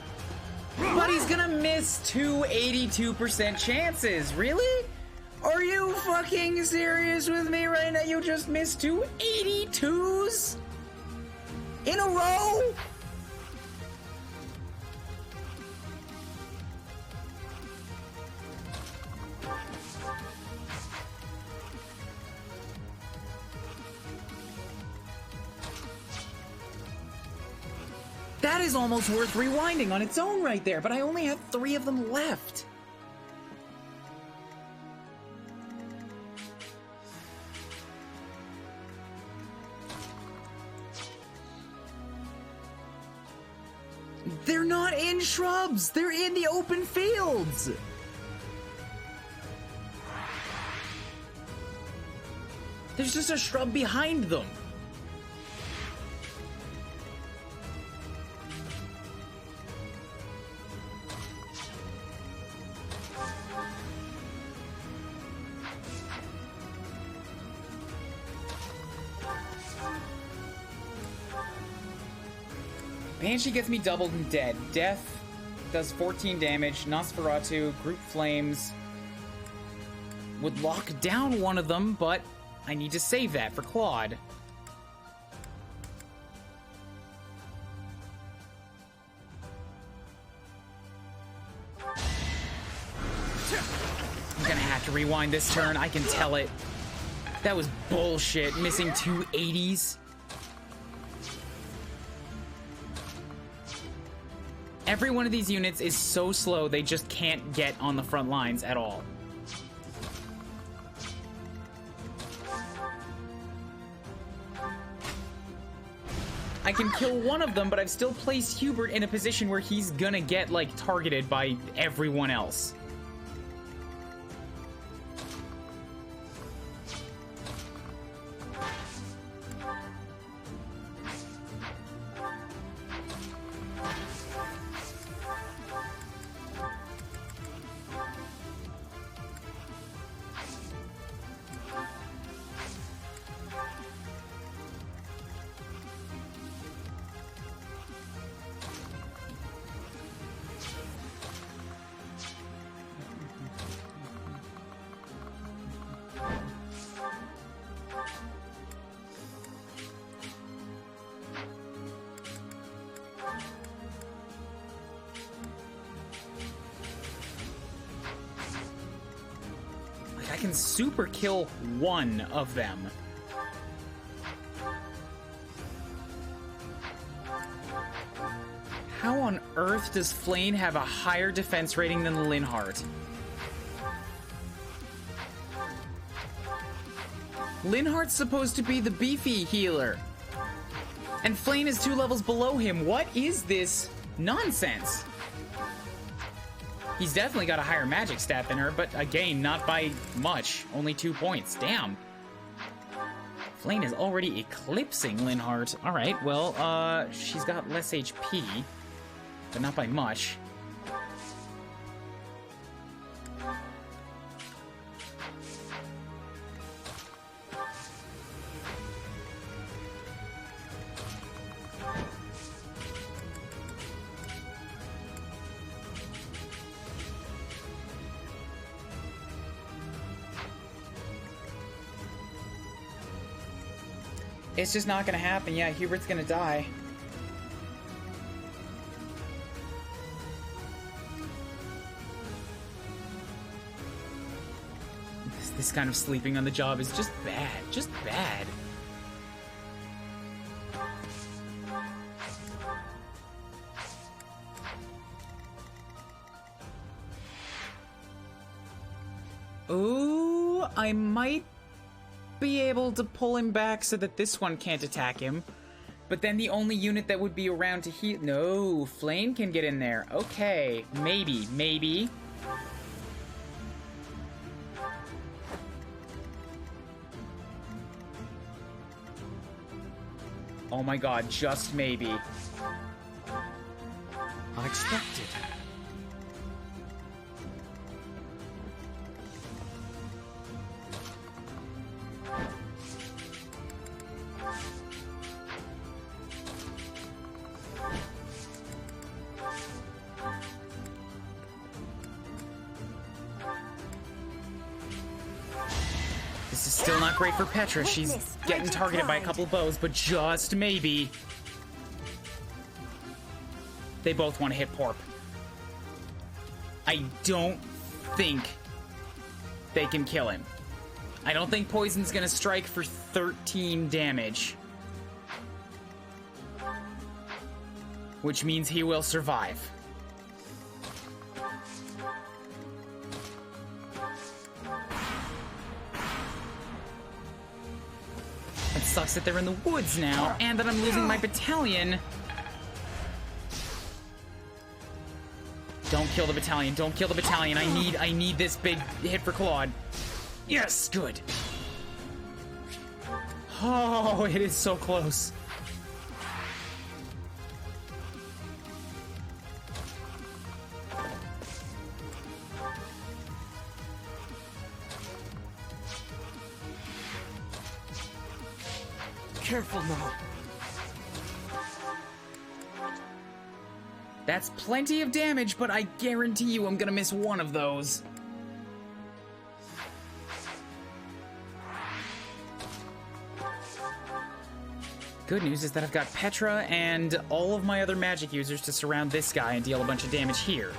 But he's gonna miss two 82% chances. Really? Are you fucking serious with me right now? You just missed two 82s? In a row? That is almost worth rewinding on its own right there, but I only have 3 of them left. They're not in shrubs! They're in the open fields! There's just a shrub behind them. Banshee gets me doubled and dead. Death does 14 damage. Nosferatu, Group Flames would lock down one of them, but I need to save that for Claude. I'm gonna have to rewind this turn. I can tell it. That was bullshit. Missing 2 80s. Every one of these units is so slow, they just can't get on the front lines at all. I can kill one of them, but I've still placed Hubert in a position where he's gonna get, like, targeted by everyone else. I can super kill one of them. How on earth does Flane have a higher defense rating than Linhardt? Linhardt's supposed to be the beefy healer. And Flane is 2 levels below him. What is this nonsense? He's definitely got a higher magic stat than her, but again, not by much. Only 2 points. Damn. Flane is already eclipsing Linhardt. Alright, well, she's got less HP, but not by much. It's just not gonna happen. Yeah, Hubert's gonna die. This kind of sleeping on the job is just bad. Just bad. Ooh, I might be able to pull him back so that this one can't attack him. But then the only unit that would be around to heal... No, Flame can get in there. Okay, maybe. Oh my god, just maybe. Unexpected. This is still not great for Petra. She's getting targeted by a couple bows, but just maybe. They both want to hit Porp. I don't think they can kill him. I don't think Poison's gonna strike for 13 damage. Which means he will survive. It sucks that they're in the woods now, and that I'm losing my battalion. Don't kill the battalion. Don't kill the battalion. I need this big hit for Claude. Yes, good. Oh, it is so close. Careful now. That's plenty of damage, but I guarantee you I'm gonna miss one of those. Good news is that I've got Petra and all of my other magic users to surround this guy and deal a bunch of damage here.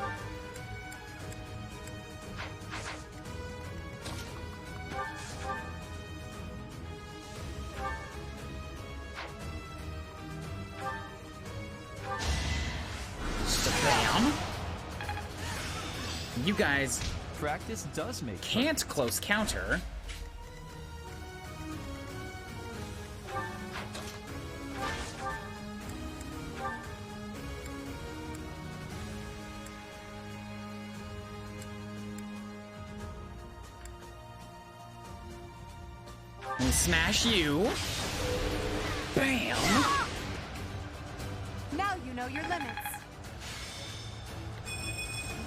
Bam. You guys Practice does make can't close counter. And smash you. Bam. Now you know your limits.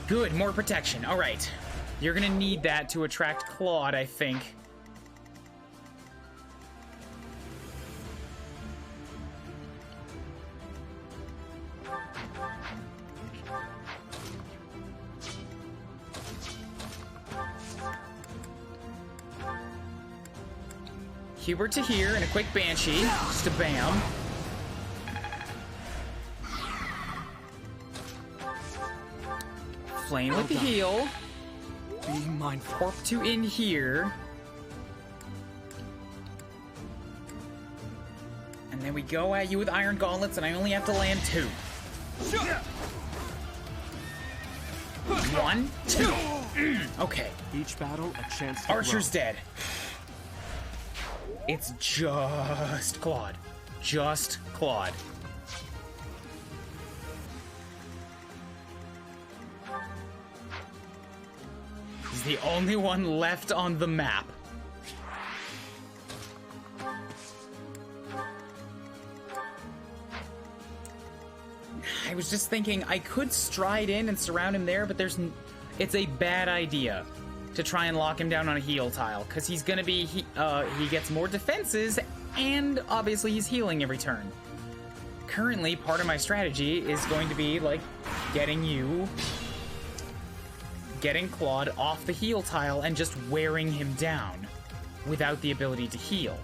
Good, more protection. All right. You're gonna need that to attract Claude, I think. Hubert to here and a quick Banshee. Just a bam. Flame with the heal. Be mindful. Porp to in here. And then we go at you with Iron Gauntlets, and I only have to land 2. 1, 2. Okay. Each battle, a chance to Archer's grow. dead. It's just Claude. Just Claude. He's the only one left on the map. I was just thinking I could stride in and surround him there, but it's a bad idea to try and lock him down on a heal tile, because he's gonna be, he gets more defenses, and obviously he's healing every turn. Currently, part of my strategy is going to be, like, getting Claude off the heal tile and just wearing him down without the ability to heal.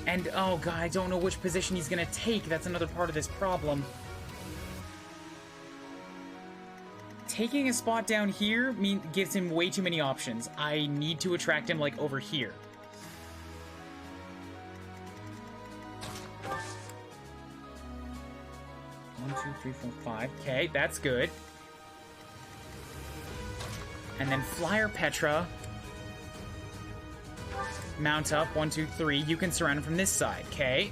And, oh god, I don't know which position he's gonna take. That's another part of this problem. taking a spot down here gives him way too many options. I need to attract him, like, over here. One, two, three, four, five. Okay, that's good. And then Flyer Petra. Mount up. 1, 2, 3. You can surround him from this side. Okay.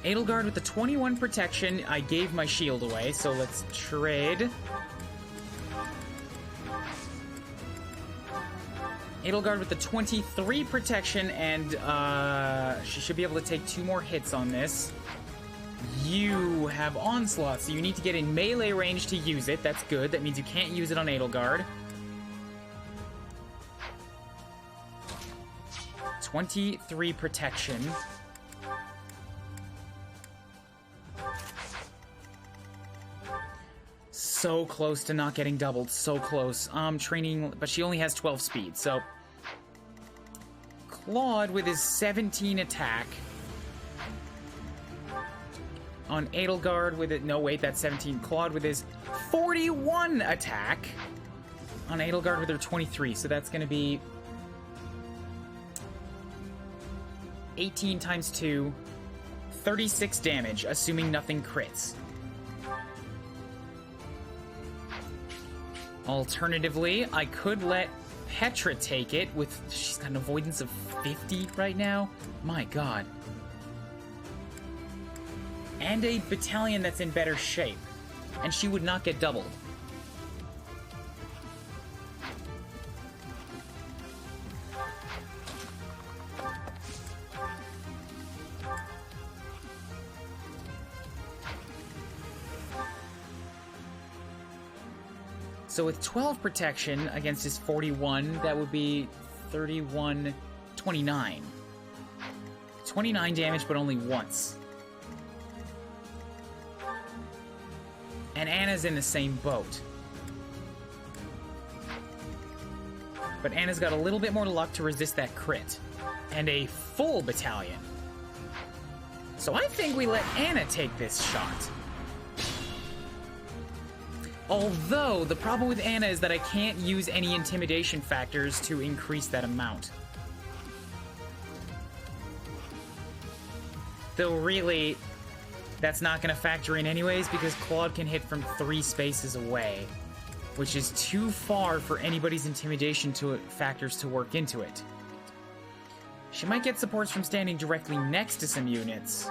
Edelgard with the 21 protection. I gave my shield away, so let's trade. Edelgard with the 23 protection, and she should be able to take 2 more hits on this. You have Onslaught, so you need to get in melee range to use it. That's good. That means you can't use it on Edelgard. 23 protection. So close to not getting doubled. So close. Training, but she only has 12 speed, so... Claude with his 17 attack. On Edelgard with it... No, wait, that's 17. Claude with his 41 attack. On Edelgard with her 23, so that's gonna be... 18 times 2. 36 damage, assuming nothing crits. Alternatively, I could let Petra take it with... She's got an avoidance of 50 right now. My god. And a battalion that's in better shape. And she would not get doubled. So with 12 protection against his 41, that would be 31, 29. 29 damage, but only once. And Anna's in the same boat. But Anna's got a little bit more luck to resist that crit. And a full battalion. So I think we let Anna take this shot. Although, the problem with Anna is that I can't use any intimidation factors to increase that amount. Though really, that's not going to factor in anyways, because Claude can hit from 3 spaces away, which is too far for anybody's intimidation factors to work into it. She might get supports from standing directly next to some units.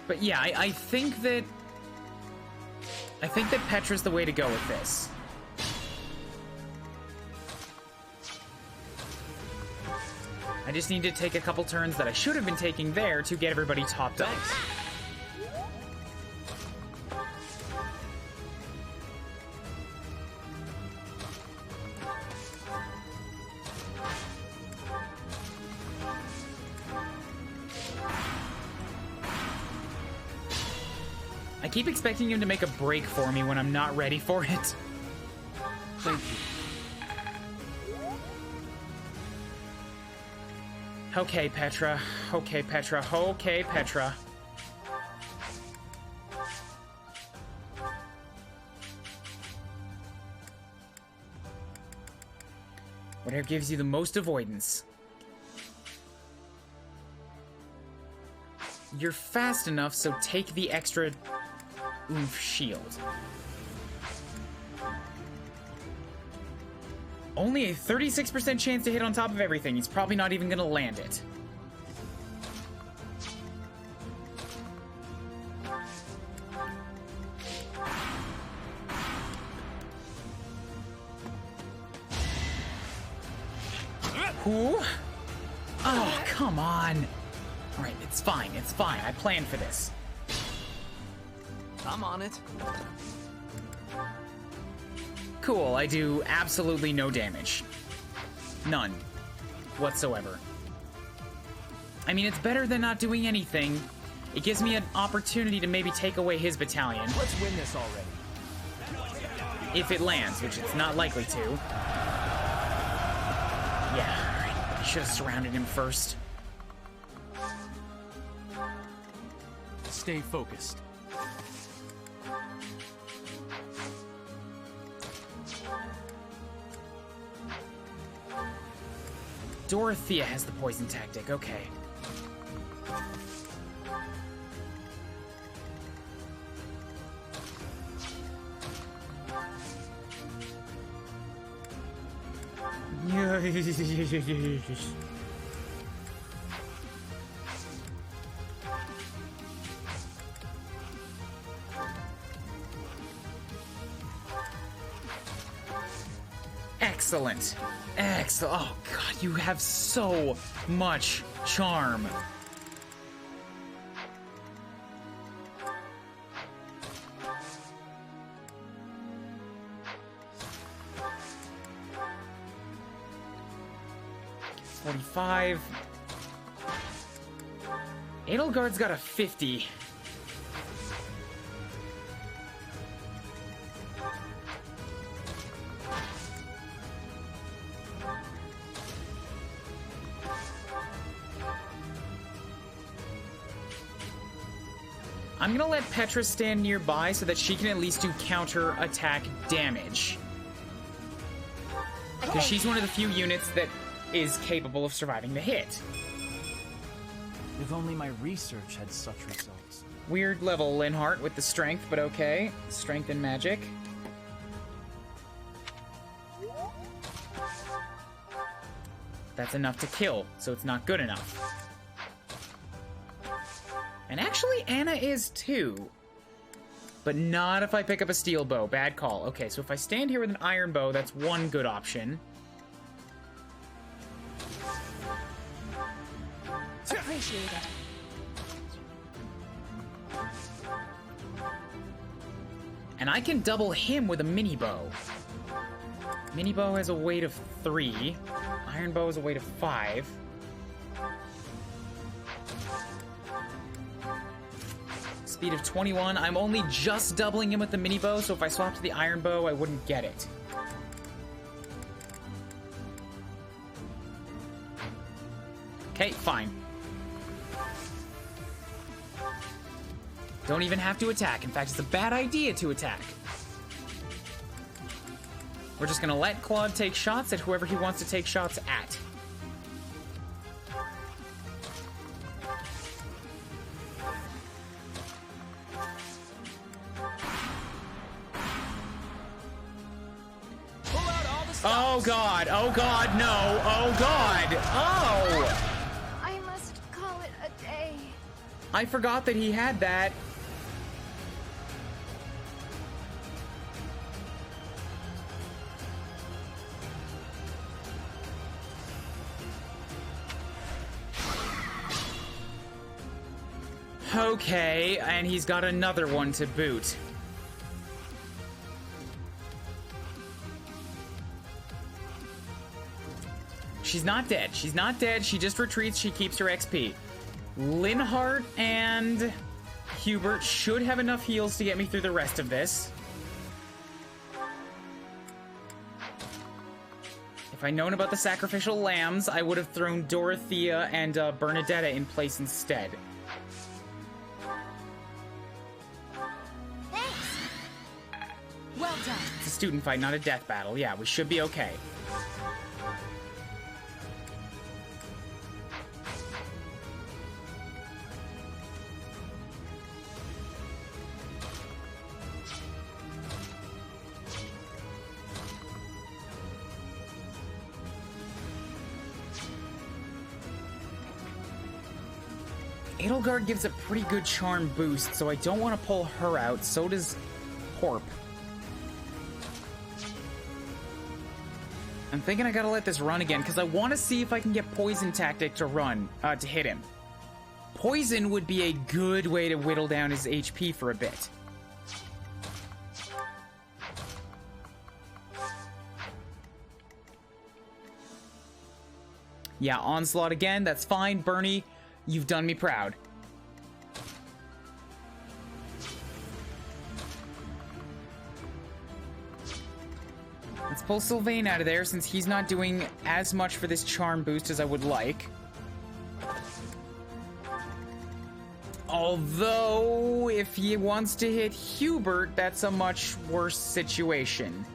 But yeah, I think that Petra's the way to go with this. I just need to take a couple turns that I should have been taking there to get everybody topped up. I keep expecting him to make a break for me when I'm not ready for it. Thank you. Okay, Petra. Okay, Petra. Okay, Petra. Whatever gives you the most avoidance. You're fast enough, so take the extra oomph shield. Only a 36% chance to hit on top of everything. He's probably not even gonna land it. Who? Oh, come on. Alright, it's fine, it's fine. I planned for this. I'm on it. Cool, I do absolutely no damage. None. Whatsoever. I mean, it's better than not doing anything. It gives me an opportunity to maybe take away his battalion. Let's win this already. If it lands, which it's not likely to. Yeah, alright. I should have surrounded him first. Stay focused. Dorothea has the poison tactic, okay. Excellent. Excellent. Oh, God, you have so much charm. $45. Edelgard's got a 50. I'm gonna let Petra stand nearby so that she can at least do counter-attack damage. Because she's one of the few units that is capable of surviving the hit. If only my research had such results. Weird level, Linhart, with the strength, but okay. Strength and magic. That's enough to kill, so it's not good enough. And actually, Anna is too. But not if I pick up a steel bow. Bad call. Okay, so if I stand here with an iron bow, that's one good option. Appreciate it. And I can double him with a mini bow. Mini bow has a weight of 3. Iron bow has a weight of 5. Speed of 21. I'm only just doubling him with the mini bow, so if I swapped to the iron bow, I wouldn't get it. Okay, fine. Don't even have to attack. In fact, it's a bad idea to attack. We're just gonna let Claude take shots at whoever he wants to take shots at. Oh God, oh God, no, oh God, oh! I must call it a day. I forgot that he had that. Okay, and he's got another one to boot. She's not dead. She's not dead. She just retreats. She keeps her XP. Linhart and Hubert should have enough heals to get me through the rest of this. If I'd known about the sacrificial lambs, I would have thrown Dorothea and Bernadetta in place instead. Thanks. Well done. It's a student fight, not a death battle. Yeah, we should be okay. Edelgard gives a pretty good charm boost, so I don't want to pull her out. So does Horp. I'm thinking I gotta let this run again, because I want to see if I can get Poison Tactic to run, to hit him. Poison would be a good way to whittle down his HP for a bit. Yeah, Onslaught again, that's fine. Bernie, you've done me proud. Let's pull Sylvain out of there since he's not doing as much for this charm boost as I would like. Although, if he wants to hit Hubert, that's a much worse situation.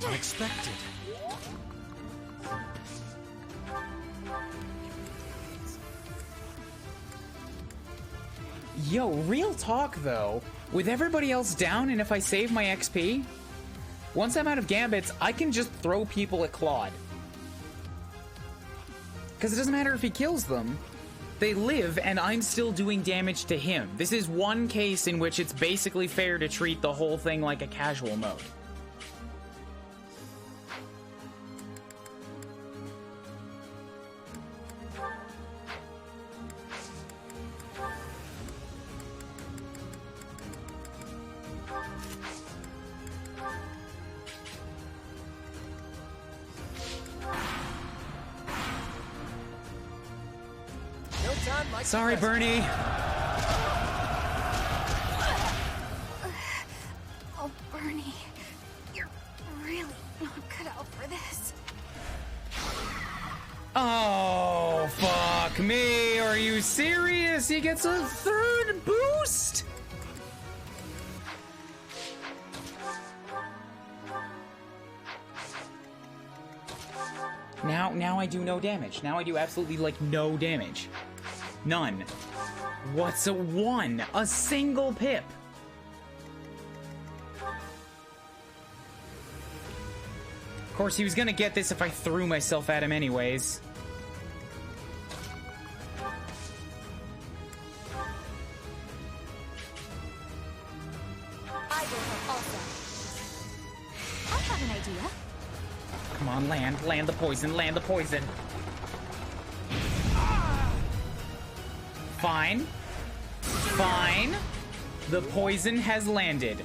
Unexpected. Yo, real talk though, with everybody else down and if I save my XP, once I'm out of gambits, I can just throw people at Claude. Because it doesn't matter if he kills them, they live and I'm still doing damage to him. This is one case in which it's basically fair to treat the whole thing like a casual mode. Sorry, Bernie. Oh, Bernie. You're really not cut out for this. Oh, fuck me. Are you serious? He gets a third boost? Now I do no damage. Now I do absolutely, like, no damage. None. What's a 1? A single pip. Of course, he was gonna get this if I threw myself at him anyways. I will help also. I have an idea. Come on, land. Land the poison. Land the poison. Fine. Fine. The poison has landed.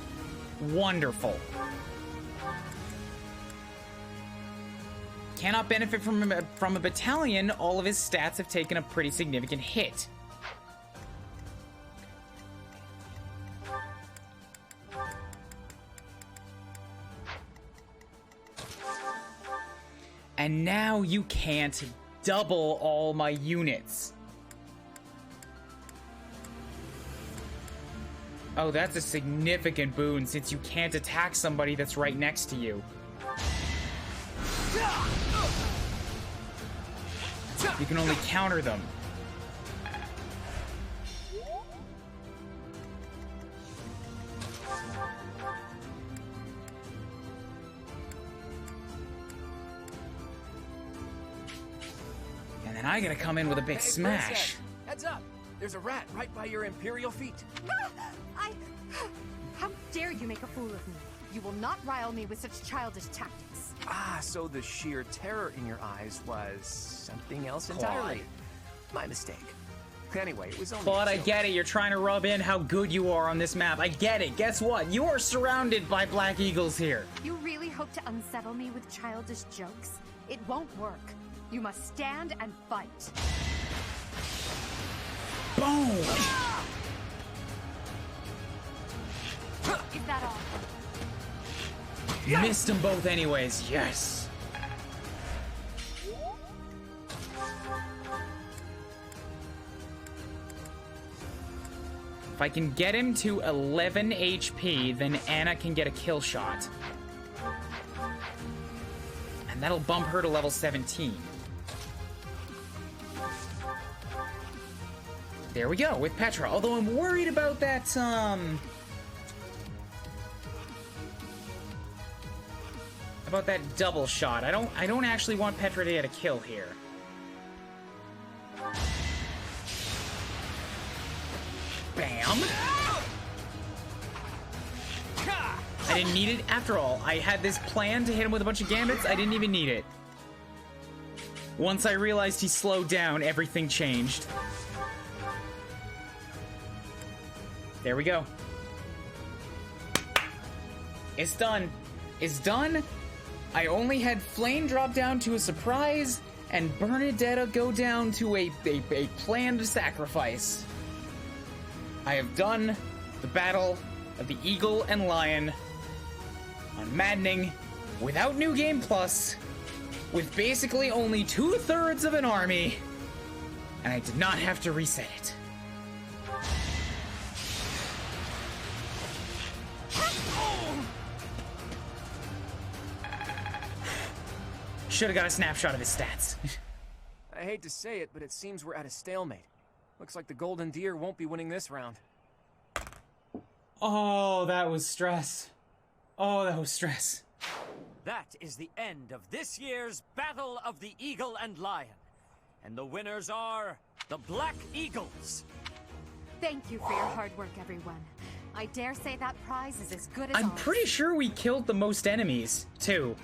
Wonderful. Cannot benefit from a battalion. All of his stats have taken a pretty significant hit. And now you can't double all my units. Oh, that's a significant boon since you can't attack somebody that's right next to you. You can only counter them. And then I gotta come in with a big smash. Princess, heads up! There's a rat right by your imperial feet. How dare you make a fool of me? You will not rile me with such childish tactics. Ah, so the sheer terror in your eyes was something else entirely. My mistake. Anyway, it was only Claude, I get it. You're trying to rub in how good you are on this map. I get it. Guess what? You are surrounded by Black Eagles here. You really hope to unsettle me with childish jokes? It won't work. You must stand and fight. Boom! Is that all? You missed them both anyways. Yes. If I can get him to 11 HP, then Anna can get a kill shot. And that'll bump her to level 17. There we go, with Petra. Although I'm worried about that, about that double shot. I don't actually want Petra to get a kill here. Bam! I didn't need it. After all, I had this plan to hit him with a bunch of gambits. I didn't even need it. Once I realized he slowed down, everything changed. There we go. It's done. It's done. I only had Flame drop down to a surprise, and Bernadetta go down to a planned sacrifice. I have done the battle of the Eagle and Lion on Maddening without New Game Plus, with basically only 2/3 of an army, and I did not have to reset it. Should have got a snapshot of his stats. I hate to say it, but it seems we're at a stalemate. Looks like the Golden Deer won't be winning this round. Oh, that was stress. Oh, that was stress. That is the end of this year's Battle of the Eagle and Lion. And the winners are the Black Eagles. Thank you for your hard work, everyone. I dare say that prize is as good as I'm ours. pretty sure we killed the most enemies, too.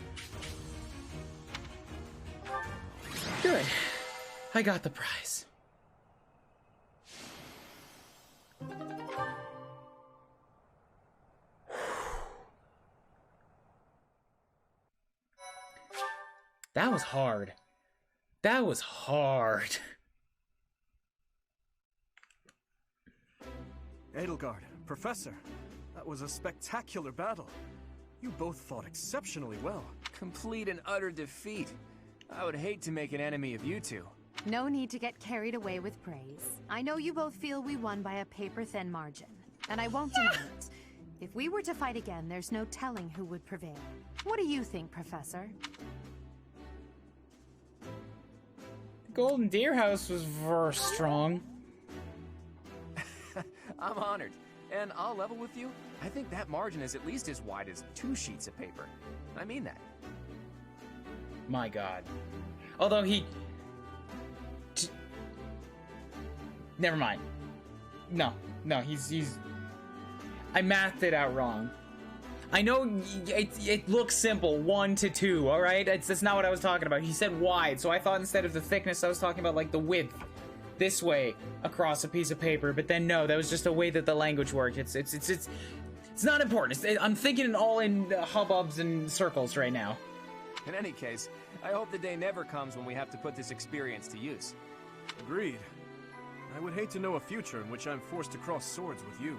Good. I got the prize. That was hard. That was hard. Edelgard, Professor, that was a spectacular battle. You both fought exceptionally well. Complete and utter defeat. I would hate to make an enemy of you two. No need to get carried away with praise. I know you both feel we won by a paper-thin margin, and I won't deny it. If we were to fight again, there's no telling who would prevail. What do you think, Professor? The Golden Deer House was very strong. I'm honored. And I'll level with you. I think that margin is at least as wide as 2 sheets of paper. I mean that. My god. Although he... Never mind. No, he's... I mathed it out wrong. I know it looks simple, 1 to 2, alright? That's not what I was talking about. He said wide, so I thought instead of the thickness, I was talking about, like, the width. This way, across a piece of paper, but then no, that was just a way that the language worked. It's not important. I'm thinking all in hubbubs and circles right now. In any case, I hope the day never comes when we have to put this experience to use. Agreed. I would hate to know a future in which I'm forced to cross swords with you.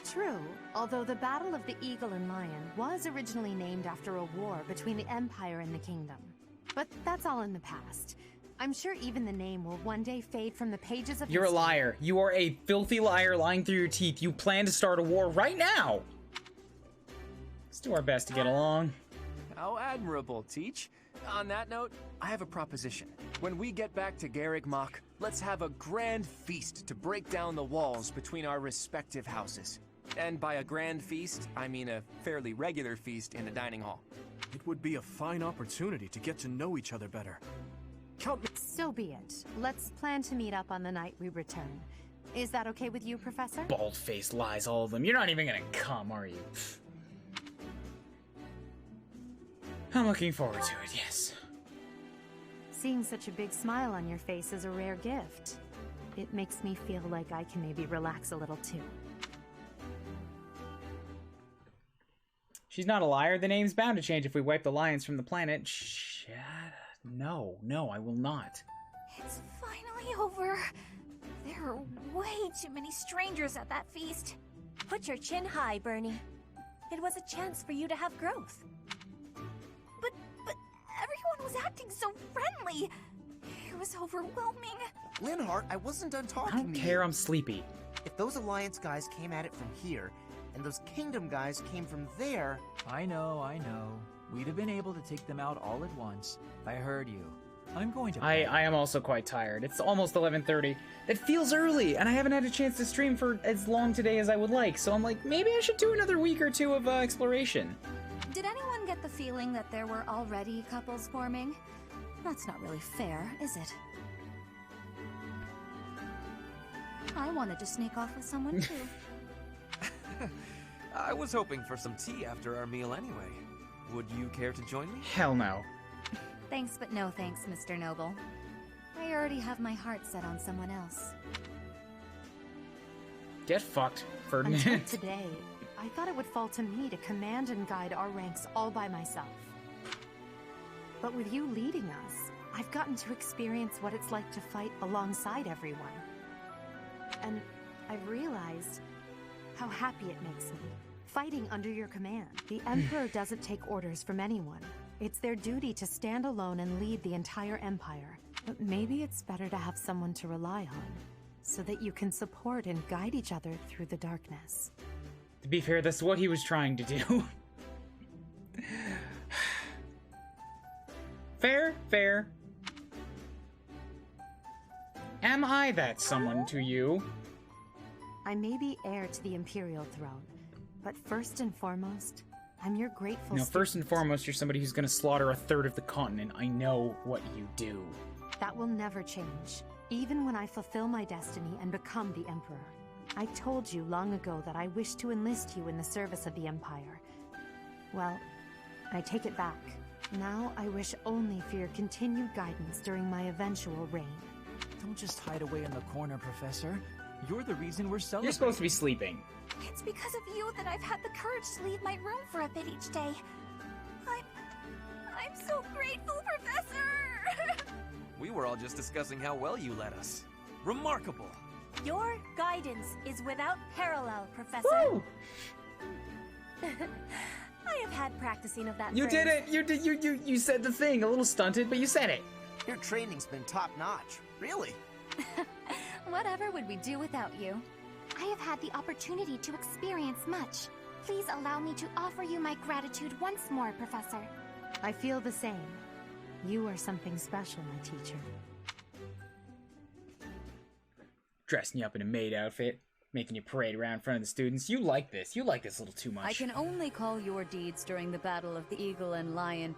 True, although the Battle of the Eagle and Lion was originally named after a war between the Empire and the Kingdom. But that's all in the past. I'm sure even the name will one day fade from the pages of You're a history. liar. You are a filthy liar lying through your teeth. You plan to start a war right now. Let's do our best to get along. How admirable, Teach. On that note, I have a proposition. When we get back to Garreg Mach, let's have a grand feast to break down the walls between our respective houses. And by a grand feast, I mean a fairly regular feast in the dining hall. It would be a fine opportunity to get to know each other better. Count me. So be it. Let's plan to meet up on the night we return. Is that okay with you, Professor? Bald-faced lies, all of them. You're not even gonna come, are you? I'm looking forward to it, yes. Seeing such a big smile on your face is a rare gift. It makes me feel like I can maybe relax a little too. She's not a liar. The name's bound to change if we wipe the lions from the planet. No, I will not. It's finally over. There are way too many strangers at that feast. Put your chin high, Bernie. It was a chance for you to have growth. But everyone was acting so friendly. It was overwhelming. Linhardt, I wasn't done talking I don't to care, you. I'm sleepy. If those Alliance guys came at it from here, and those Kingdom guys came from there... I know. We'd have been able to take them out all at once. I heard you. I'm going to... I am also quite tired. It's almost 11:30. It feels early, and I haven't had a chance to stream for as long today as I would like, so I'm like, maybe I should do another week or two of exploration. Did anyone get the feeling that there were already couples forming? That's not really fair, is it? I wanted to sneak off with someone too. I was hoping for some tea after our meal anyway. Would you care to join me? Hell no. Thanks, but no thanks, Mr. Noble. I already have my heart set on someone else. Get fucked, Until Ferdinand. today, I thought it would fall to me to command and guide our ranks all by myself. But with you leading us, I've gotten to experience what it's like to fight alongside everyone. And I've realized how happy it makes me, fighting under your command. The Emperor doesn't take orders from anyone. It's their duty to stand alone and lead the entire Empire. But maybe it's better to have someone to rely on, so that you can support and guide each other through the darkness. To be fair, that's what he was trying to do. Fair? fair? Am I that someone to you? I may be heir to the Imperial throne, but first and foremost, I'm your grateful No, student. first and foremost, you're somebody who's gonna slaughter a third of the continent. I know what you do. That will never change, even when I fulfill my destiny and become the Emperor. I told you long ago that I wish to enlist you in the service of the Empire. Well, I take it back. Now I wish only for your continued guidance during my eventual reign. Don't just hide away in the corner, Professor. You're the reason we're celebrating. You're supposed to be sleeping. It's because of you that I've had the courage to leave my room for a bit each day. I'm so grateful, Professor! We were all just discussing how well you led us. Remarkable! Your guidance is without parallel, Professor. Woo! I have had practicing of that You phrase. did it! You said the thing, a little stunted, but you said it. Your training's been top-notch. Really? Whatever would we do without you? I have had the opportunity to experience much. Please allow me to offer you my gratitude once more, Professor. I feel the same. You are something special, my teacher. Dressing you up in a maid outfit, making you parade around in front of the students. You like this. You like this a little too much. I can only call your deeds during the Battle of the Eagle and Lion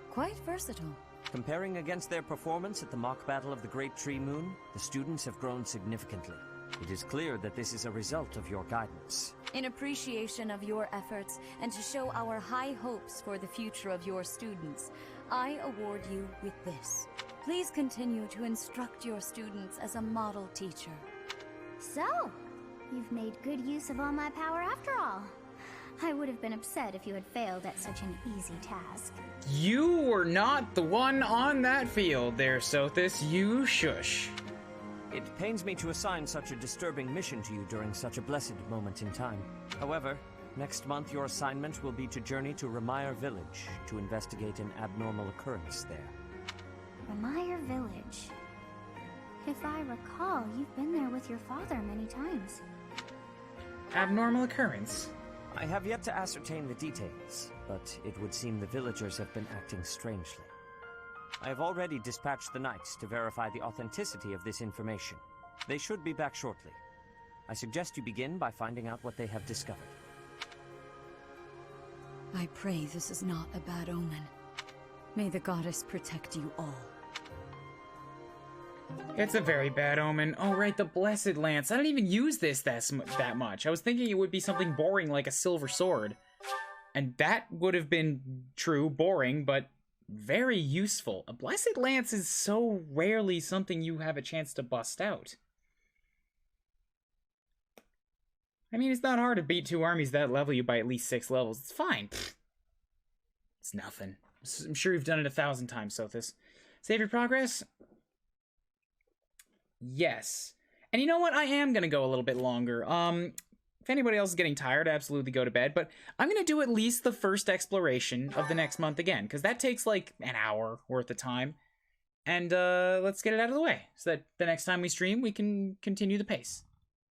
quite versatile. Comparing against their performance at the mock battle of the Great Tree Moon, the students have grown significantly. It is clear that this is a result of your guidance. In appreciation of your efforts and to show our high hopes for the future of your students, I award you with this. Please continue to instruct your students as a model teacher. So, you've made good use of all my power after all. I would have been upset if you had failed at such an easy task. You were not the one on that field there, Sothis. You shush. It pains me to assign such a disturbing mission to you during such a blessed moment in time. However, next month your assignment will be to journey to Ramire Village to investigate an abnormal occurrence there. Ramire Village. If I recall, you've been there with your father many times. Abnormal occurrence? I have yet to ascertain the details, but it would seem the villagers have been acting strangely. I have already dispatched the knights to verify the authenticity of this information. They should be back shortly. I suggest you begin by finding out what they have discovered. I pray this is not a bad omen. May the goddess protect you all. It's a very bad omen. Oh, right, the Blessed Lance. I don't even use this that much. I was thinking it would be something boring like a silver sword. And that would have been true, boring, but very useful. A Blessed Lance is so rarely something you have a chance to bust out. I mean, it's not hard to beat two armies that level you by at least 6 levels. It's fine. Pfft. It's nothing. I'm sure you've done it 1,000 times, Sothis. Save your progress? Yes. And you know what? I am going to go a little bit longer. If anybody else is getting tired, absolutely go to bed. But I'm going to do at least the first exploration of the next month again, because that takes like an hour worth of time. And let's get it out of the way so that the next time we stream, we can continue the pace.